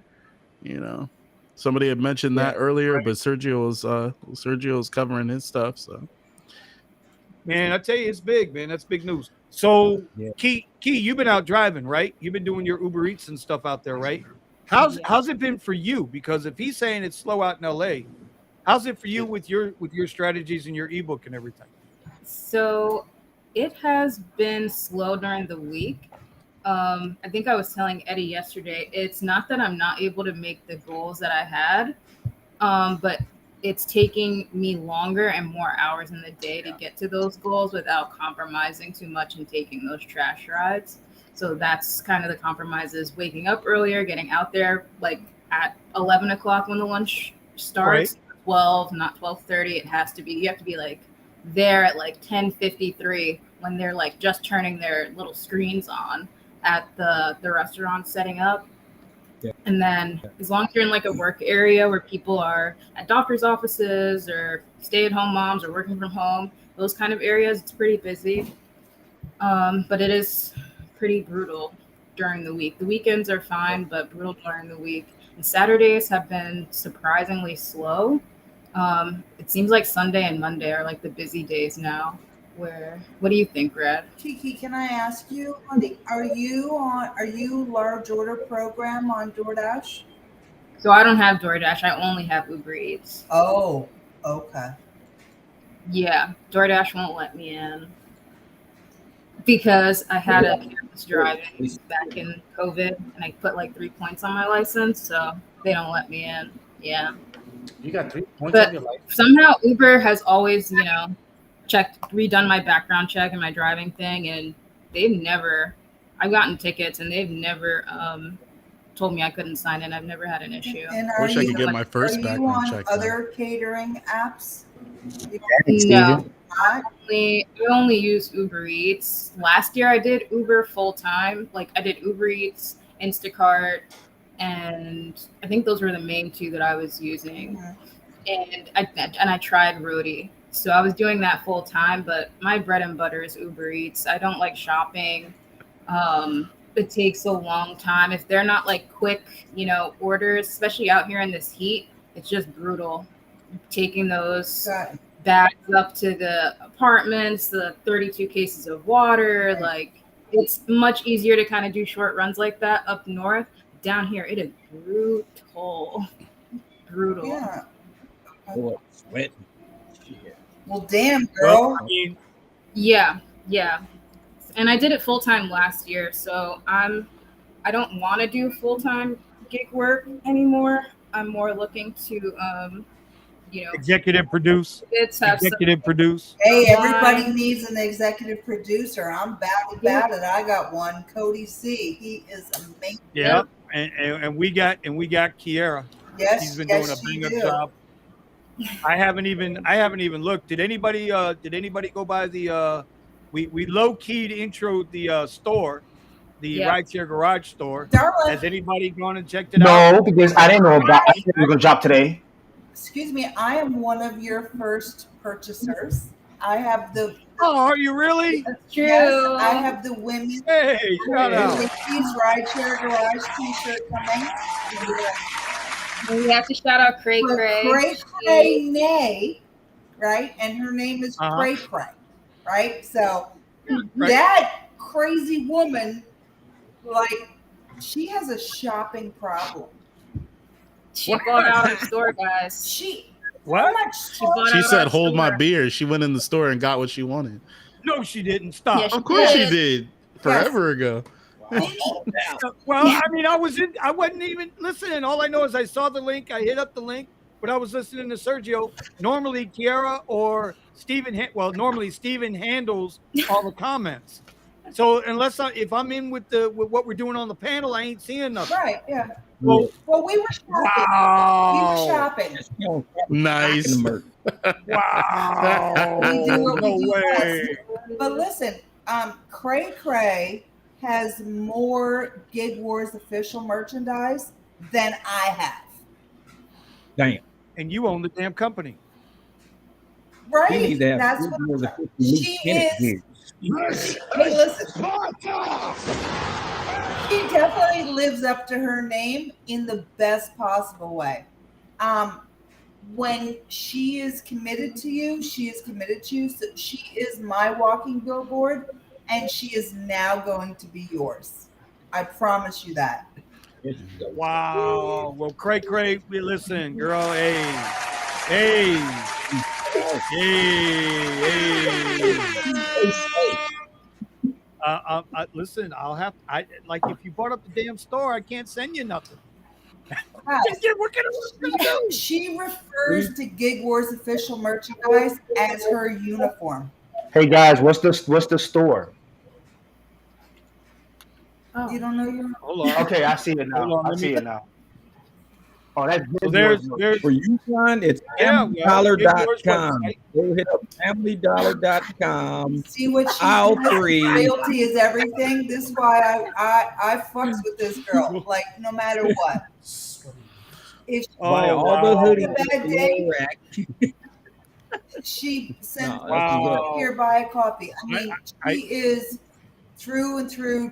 You know, somebody had mentioned that earlier, but Sergio's covering his stuff. So, man, I tell you, it's big, man. That's big news. So, Key, you've been out driving, right? You've been doing your Uber Eats and stuff out there, right? How's it been for you? Because if he's saying it's slow out in LA, how's it for you with your strategies and your ebook and everything? So it has been slow during the week. I think I was telling Eddie yesterday, it's not that I'm not able to make the goals that I had, but it's taking me longer and more hours in the day to get to those goals without compromising too much and taking those trash rides. So that's kind of the compromises: waking up earlier, getting out there like at 11 o'clock when the lunch starts, 12, not 12:30. It has to be, you have to be like there at like 10:53 when they're like just turning their little screens on at the restaurant setting up. And then as long as you're in like a work area where people are at doctor's offices or stay-at-home moms or working from home, those kind of areas, it's pretty busy. But it is pretty brutal during the week. The weekends are fine, but brutal during the week. And Saturdays have been surprisingly slow. It seems like Sunday and Monday are like the busy days now. What do you think, Brad? Kiki, can I ask you, are you large order program on DoorDash? So I don't have DoorDash. I only have Uber Eats. Oh, okay. Yeah, DoorDash won't let me in because I had a campus driving back in COVID, and I put like 3 points on my license, so they don't let me in. Yeah. You got 3 points on your license? Somehow Uber has always, redone my background check and my driving thing, and I've gotten tickets and they've never told me I couldn't sign in. I've never had an issue. And I wish I could get my first background check. Other catering apps? No, I only use Uber Eats. Last year I did Uber full time. Like I did Uber Eats, Instacart, and I think those were the main two that I was using. Mm-hmm. And I tried Roadie. So I was doing that full time, but my bread and butter is Uber Eats. I don't like shopping. It takes a long time. If they're not like quick, orders, especially out here in this heat, it's just brutal. Taking those bags up to the apartments, the 32 cases of water, like it's much easier to kind of do short runs like that up north. Down here, it is brutal. Yeah. Oh, sweat. Well, damn, girl. Yeah. And I did it full time last year, so I don't want to do full time gig work anymore. I'm more looking to, executive produce. Produce. Hey, everybody needs an executive producer. I'm bad about it. I got one, Cody C. He is amazing. Yeah, and we got Kiera. Yes, she's been doing a bang up job. I haven't even looked. Did anybody go by the we low keyed intro the store, the Rideshare Garage store. Darling. Has anybody gone and checked it out? No, because I didn't know about it. I think we're gonna drop today. Excuse me, I am one of your first purchasers. I have the. Oh, are you really? That's true. Yes, I have the women's. Hey, shout out. Rideshare Garage T-shirt coming. We have to shout out Cray Cray. Cray Nay, right? And her name is Cray Cray, right? So that crazy woman, like, she has a shopping problem. She bought out her store, guys. She said, "Hold my beer." She went in the store and got what she wanted. No, she didn't. Stop. Yes, of course she did. Forever ago. Well, I mean, I wasn't even listening. All I know is I saw the link. I hit up the link, but I was listening to Sergio. Normally, Kiara or Steven, normally Steven handles all the comments. So if I'm in with what we're doing on the panel, I ain't seeing nothing. Right? Yeah. Well, we were shopping. Wow. We were shopping. Nice. Wow. No way. But listen, Cray Cray has more Gig Wars official merchandise than I have. Damn. And you own the damn company. Right? That's what she is. Hey, listen. She definitely lives up to her name in the best possible way. When she is committed to you, she is committed to you. So she is my walking billboard, and she is now going to be yours. I promise you that. Wow. Well, Cray, we listen, girl. Hey. Listen, I'll have. I like if you bought up the damn store, I can't send you nothing. She refers to Gig Wars official merchandise as her uniform. Hey guys, what's the store? Oh. You don't know your. Hold on. Okay, I see it now. I see it now. Oh, that's so there's for you, John. It's familydollar.com. Go hit up familydollar.com. See what she says? Loyalty is everything. This is why I fucks with this girl. Like no matter what. If she buy all the hoodies, a bad day, she sends here buy a coffee. I mean, she is true and true.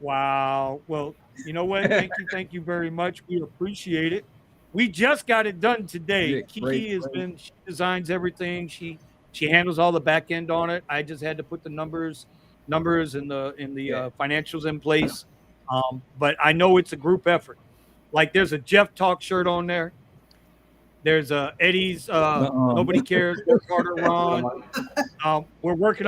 Wow. Well, you know what? Thank you very much. We appreciate it. We just got it done today. Kiki she designs everything. She handles all the back end on it. I just had to put the numbers and the financials in place. But I know it's a group effort. Like there's a Jeff Talk shirt on there. There's Eddie's Nobody Cares, Work Harder Ron. We're working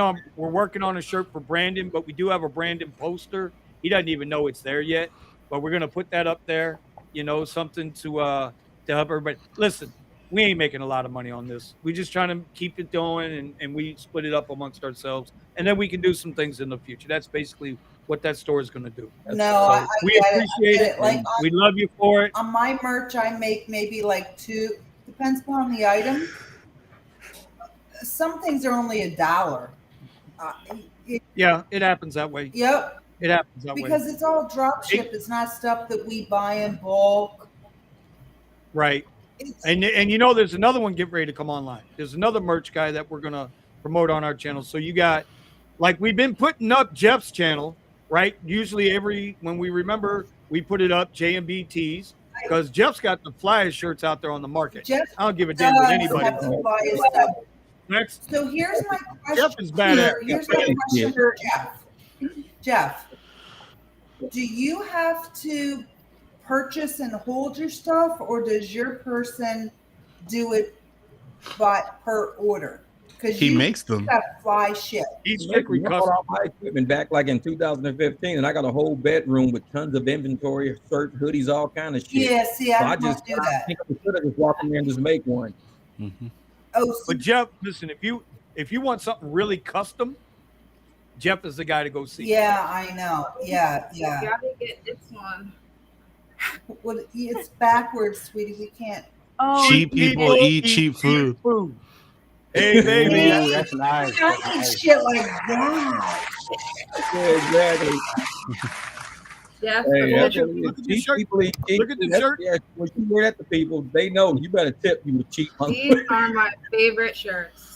on a shirt for Brandon, but we do have a Brandon poster. He doesn't even know it's there yet, but we're gonna put that up there. You know, something to help everybody. Listen, we ain't making a lot of money on this. We're just trying to keep it going, and we split it up amongst ourselves, and then we can do some things in the future. That's basically what that store is going to do. We appreciate it. Like we love you for it. On my merch, I make maybe like $2. Depends upon the item. Some things are only $1. Yeah, it happens that way. Yep. It happens that way. Because it's all drop ship. It's not stuff that we buy in bulk. Right. And you know, there's another one getting ready to come online. There's another merch guy that we're going to promote on our channel. So you got, like we've been putting up Jeff's channel, right? Usually when we remember, we put it up, J&B Tees, because Jeff's got the flyest shirts out there on the market. I don't give a damn what anybody does. So here's my question. Jeff is bad. Here's my question for Jeff. Jeff, do you have to purchase and hold your stuff, or does your person do it per order? Because he makes them. Fly shit. He's bought all my equipment back like in 2015, and I got a whole bedroom with tons of inventory, shirts, hoodies, all kind of shit. Yeah, see, I don't do that. I think I should have just walked in there and just make one. Mm-hmm. But Jeff, listen, if you want something really custom, Jeff is the guy to go see. Yeah, I know. Yeah. You gotta get this one. Well, it's backwards, sweetie. We can't. Oh, cheap people eat cheap food. Hey, baby. That's nice. I eat shit like that. Yeah, exactly. Yeah. Look at the shirt. Look at the shirt. Yeah, when you wear that to people, they know you better tip you with cheap money. These are my favorite shirts.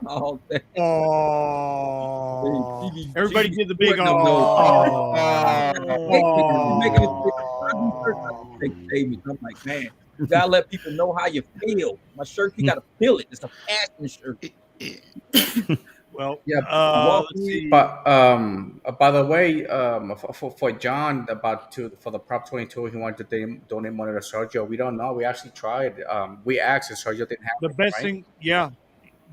Oh, everybody get the big I'm like, man, you gotta let people know how you feel. My shirt, you gotta feel it. It's a fashion shirt. Well, yeah. But by the way, for John for the Prop 22, he wanted to donate money to Sergio. We don't know. We actually tried. We asked, and Sergio didn't have the best thing. Yeah.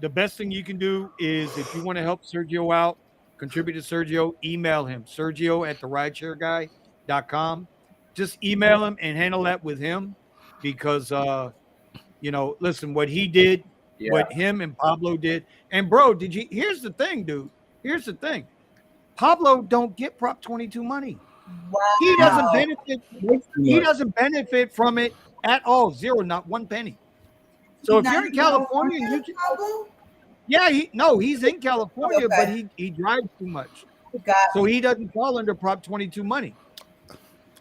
The best thing you can do is if you want to help Sergio out, contribute to Sergio, email him, Sergio@therideshareguy.com. Just email him and handle that with him because, listen, what he did, what him and Pablo did. And, bro, here's the thing, dude. Here's the thing. Pablo don't get Prop 22 money. Wow. He doesn't benefit. He doesn't benefit from it at all. Zero, not one penny. So if you're in California, he's in California, but he drives too much. So he doesn't fall under Prop 22 money.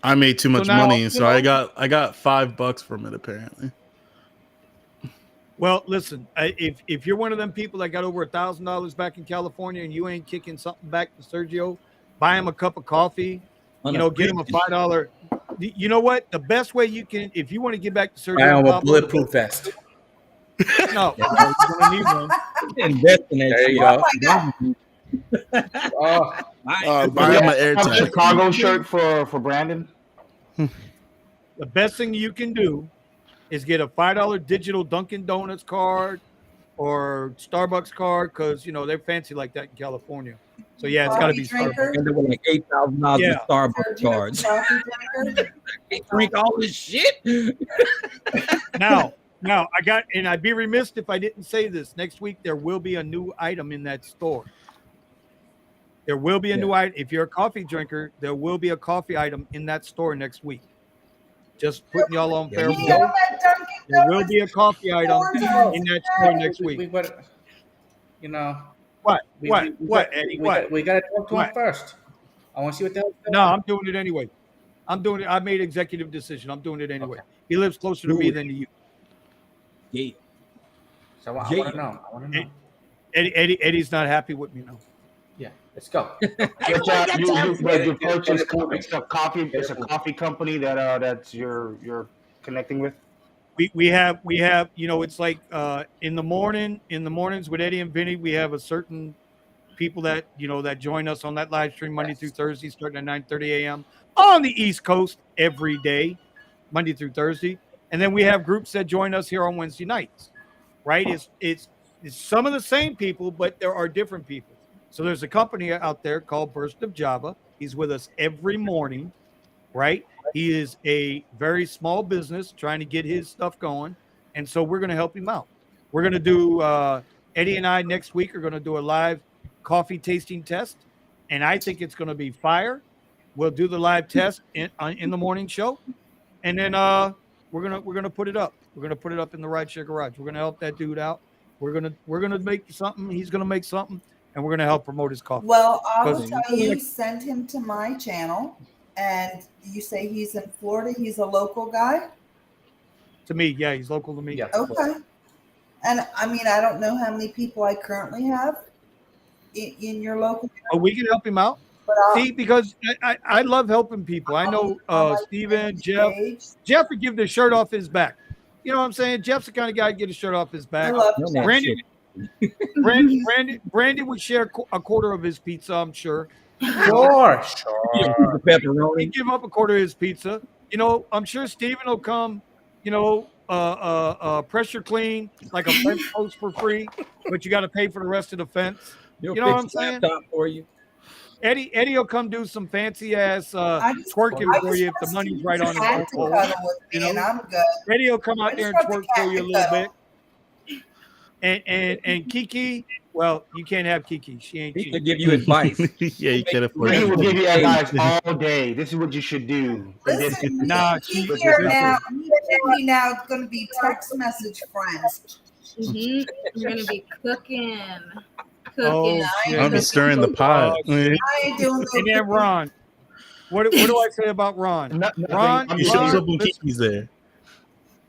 I made too much money, so I got $5 from it apparently. Well, listen, if you're one of them people that got over $1,000 back in California and you ain't kicking something back to Sergio, buy him a cup of coffee. Get him a $5. You know what? The best way you can, if you want to get back to Sergio, Buy him a Pablo, bulletproof vest. No, you're gonna need one. Invest in that There you shit. go. Buy him an air tag. Chicago shirt for Brandon. The best thing you can do is get a $5 digital Dunkin' Donuts card or Starbucks card because they're fancy like that in California. So yeah, it's got to be Starbucks. And they were like $8,000 in Starbucks cards. They drink all this shit. Now I got, and I'd be remiss if I didn't say this. Next week there will be a new item in that store. There will be a new item. If you're a coffee drinker, there will be a coffee item in that store next week. Just putting y'all on fair flow. There will be a coffee item in that store next week. What? Eddie? We got to talk to him first. I want to see what the hell. No, I'm doing it anyway. I'm doing it. I made an executive decision. I'm doing it anyway. Okay. He lives closer to me than to you. Yeah. So I want to know. Eddie's not happy with me now. Yeah, let's go. You purchased coffee. It's a coffee company that's you're connecting with. We have it's like in the mornings with Eddie and Vinny, we have a certain people that that join us on that live stream Monday through Thursday starting at 9:30 a.m. on the East Coast every day, Monday through Thursday. And then we have groups that join us here on Wednesday nights, right? It's some of the same people, but there are different people. So there's a company out there called Burst of Java. He's with us every morning, right? He is a very small business trying to get his stuff going. And so we're going to help him out. We're going to do, Eddie and I next week are going to do a live coffee tasting test. And I think it's going to be fire. We'll do the live test in the morning show. And then we're gonna put it up. We're gonna put it up in the Rideshare Garage. We're gonna help that dude out. We're gonna make something. He's gonna make something, and we're gonna help promote his coffee. Well, I will tell you, send him to my channel, and you say he's in Florida. He's a local guy. To me, yeah, he's local to me. Yeah. Okay. And I mean, I don't know how many people I currently have in your local. Oh, we can help him out. See, because I love helping people. I know Steven, Jeff. Jeff would give the shirt off his back. You know what I'm saying? Jeff's the kind of guy to get his shirt off his back. Brandon would share a quarter of his pizza, I'm sure. Sure. Pepperoni. He'd give up a quarter of his pizza. I'm sure Steven will come, pressure clean like a fence post for free, but you got to pay for the rest of the fence. You know what I'm saying? For you. Eddie will come do some fancy ass twerking for you if the money's right on his phone. And I'm good. Eddie will come out there and twerk for you a little bit. And Kiki, well, you can't have Kiki. She ain't cheap. He could give you advice. Yeah, you can't afford He will give you advice all day. This is what you should do. Listen, now it's going to be text message friends. Mm-hmm. You're going to be cooking. Oh, I'll be stirring the pot. I ain't doing and then Ron. What do I say about Ron? Ron, he shows up when Kiki's there.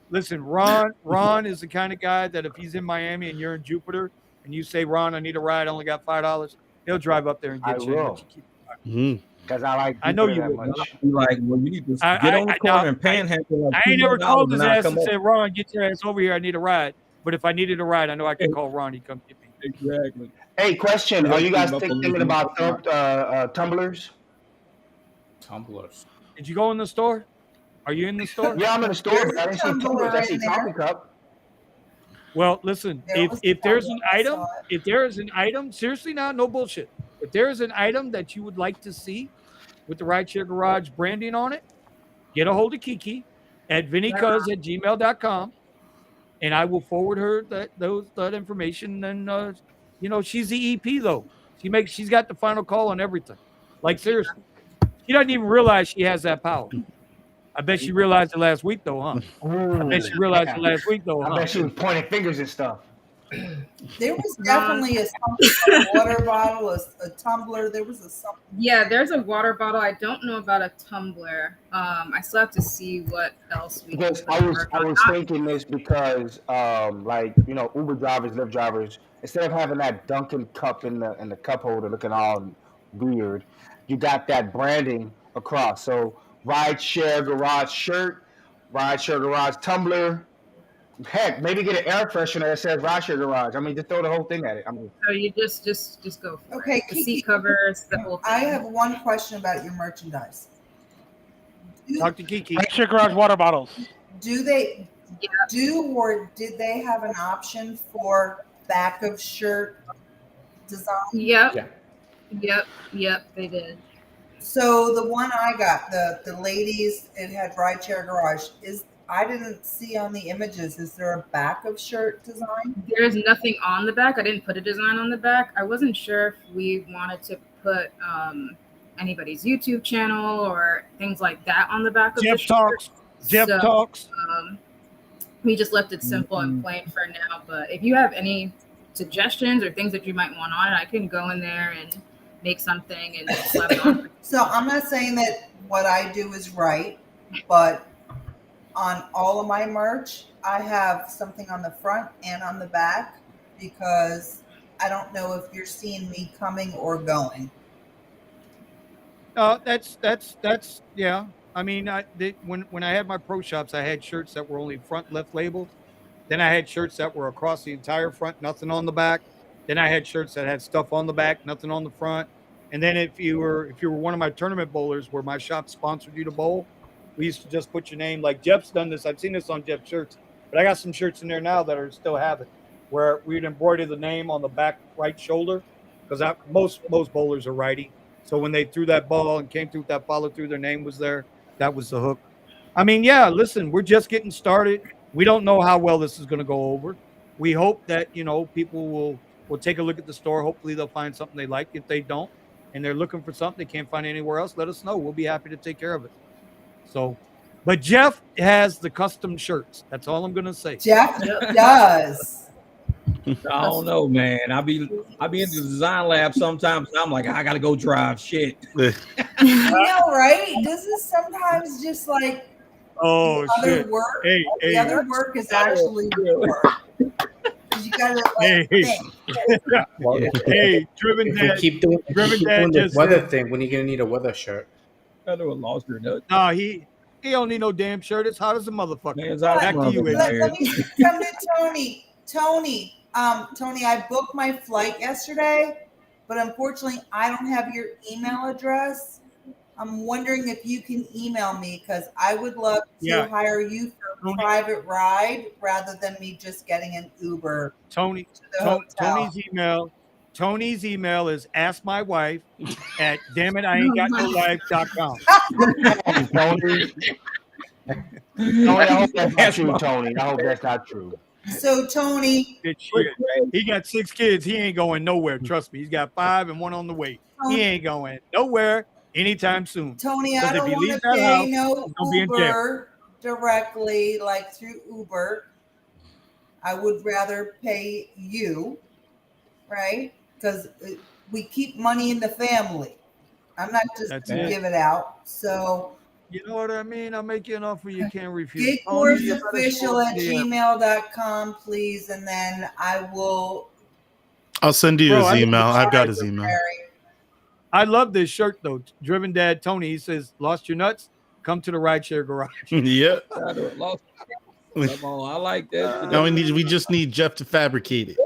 Listen, Ron is the kind of guy that if he's in Miami and you're in Jupiter and you say, Ron, I need a ride, I only got $5, he'll drive up there and get you. Because I know you would. Like, well, you need to get on the corner and panhandle. I ain't never called his ass and said, Ron, get your ass over here. I need a ride. But if I needed a ride, I know I can call Ron. He'd come get me. Exactly. Hey, question. Are you guys thinking about tumblers? Tumblers. Did you go in the store? Are you in the store? Yeah, I'm in the store, but I didn't see tumblers. I see coffee cup. Well, listen, if there's an item, seriously now, no bullshit. If there is an item that you would like to see with the Rideshare Garage branding on it, get a hold of Kiki at vinnycuz@gmail.com. And I will forward her that information. And she's the EP though. She's got the final call on everything. Like seriously, she doesn't even realize she has that power. I bet she realized it last week though, huh? I bet she realized it last week though, huh? I bet she was pointing fingers and stuff. There was definitely a water bottle, a tumbler. There was a something. Yeah, there's a water bottle. I don't know about a tumbler. I still have to see what else we can Because I was thinking this because like Uber drivers, Lyft drivers, instead of having that Dunkin' cup in the cup holder looking all weird, you got that branding across. So RideShare Garage shirt, RideShare Garage tumbler. Heck, maybe get an air freshener that says RideShare Garage. I mean, just throw the whole thing at it. So you just go for Okay, it. The seat covers, the whole thing. I have one question about your merchandise. Talk to Kiki. RideShare Garage water bottles. Do they or did they have an option for back of shirt design? Yep, they did. So the one I got, the ladies, it had RideShare Garage. I didn't see on the images. Is there a back of shirt design? There's nothing on the back. I didn't put a design on the back. I wasn't sure if we wanted to put anybody's YouTube channel or things like that on the back of the shirt. Jeff Talks. We just left it simple and plain for now. But if you have any suggestions or things that you might want on it, I can go in there and make something and slap it on. So I'm not saying that what I do is right, but on all of my merch, I have something on the front and on the back because I don't know if you're seeing me coming or going. That's yeah. I mean, when I had my pro shops, I had shirts that were only front left labeled. Then I had shirts that were across the entire front, nothing on the back. Then I had shirts that had stuff on the back, nothing on the front. And then if you were one of my tournament bowlers where my shop sponsored you to bowl, we used to just put your name. Like Jeff's done this. I've seen this on Jeff's shirts, but I got some shirts in there now that are still have it, where we'd embroider the name on the back right shoulder, because most bowlers are righty. So when they threw that ball and came through with that follow through, their name was there. That was the hook. I mean, yeah, listen, we're just getting started. We don't know how well this is going to go over. We hope that, people will take a look at the store. Hopefully they'll find something they like. If they don't, and they're looking for something they can't find anywhere else, let us know. We'll be happy to take care of it. So, but Jeff has the custom shirts. That's all I'm going to say. Jeff does. I don't know, man. I'll be in the design lab sometimes. And I'm like, I got to go drive shit. You know, right? This is sometimes just like other work. Hey, the other work is actually work. You gotta think. Hey, Driven Dad. Keep doing this weather thing. When are you gonna need a weather shirt? I know a lost your nut. No, he don't need no damn shirt. It's hot as a motherfucker. Man, back to you, let me come to Tony. Tony, I booked my flight yesterday, but unfortunately, I don't have your email address. I'm wondering if you can email me because I would love to hire you for a private ride rather than me just getting an Uber. Tony's email is askmywife @dammitiain'tgotnolife.com. Tony, I hope that's not true, Tony. I hope that's not true. So, Tony, he got 6 kids. He ain't going nowhere. Trust me. He's got 5 and 1 on the way. He ain't going nowhere anytime soon. Tony, I don't want to pay no Uber directly, like through Uber. I would rather pay you, right? Because we keep money in the family. I'm not just to give it out. So, you know what I mean? I'll make you an offer you can't refuse. GigWarsOfficial@gmail.com, please, and then I'll send you his email. I've got his email. I love this shirt though. Driven Dad Tony. He says, "Lost your nuts? Come to the Rideshare Garage." Yeah. Come on, I like that. Now we just need Jeff to fabricate it.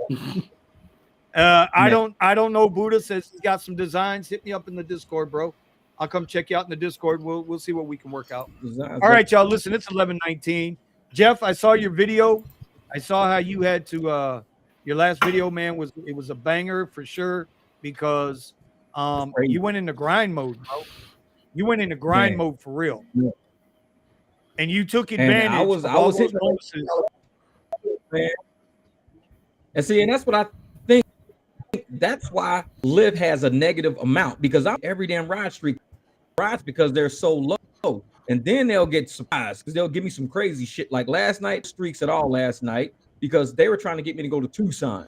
I don't know. Buddha says he's got some designs. Hit me up in the Discord, bro. I'll come check you out in the Discord. We'll see what we can work out. All right, y'all. Listen, it's 11:19. Jeff, I saw your video. I saw how you had to. Your last video, man, was a banger for sure because you went into grind mode, bro. You went into grind mode for real, and you took advantage. And I was hitting bonuses. And see, and that's what I think. That's why Lyft has a negative amount because I'm every damn ride streak rides because they're so low, and then they'll get surprised because they'll give me some crazy shit. Like last night, streaks at all last night. because they were trying to get me to go to Tucson.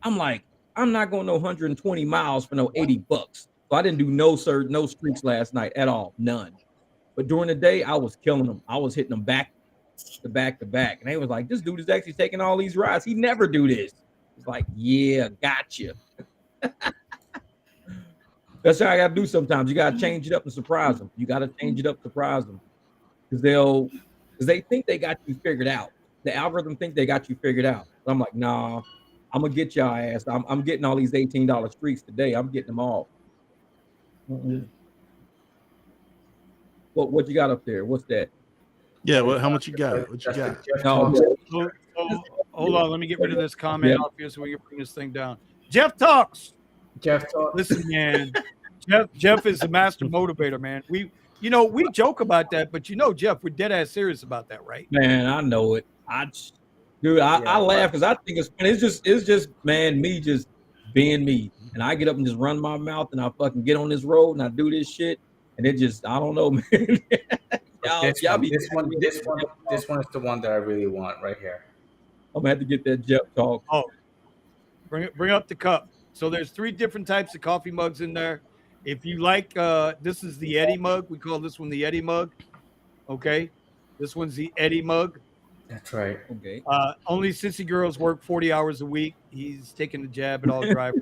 I'm like, I'm not going no 120 miles for no $80. So I didn't do no streaks last night at all, none. But during the day, I was killing them. I was hitting them back to back to back, and they was like, "This dude is actually taking all these rides. He never do this." It's like, yeah, gotcha. That's how I got to do sometimes. You got to change it up and surprise them. You got to change it up, surprise them, because they think they got you figured out. The algorithm think they got you figured out. So I'm like, nah, I'm gonna get y'all ass. I'm getting all these $18 streaks today. I'm getting them all. What you got up there? What's that? Yeah, how much you got? What you got? No, hold on, let me get rid of this comment off here so we can bring this thing down. Jeff talks. Listen, man. Jeff is the master motivator, man. We joke about that, but Jeff, we're dead ass serious about that, right? Man, I know it. I laugh because I think it's funny. It's just man, me just being me. And I get up and just run my mouth and I fucking get on this road and I do this shit. And it just, I don't know, man. This one is the one that I really want right here. I'm gonna have to get that Jeff talk. Oh, bring up the cup. So there's 3 different types of coffee mugs in there. If you like, this is the Eddie mug. We call this one the Eddie mug. Okay, this one's the Eddie mug. That's right. Okay. Only sissy girls work 40 hours a week. He's taking the jab at all drivers.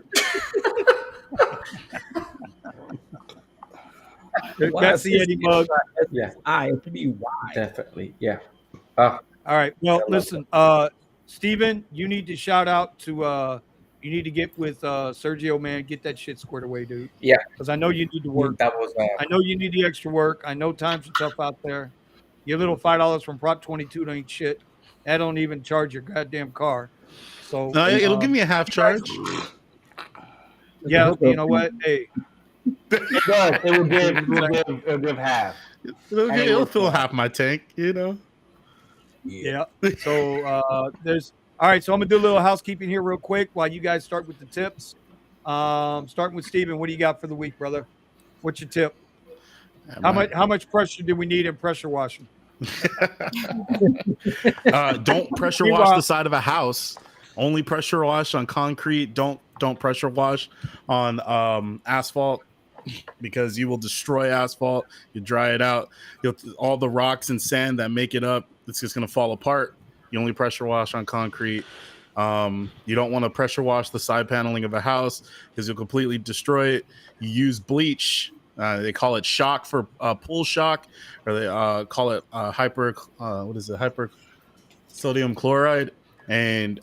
That's the Eddie mug. Yeah. It should be wide. Definitely. Yeah. All right. Well, listen, Steven, you need to shout out to you need to get with Sergio, man. Get that shit squared away, dude. Yeah. Because I know you need to work. That was I know you need the extra work. I know times are tough out there. Your little $5 from Prop 22 ain't shit. That don't even charge your goddamn car. So no, it'll give me a half charge. Yeah, you know what? Hey. It will give half. It'll fill half my tank, Yeah. So there's all right. So I'm gonna do a little housekeeping here real quick while you guys start with the tips. Starting with Steven, what do you got for the week, brother? What's your tip? How much pressure do we need in pressure washing? Don't pressure wash the side of a house. Only pressure wash on concrete. Don't pressure wash on asphalt, because you will destroy asphalt. You dry it out, all the rocks and sand that make it up, it's just going to fall apart. You only pressure wash on concrete. You don't want to pressure wash the side paneling of a house because you'll completely destroy it. You use bleach. They call it shock for pool shock, or they call it hyper sodium chloride, and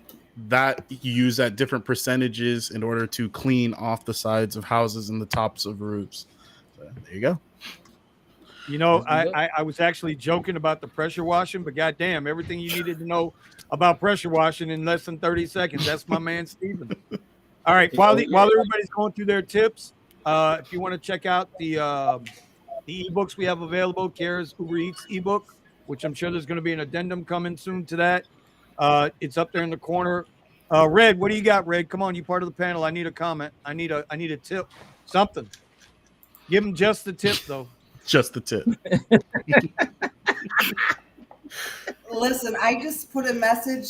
that you use at different percentages in order to clean off the sides of houses and the tops of roofs. So, there you go. I was actually joking about the pressure washing, but goddamn, everything you needed to know about pressure washing in less than 30 seconds. That's my man, Steven. All right. While everybody's going through their tips, if you want to check out the ebooks we have available, Kara's Uber Eats ebook, which I'm sure there's going to be an addendum coming soon to that. It's up there in the corner. Red, what do you got, Red? Come on, you part of the panel. I need a comment. I need a tip. Something. Give him just the tip, though. Just the tip. Listen, I just put a message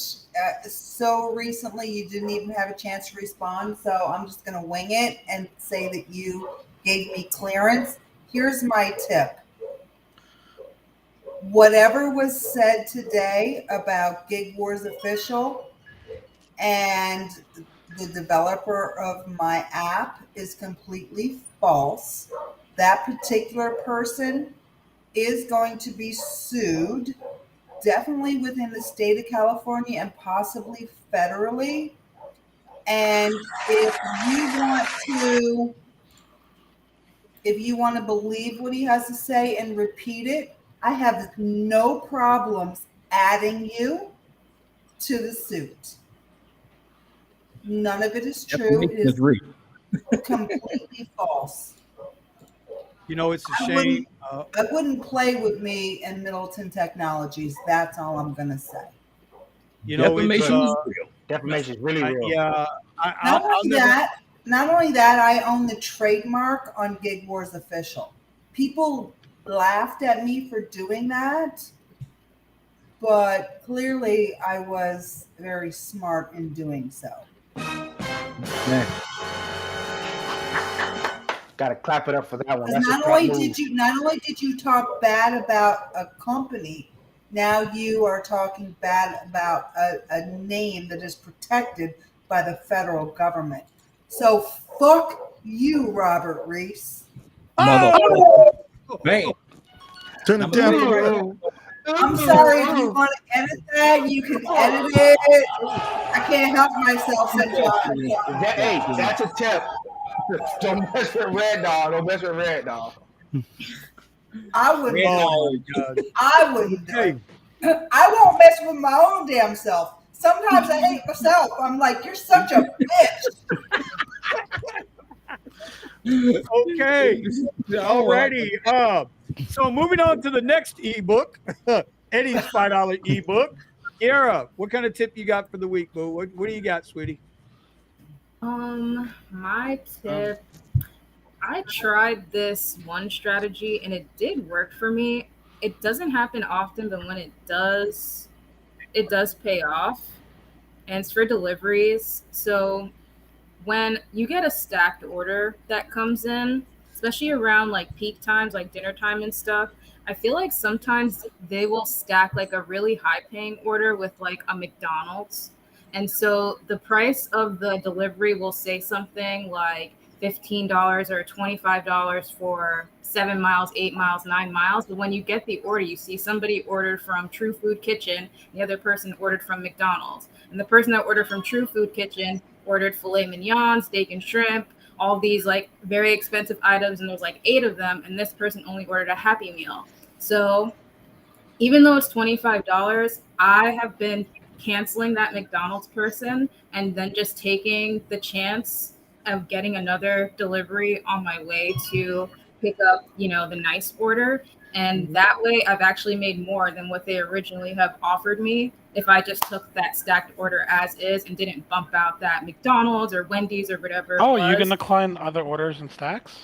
so recently you didn't even have a chance to respond. So I'm just going to wing it and say that you gave me clearance. Here's my tip. Whatever was said today about Gig Wars Official and the developer of my app is completely false. That particular person is going to be sued, definitely within the state of California and possibly federally. And if you want to believe what he has to say and repeat it, I have no problems adding you to the suit. None of it is true. It is completely false. It's a shame. I wouldn't play with me in Middleton Technologies. That's all I'm going to say. Defamation is real. Defamation is really real. Yeah. Not only that, I own the trademark on Gig Wars Official. People laughed at me for doing that, but clearly I was very smart in doing so. Man. Got to clap it up for that one. Because not only did you talk bad about a company, now you are talking bad about a name that is protected by the federal government. So fuck you, Robert Reese. Mother. Man. Turn it down. I'm sorry, if you want to edit that, you can edit it. I can't help myself sometimes. Hey, that's a tip. Don't mess with Red Dog. Don't mess with Red Dog. I wouldn't. Oh my God. I wouldn't. I won't mess with my own damn self. Sometimes I hate myself. I'm like, you're such a bitch. Okay. Alrighty. So moving on to the next ebook, Eddie's $5 ebook. Kiara, what kind of tip you got for the week, boo? What do you got, sweetie? My tip, I tried this one strategy and it did work for me. It doesn't happen often, but when it does pay off. And it's for deliveries. So when you get a stacked order that comes in, especially around like peak times, like dinner time and stuff, I feel like sometimes they will stack like a really high paying order with like a McDonald's. And so the price of the delivery will say something like $15 or $25 for 7 miles, 8 miles, 9 miles. But when you get the order, you see somebody ordered from True Food Kitchen, the other person ordered from McDonald's. And the person that ordered from True Food Kitchen ordered filet mignon, steak and shrimp, all these like very expensive items. And there's like 8 of them. And this person only ordered a Happy Meal. So even though it's $25, I have been canceling that McDonald's person and then just taking the chance of getting another delivery on my way to pick up, the nice order. And that way I've actually made more than what they originally have offered me if I just took that stacked order as is and didn't bump out that McDonald's or Wendy's or whatever. Oh, you can decline other orders in stacks?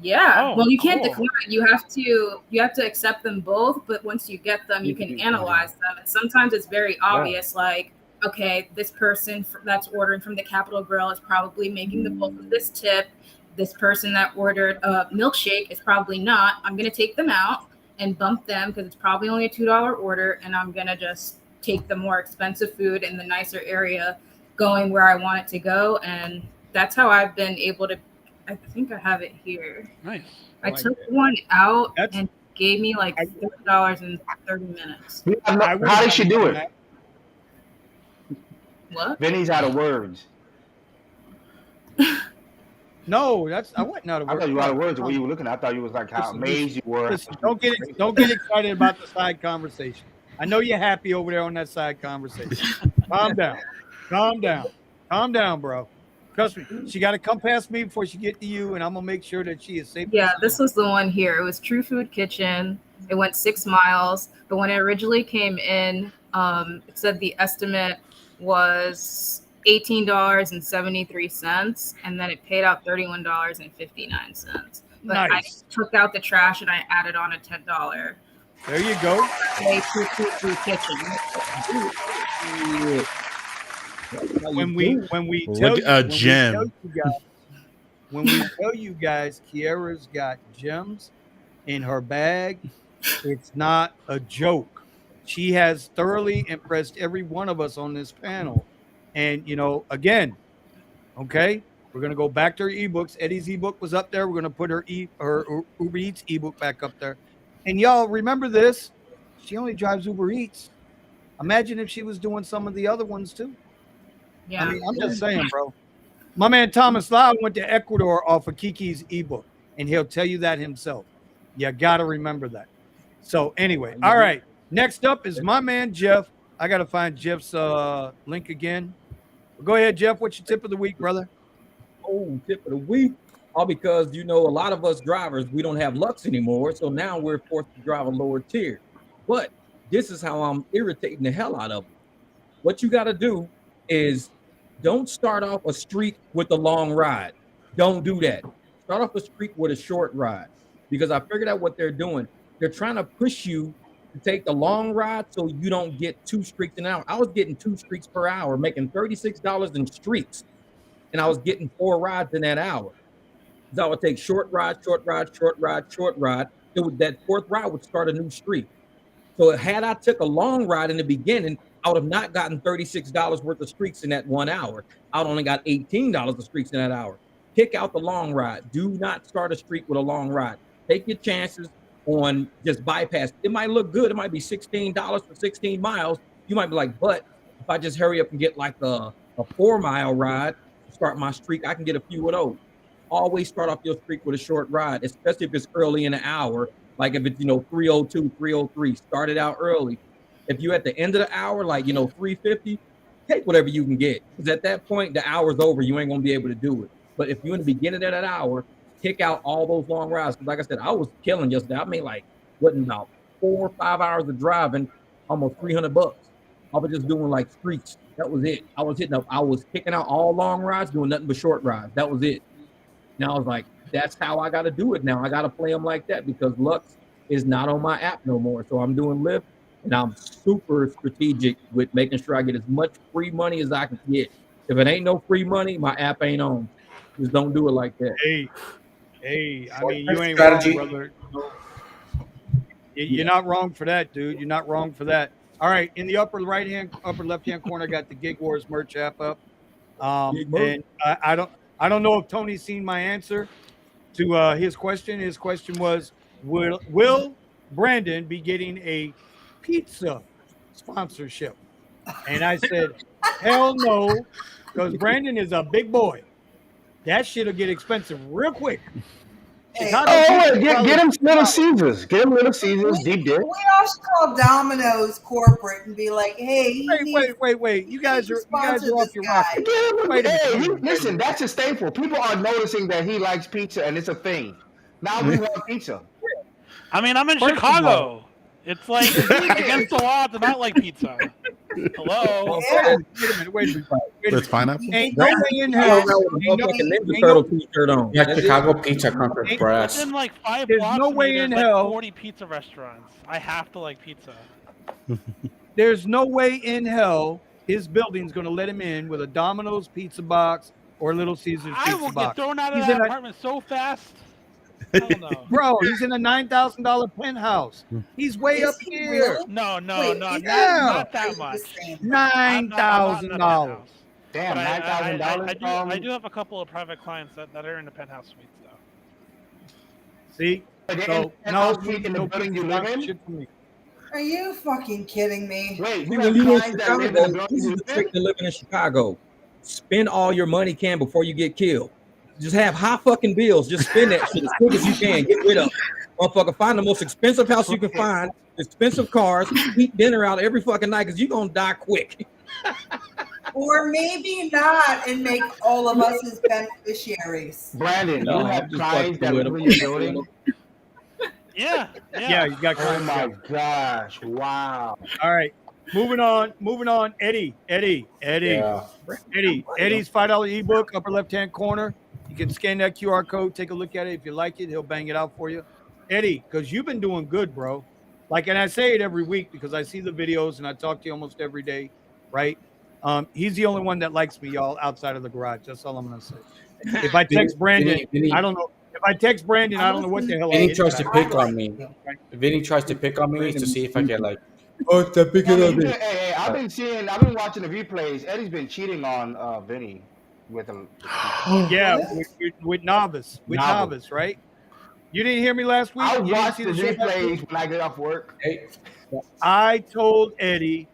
Yeah. Oh, well, you can't cool. decline. You have to accept them both, but once you get them, you can analyze them. And sometimes it's very obvious, like, okay, this person that's ordering from the Capitol Grill is probably making the bulk of this tip. This person that ordered a milkshake is probably not. I'm going to take them out and bump them because it's probably only a $2 order, and I'm going to just take the more expensive food in the nicer area going where I want it to go. And that's how I've been able to, I think I have it here. Nice. I took one out and gave me like $30 in 30 minutes. How did she do it? What? Vinny's out of words. No, I wasn't out of words. I thought you were out of words the way you were looking. I thought you was like how amazed you were. Listen, don't get excited about the side conversation. I know you're happy over there on that side conversation. Calm down, bro. Trust me, she got to come past me before she get to you, and I'm gonna make sure that she is safe. Yeah, this was the one here. It was True Food Kitchen. It went 6 miles, but when it originally came in, it said the estimate was $18.73, and then it paid out $31.59. But nice. I took out the trash and I added on a $10. There you go. True Food Kitchen. When we tell you guys, Kiara's got gems in her bag, it's not a joke. She has thoroughly impressed every one of us on this panel. And again, okay, we're gonna go back to her ebooks. Eddie's ebook was up there. We're gonna put her Uber Eats ebook back up there. And y'all remember this? She only drives Uber Eats. Imagine if she was doing some of the other ones too. Yeah, I mean, I'm just saying, bro. My man Thomas Lau went to Ecuador off of Kiki's ebook, and he'll tell you that himself. You got to remember that. So anyway, all right. Next up is my man Jeff. I got to find Jeff's link again. Go ahead, Jeff. What's your tip of the week, brother? Oh, tip of the week. All because, a lot of us drivers, we don't have Lux anymore. So now we're forced to drive a lower tier. But this is how I'm irritating the hell out of them. What you got to do is don't start off a street with a long ride. Don't do that. Start off a street with a short ride, because I figured out what they're doing. They're trying to push you to take the long ride so you don't get 2 streaks an hour. I was getting 2 streaks per hour, making $36 in streaks, and I was getting 4 rides in that hour. So I would take short ride, short ride, short ride, short ride. That 4th ride would start a new streak. So had I took a long ride in the beginning, I would have not gotten $36 worth of streaks in that 1 hour. I would only got $18 of streaks in that hour. Pick out the long ride. Do not start a streak with a long ride. Take your chances on just bypass. It might look good. It might be $16 for 16 miles. You might be like, but if I just hurry up and get like a 4-mile ride, start my streak, I can get a few of those. Always start off your streak with a short ride, especially if it's early in the hour. Like if it's, 302, 303, start it out early. If you're at the end of the hour, like, 350, take whatever you can get. Because at that point, the hour's over. You ain't going to be able to do it. But if you're in the beginning of that hour, pick out all those long rides. Because like I said, I was killing yesterday. I made about 4 or 5 hours of driving, almost $300. I was just doing like streaks. That was it. I was picking out all long rides, doing nothing but short rides. That was it. Now I was like, that's how I got to do it now. I got to play them like that because Lux is not on my app no more. So I'm doing Lyft, and I'm super strategic with making sure I get as much free money as I can get. If it ain't no free money, my app ain't on. Just don't do it like that. Hey, I mean, you ain't wrong, brother. You're not wrong for that, dude. You're not wrong for that. All right, in the upper left-hand corner, I got the Gig Wars merch app up. And I don't know if Tony's seen my answer to his question. His question was, will Brandon be getting a pizza sponsorship? And I said, hell no, because Brandon is a big boy. That shit'll get expensive real quick. Get him Little Caesars. Get him Little Caesars, deep dish. We all should call Domino's corporate and be like, hey, wait. You guys are off your rocker. Listen, that's a staple. People are noticing that he likes pizza, and it's a thing. Now we want pizza. I mean, I'm in Chicago. It's like against the law to not like pizza. Hello. Wait a minute. That's pineapple. Ain't no way in hell. Yeah, Chicago pizza comes with brass. Within like 5 There's blocks no of way me, in there's hell. like 40 pizza restaurants. I have to like pizza. There's no way in hell his building's going to let him in with a Domino's pizza box or Little Caesars pizza box. I will get thrown out of that apartment so fast. Hell no. Bro, he's in a $9,000 penthouse. He's way up here. Really? No, Wait, not that much. $9,000. Damn, $9,000. I do have a couple of private clients that are in the penthouse suites, though. See? So, no building you live in? Are you fucking kidding me? Wait, When you live in Chicago, this is the trick to living in Chicago. Spend all your money can before you get killed. Just have high fucking bills. Just spend that shit as quick as you can. Get rid of it. Motherfucker, find the most expensive house you can find, expensive cars, eat dinner out every fucking night because you're going to die quick. Or maybe not and make all of us as beneficiaries. Brandon, you have clients that live in your building? Yeah, you got Oh my gosh! Wow. All right, moving on. Eddie. Eddie's $5 ebook, upper left-hand corner. You can scan that QR code, take a look at it. If you like it, he'll bang it out for you. Eddie, because you've been doing good, bro. And I say it every week because I see the videos and I talk to you almost every day, right? He's the only one that likes me, y'all, outside of the garage. That's all I'm gonna say. If I text Brandon, I don't know. If I text Brandon, I don't know what the hell. Vinny tries to pick on me. Vinny tries to pick on me to see if I get pick it up. Hey, I've been watching the replays. Eddie's been cheating on Vinny with him. with Novice, right? You didn't hear me last week. I watch the replays when I get off work. Hey. I told Eddie,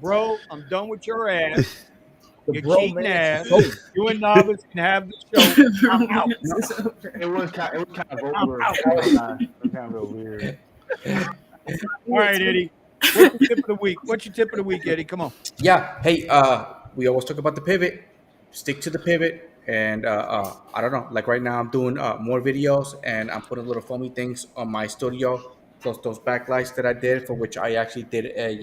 bro, I'm done with your ass. You're cheating ass. You and Novice can have the show. I'm out. It was kind of over. It was kind of weird. All right, Eddie. What's your tip of the week? Eddie? Come on. Yeah. Hey, we always talk about the pivot. Stick to the pivot. And I don't know. Like right now, I'm doing more videos, and I'm putting little foamy things on my studio. Those backlights that I did, for which I actually did a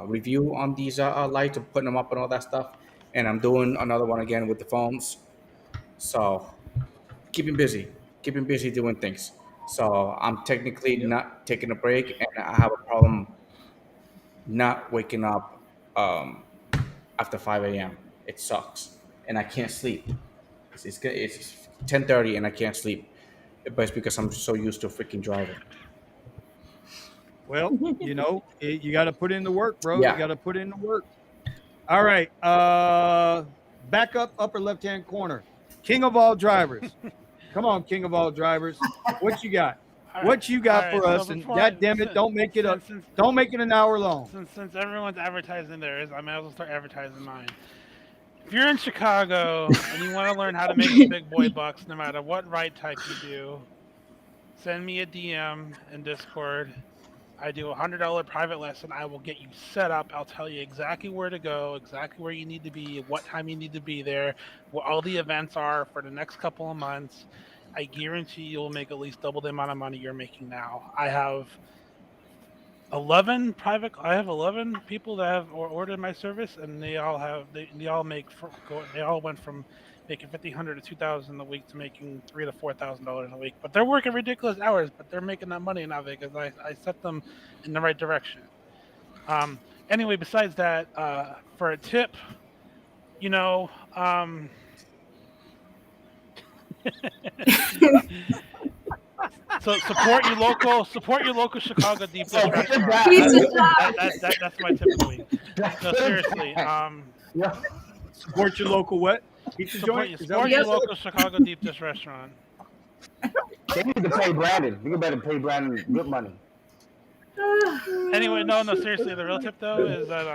review on these lights and putting them up and all that stuff. And I'm doing another one again with the foams. So keeping busy doing things. So I'm technically not taking a break, and I have a problem not waking up after 5 a.m. It sucks, and I can't sleep. It's 10:30 and I can't sleep, but it's because I'm so used to freaking driving. Well, you got to put in the work, bro. You Yeah. got to put in the work. All right. Back up, upper left-hand corner. King of all drivers. Come on, king of all drivers. What you got? What you got for us? And God damn it, don't make it an hour long. Since everyone's advertising theirs, I might as well start advertising mine. If you're in Chicago and you want to learn how to make the big boy bucks, no matter what ride type you do, send me a DM in Discord. I do a $100 private lesson. I will get you set up. I'll tell you exactly where to go, exactly where you need to be, what time you need to be there, what all the events are for the next couple of months. I guarantee you'll make at least double the amount of money you're making now. I have 11 people that have ordered my service, and they all went from making $1,500 to $2,000 a week to making $3,000 to $4,000 a week. But they're working ridiculous hours, but they're making that money now because I set them in the right direction. Anyway, besides that, for a tip, so support your local Chicago deep dish restaurant. That's my tip of the week. No, seriously. Support your local what? Support your local Chicago deep dish restaurant. They need to pay Brandon. You better pay Brandon good money. Anyway, no, seriously. The real tip though is that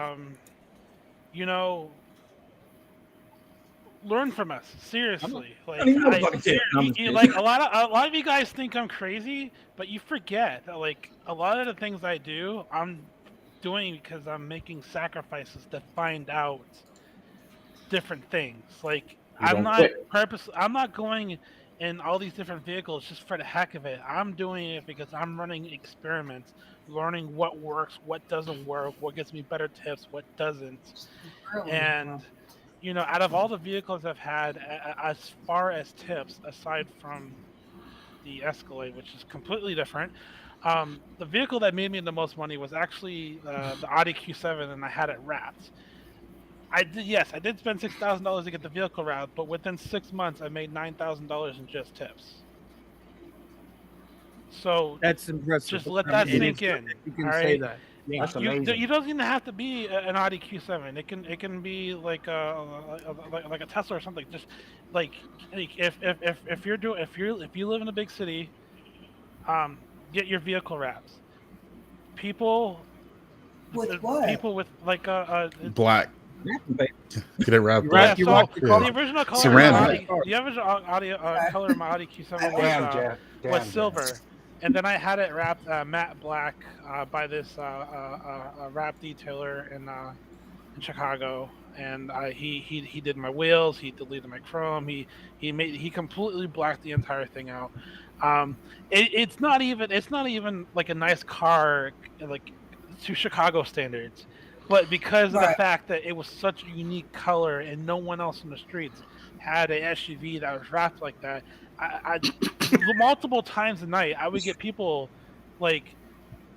learn from us. Seriously, like a lot of you guys think I'm crazy, but you forget that like a lot of the things I do, I'm doing because I'm making sacrifices to find out different things. Like I'm not going in all these different vehicles just for the heck of it. I'm doing it because I'm running experiments, learning what works, what doesn't work, what gets me better tips, what doesn't. And out of all the vehicles I've had, as far as tips, aside from the Escalade, which is completely different, the vehicle that made me the most money was actually the Audi Q7, and I had it wrapped. I did spend $6,000 to get the vehicle wrapped, but within 6 months, I made $9,000 in just tips. So that's impressive. Just let that sink in. You can say that. Yeah, that's amazing. You don't even have to be an Audi Q7. It can be like a Tesla or something. Just like if you live in a big city, get your vehicle wrapped. People with what? People with like black. Get it wrapped. The original color of my Audi Q7 was silver. And then I had it wrapped matte black by this wrap detailer in Chicago, and he did my wheels, he deleted my chrome, he completely blacked the entire thing out. It's not even like a nice car like to Chicago standards, but because of the fact that it was such a unique color and no one else in the streets had an SUV that was wrapped like that, I multiple times a night I would get people like,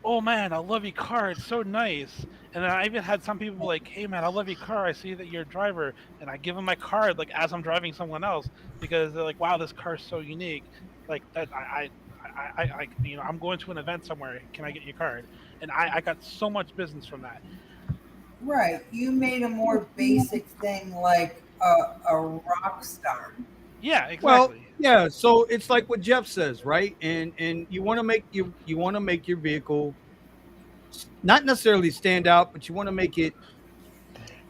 "Oh man, I love your car, it's so nice." And then I even had some people like, "Hey man, I love your car, I see that you're a driver," and I give them my card like as I'm driving someone else because they're like, "Wow, this car's so unique." Like that, I'm going to an event somewhere. Can I get your card? And I got so much business from that. Right, you made a more basic thing like a rock star. Yeah, exactly. Well, yeah. So it's like what Jeff says, right? And you want to make your vehicle not necessarily stand out, but you want to make it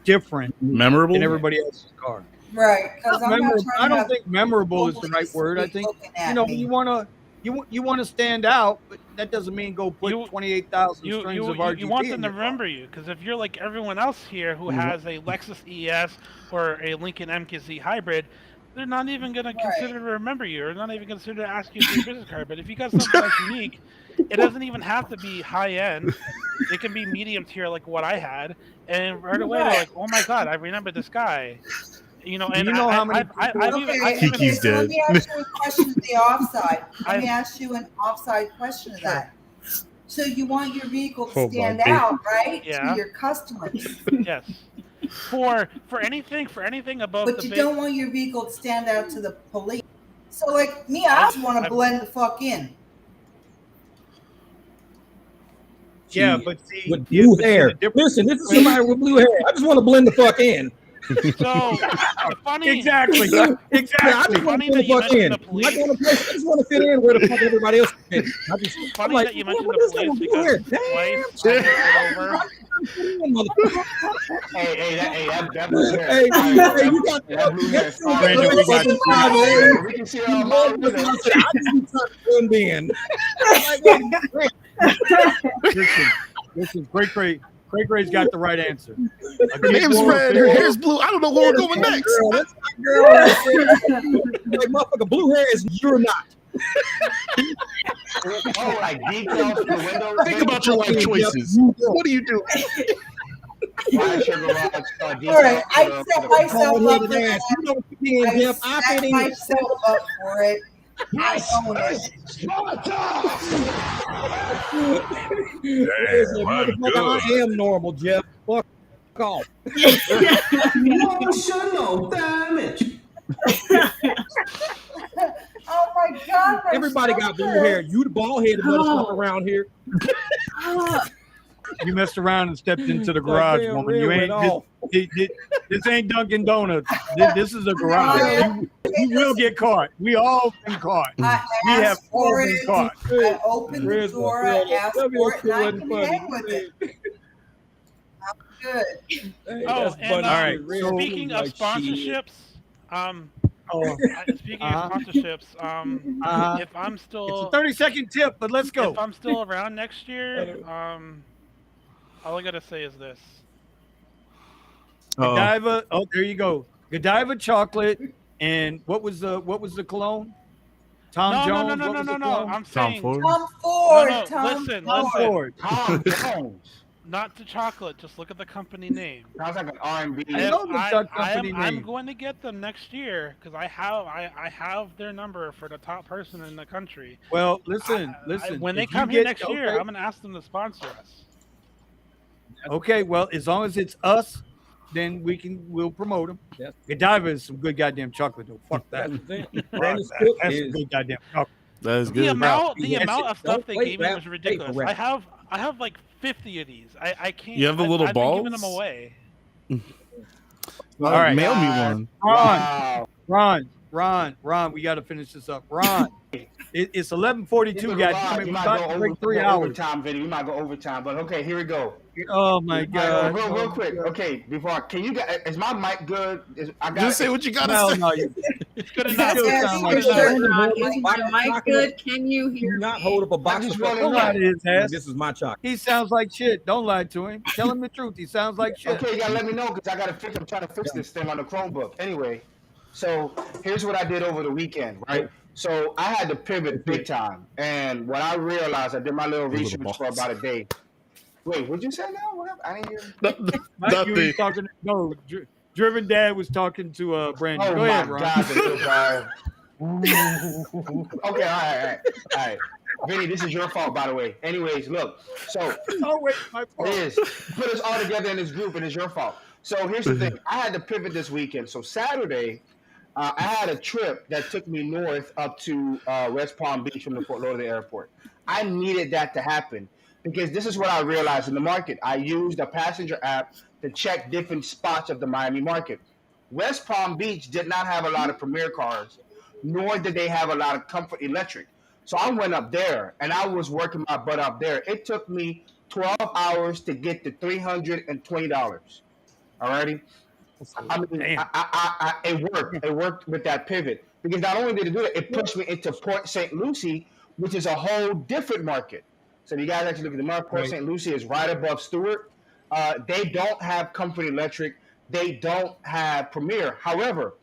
different, memorable than everybody else's car. Right. I don't think memorable is the right word. I think you want to stand out, but that doesn't mean go put 28,000 strings of RGB. You want them to remember you, because if you're like everyone else here who has a Lexus ES or a Lincoln MKZ hybrid, they're not even going to consider to remember you, or not even consider to ask you for your business card. But if you got something that's unique, it doesn't even have to be high end. It can be medium tier, like what I had, and right away they're like, "Oh my god, I remember this guy." You know, Do and you know how many Kiki's so let dead. me ask you a question of the offside. Let me ask you an offside question of that. So you want your vehicle to stand out, right? Yeah. To your customers. Yes. For anything above But the you big, don't want your vehicle to stand out to the police. So like me, I just want to blend the fuck in. Yeah, but see, with blue hair. Listen, this is somebody with blue hair. I just want to blend the fuck in. So funny. Exactly. I Exactly. just want Funny to that you fuck in. mentioned the police. I just want to fit in where the fuck everybody else is fitting. Funny like, that you mentioned what the is that police with blue hair? because twice I got pulled over. That blue hair. Hey, you got that blue hair. Brandon, we got you. We can see it on my window. I just be trying to blend in. Listen, Cray Cray's got the right answer. Her name's red. Her hair's blue. I don't know where we're going next. Girl, like motherfucker, blue hair is you're not. Like decals for the window. Think about your life choices. What do you do? Rideshare Garage. All right, I set myself up for that. I set myself up for it. I own it. I am normal, Jeff. Fuck off. Emotional damage. Oh my God! Everybody got blue hair. You the bald headed motherfucker around here. You messed around and stepped into the garage, woman. You ain't. This ain't Dunkin' Donuts. This is a garage. You will get caught. We all been caught. We have all been caught. I opened the door. I asked for it, and I can hang with it. I'm good. Oh, and all right. Speaking of sponsorships, speaking of sponsorships, if I'm still, it's a 30-second tip, but let's go. If I'm still around next year, all I gotta say is this. Godiva. Oh, there you go. Godiva chocolate, and what was the cologne? Tom Jones. No. I'm saying Tom Ford. Listen. Ford. Tom Jones. Not the chocolate. Just look at the company name. Sounds like an R&B. I'm going to get them next year because I have their number for the top person in the country. Well, listen. When they come here next year, I'm going to ask them to sponsor us. Okay. Well, as long as it's us, then we'll promote them. Yes. Godiva is some good goddamn chocolate though. Fuck that. That's some good goddamn chocolate. That is good. The amount of stuff they gave me was ridiculous. I have like 50 of these. I can't. You have the little balls? I've been giving them away. All right, mail me one. Ron, we got to finish this up. Ron, it's 11:42, guys. I mean, we about to break 3 hours. Overtime, Vinny. We might go overtime, but okay, here we go. Oh my God! Real quick. Okay, can you guys? Is my mic good? Just say what you gotta say. No, it's good enough. Is your mic good? Can you hear? Not hold up a box of his ass. This is my chocolate. He sounds like shit. Don't lie to him. Tell him the truth. He sounds like shit. Okay, you gotta let me know because I gotta fix. I'm trying to fix this thing on the Chromebook. Anyway, so here's what I did over the weekend, right? So I had to pivot big time, and what I realized, I did my little research for about a day. Wait, what'd you say now? What I didn't hear. Nothing. Driven Dad was talking to Brandon. Oh, go ahead, Ron. God, okay, all right. Vinny, this is your fault, by the way. Anyways, look. So, my fault. It is. Put us all together in this group, and it's your fault. So here's the thing. I had to pivot this weekend. So Saturday, I had a trip that took me north up to West Palm Beach from the Fort Lauderdale airport. I needed that to happen because this is what I realized in the market. I used a passenger app to check different spots of the Miami market. West Palm Beach did not have a lot of Premier cars, nor did they have a lot of Comfort Electric. So I went up there, and I was working my butt up there. It took me 12 hours to get to $320. All righty? I mean, it worked. It worked with that pivot. Because not only did it do it, it pushed me into Port St. Lucie, which is a whole different market. So you guys actually look at the market. Port St. Lucie is right above Stewart. They don't have Comfort Electric. They don't have Premier. However,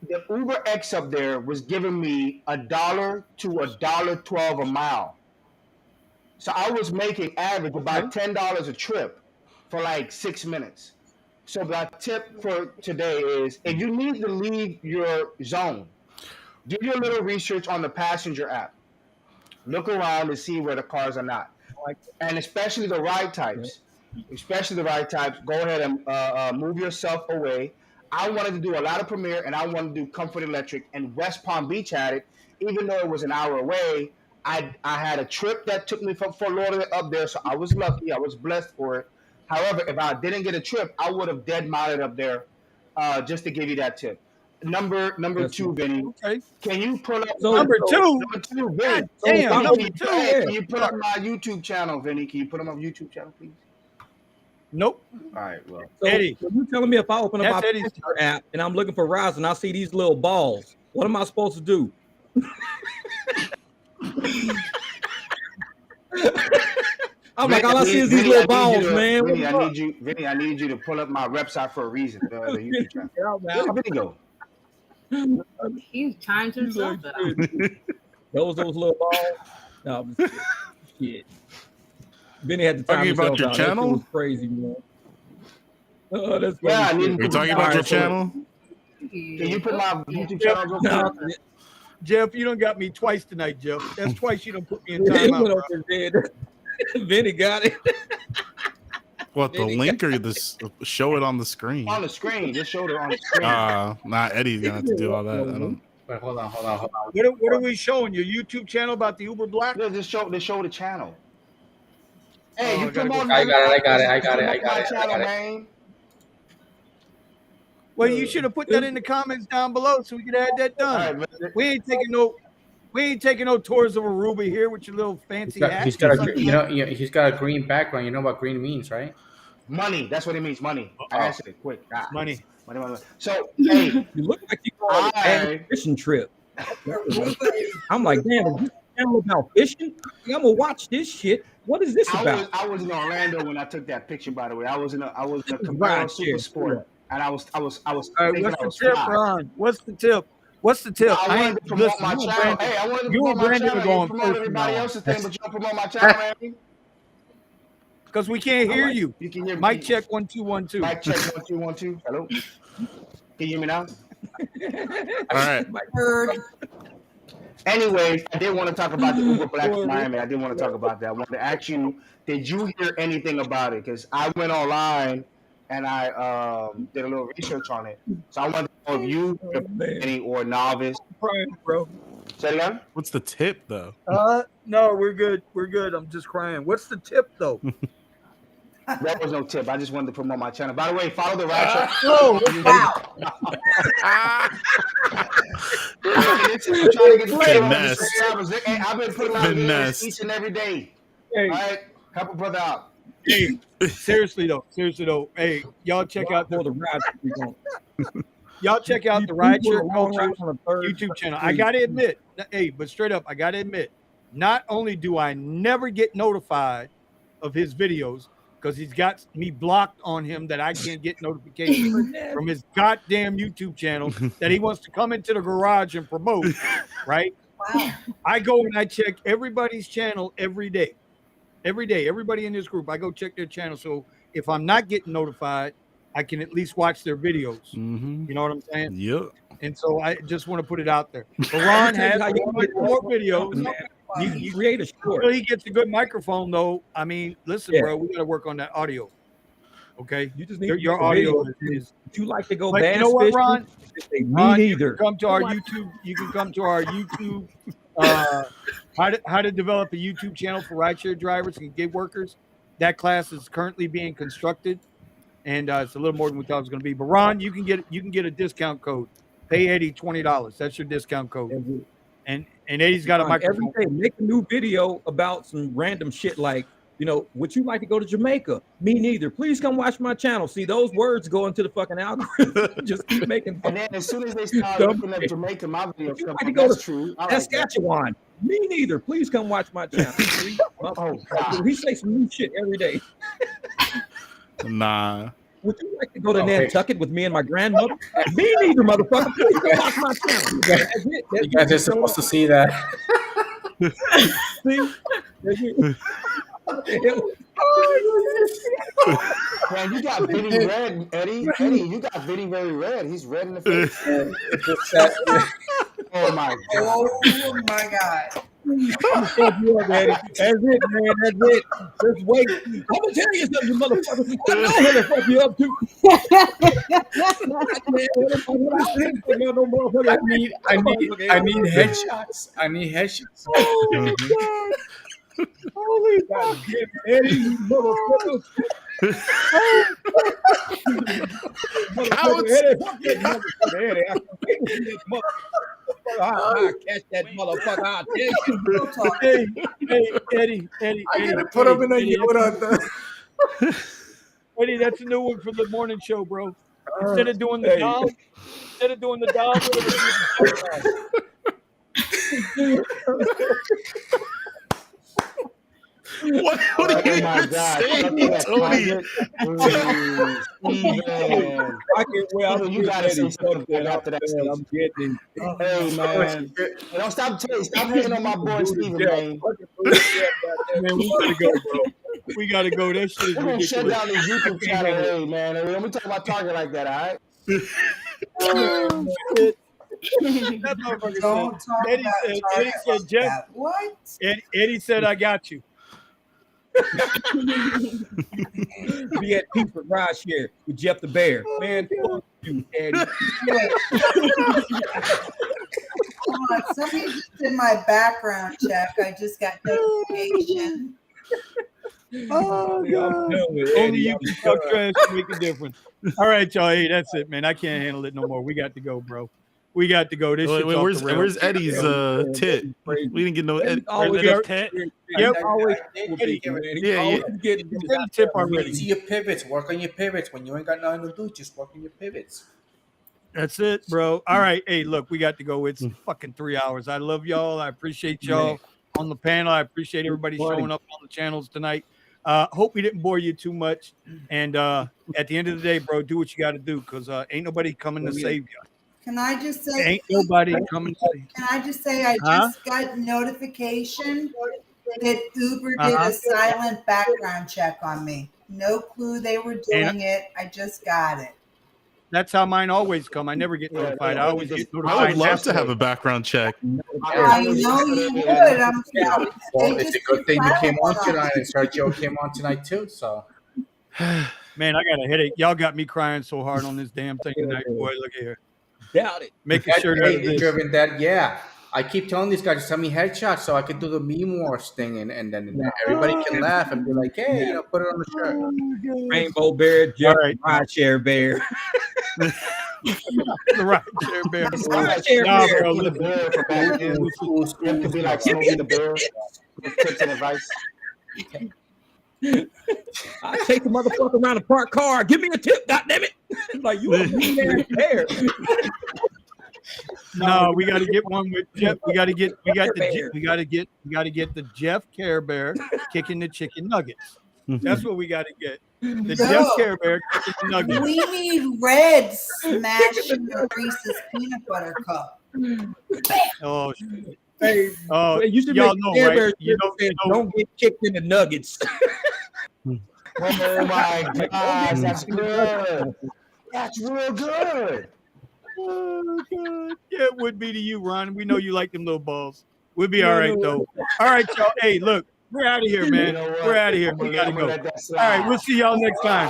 the Uber X up there was giving me $1 to $1.12 a mile. So I was making average about $10 a trip for like 6 minutes. So the tip for today is if you need to leave your zone, do your little research on the passenger app. Look around and see where the cars are not. And especially the ride types. Go ahead and move yourself away. I wanted to do a lot of Premier and I wanted to do Comfort Electric, and West Palm Beach had it. Even though it was an hour away, I had a trip that took me from Fort Lauderdale up there, so I was lucky. I was blessed for it. However, if I didn't get a trip, I would have dead mileed up there just to give you that tip. Number two, Vinny. Okay. Can you pull up number two, Vinny? Damn, number two. Can you put up my YouTube channel, Vinny? Can you put up my YouTube channel, please? Nope. All right, well. So Eddie, you telling me if I open up my Eddie's Passenger app and I'm looking for rides and I see these little balls, what am I supposed to do? I'm like, all I see is these little balls, man. Vinny, I need you to pull up my website for a reason. The YouTube channel. Where'd Vinny go? He's trying to himself. Those little balls. No, shit. Vinny had to time talking about your out. channel? That shit was crazy, man. Oh, that's Yeah, Are you talking about your channel? Can you put my YouTube channel up? Jeff, you done got me twice tonight, Jeff. That's twice you done put me in timeout. Vinny got it. What, the link or this? Show it on the screen? On the screen. Just show it on the screen. Nah, Eddie's gonna have to do all that. I don't. Wait, hold on. What are we showing? Your YouTube channel about the Uber Black? Yeah, just show the channel. Hey, you promote. I got it. Man. Well, you should have put that in the comments down below so we could have that done. Right, we ain't taking no tours of Aruba here with your little fancy hat. He's got a green background. You know what green means, right? Money. That's what it means. Money. I answered it quick. Money. So, hey, you look like you go on a fishing trip. I'm like, damn, is this channel about fishing? I'm gonna watch this shit. What is this about? I was in Orlando when I took that picture. By the way, I was in a Camaro Super Sport, and I was. All right, what's the tip, Ron? What's the tip? I wanted to promote my channel. Hey, I wanted to promote my channel. You promote everybody else's thing, but you don't promote my channel, man. Because we can't hear you. You can hear me. Mic check 1 2 1 2. Mic check 1 2 1 2. Hello. Can you hear me now? All right. Anyways, I did want to talk about the Uber Black in Miami. I did want to talk about that. I wanted to ask you, did you hear anything about it? Because I went online and I did a little research on it. So I wanted to know if you any or novice. Crying, bro. Say it again? What's the tip though? No, we're good. We're good. I'm just crying. What's the tip though? There was no tip. I just wanted to promote my channel. By the way, follow the RideShare. Oh, wow. I'm trying to get subscribers. Hey, I've been putting out videos each and every day. Hey. All right, help a brother out. Hey, seriously though. Hey, y'all check out the Y'all check out the Rideshare Culture YouTube channel. I gotta admit, but straight up, I gotta admit, not only do I never get notified of his videos because he's got me blocked on him that I can't get notifications from his goddamn YouTube channel that he wants to come into the garage and promote, right? Wow. I go and I check everybody's channel every day. Everybody in this group, I go check their channel. So if I'm not getting notified, I can at least watch their videos. Mm-hmm. You know what I'm saying? Yep. And so I just want to put it out there. But Ron has more videos. You create a short. Until he gets a good microphone, though. I mean, listen, bro, we got to work on that audio. Okay, you just need your audio is. Would you like to go But bass you know what, Ron? Me neither. Come to our YouTube. You can come to our YouTube. How to develop a YouTube channel for rideshare drivers and gig workers. That class is currently being constructed, and it's a little more than we thought it was going to be. But Ron, you can get a discount code. Pay Eddie $20. That's your discount code. And Eddie's got a microphone. Every day, make a new video about some random shit like, would you like to go to Jamaica? Me neither. Please come watch my channel. See, those words go into the fucking algorithm. Just keep making. And then as soon as they start looking at Jamaica, my videos come up. That's true. Saskatchewan. Me neither. Please come watch my channel. Oh, God. He say some new shit every day. Nah. Would you like to go to Nantucket with me and my grandmother? Me neither, motherfucker. Please come watch my channel. You guys are supposed to see that. See? Man, you got Vinny red, Eddie. Eddie, you got Vinny very red. He's red in the face. Oh my god. Oh my god. I'm gonna fuck you up, Eddie. That's it, man. That's it. Just wait. I'm gonna tell you something, you motherfucker. I know how to fuck you up too. I need headshots. I need headshots. Oh god. Holy god, Eddie, you motherfucker. I'll catch that motherfucker. I'll tell you. Eddie. I gotta put him in a Yoda. Eddie, that's a new one for the morning show, bro. Instead of doing the dog, What are you even saying, Tony? I can't wait. You gotta say something after that. I'm getting. Hey man, don't stop hating on my boy Steven, man. Man, we gotta go, bro. We gotta go. That shit is We're gonna shut ridiculous. down this YouTube channel, hey man. Don't be talking about Target like that, all right? That motherfucker Don't said, talk Eddie about said, Target Eddie said, like Jeff, that. What? Eddie said, I got you. Be at peace with RideShare with Jeff the Bear. Man, fuck you, Eddie. Hold on. Somebody just did my background check. I just got notification. Oh, God. Only Only you can talk trash to make a difference. All right, y'all. Hey, that's it, man. I can't handle it no more. We got to go, bro. We got to go. This Wait, shit's off where's the rails. where's Eddie's tit? We didn't get no Eddie. Always Yep. Yep. Always Yeah. Tip already. See your pivots. Work on your pivots. When you ain't got nothing to do, just work on your pivots. That's it, bro. All right. Hey, look, we got to go. It's fucking 3 hours. I love y'all. I appreciate y'all on the panel. I appreciate everybody showing up on the channels tonight. Hope we didn't bore you too much. And at the end of the day, bro, do what you got to do because ain't nobody coming to save you. Can I just say? Ain't nobody coming to save you. Can I just say? I just got notification that Uber did a silent background check on me. No clue they were doing it. I just got it. That's how mine always come. I never get notified. I always get notified. I would love to have a background check. I know you would. Well, it's a good thing you came on tonight, and Sergio came on tonight too. So, man, I got a headache. Y'all got me crying so hard on this damn thing tonight, boy. Look at here. Doubt it. Making sure that driven that, yeah. I keep telling these guys to send me headshots so I can do the meme wars thing, and then everybody can laugh and be like, "Hey, put it on the shirt." Rainbow Bear, Jeff, RideShare Bear. The RideShare Bear. RideShare Nah, bro, The bear for back then. It could be like Smokey the Bear. With tips and advice. I take the motherfucker around the parked car. Give me a tip, goddammit. Like you a mean ass bear. No, we got to get one with Jeff. We got to get the Jeff Care Bear kicking the chicken nuggets. That's what we got to get. The Jeff Care Bear kicking the nuggets. We need Red smashing the Reese's peanut butter cup. Oh, shit. Hey, you should y'all make know, Bear right? You don't get kicked in the nuggets. Oh my gosh, that's good. That's real good. Oh, God. Yeah, it would be to you, Ron. We know you like them little balls. We'll be all right, though. All right, y'all. Hey, look, we're out of here, man. We're out of here. We got to go. All right, we'll see y'all next time.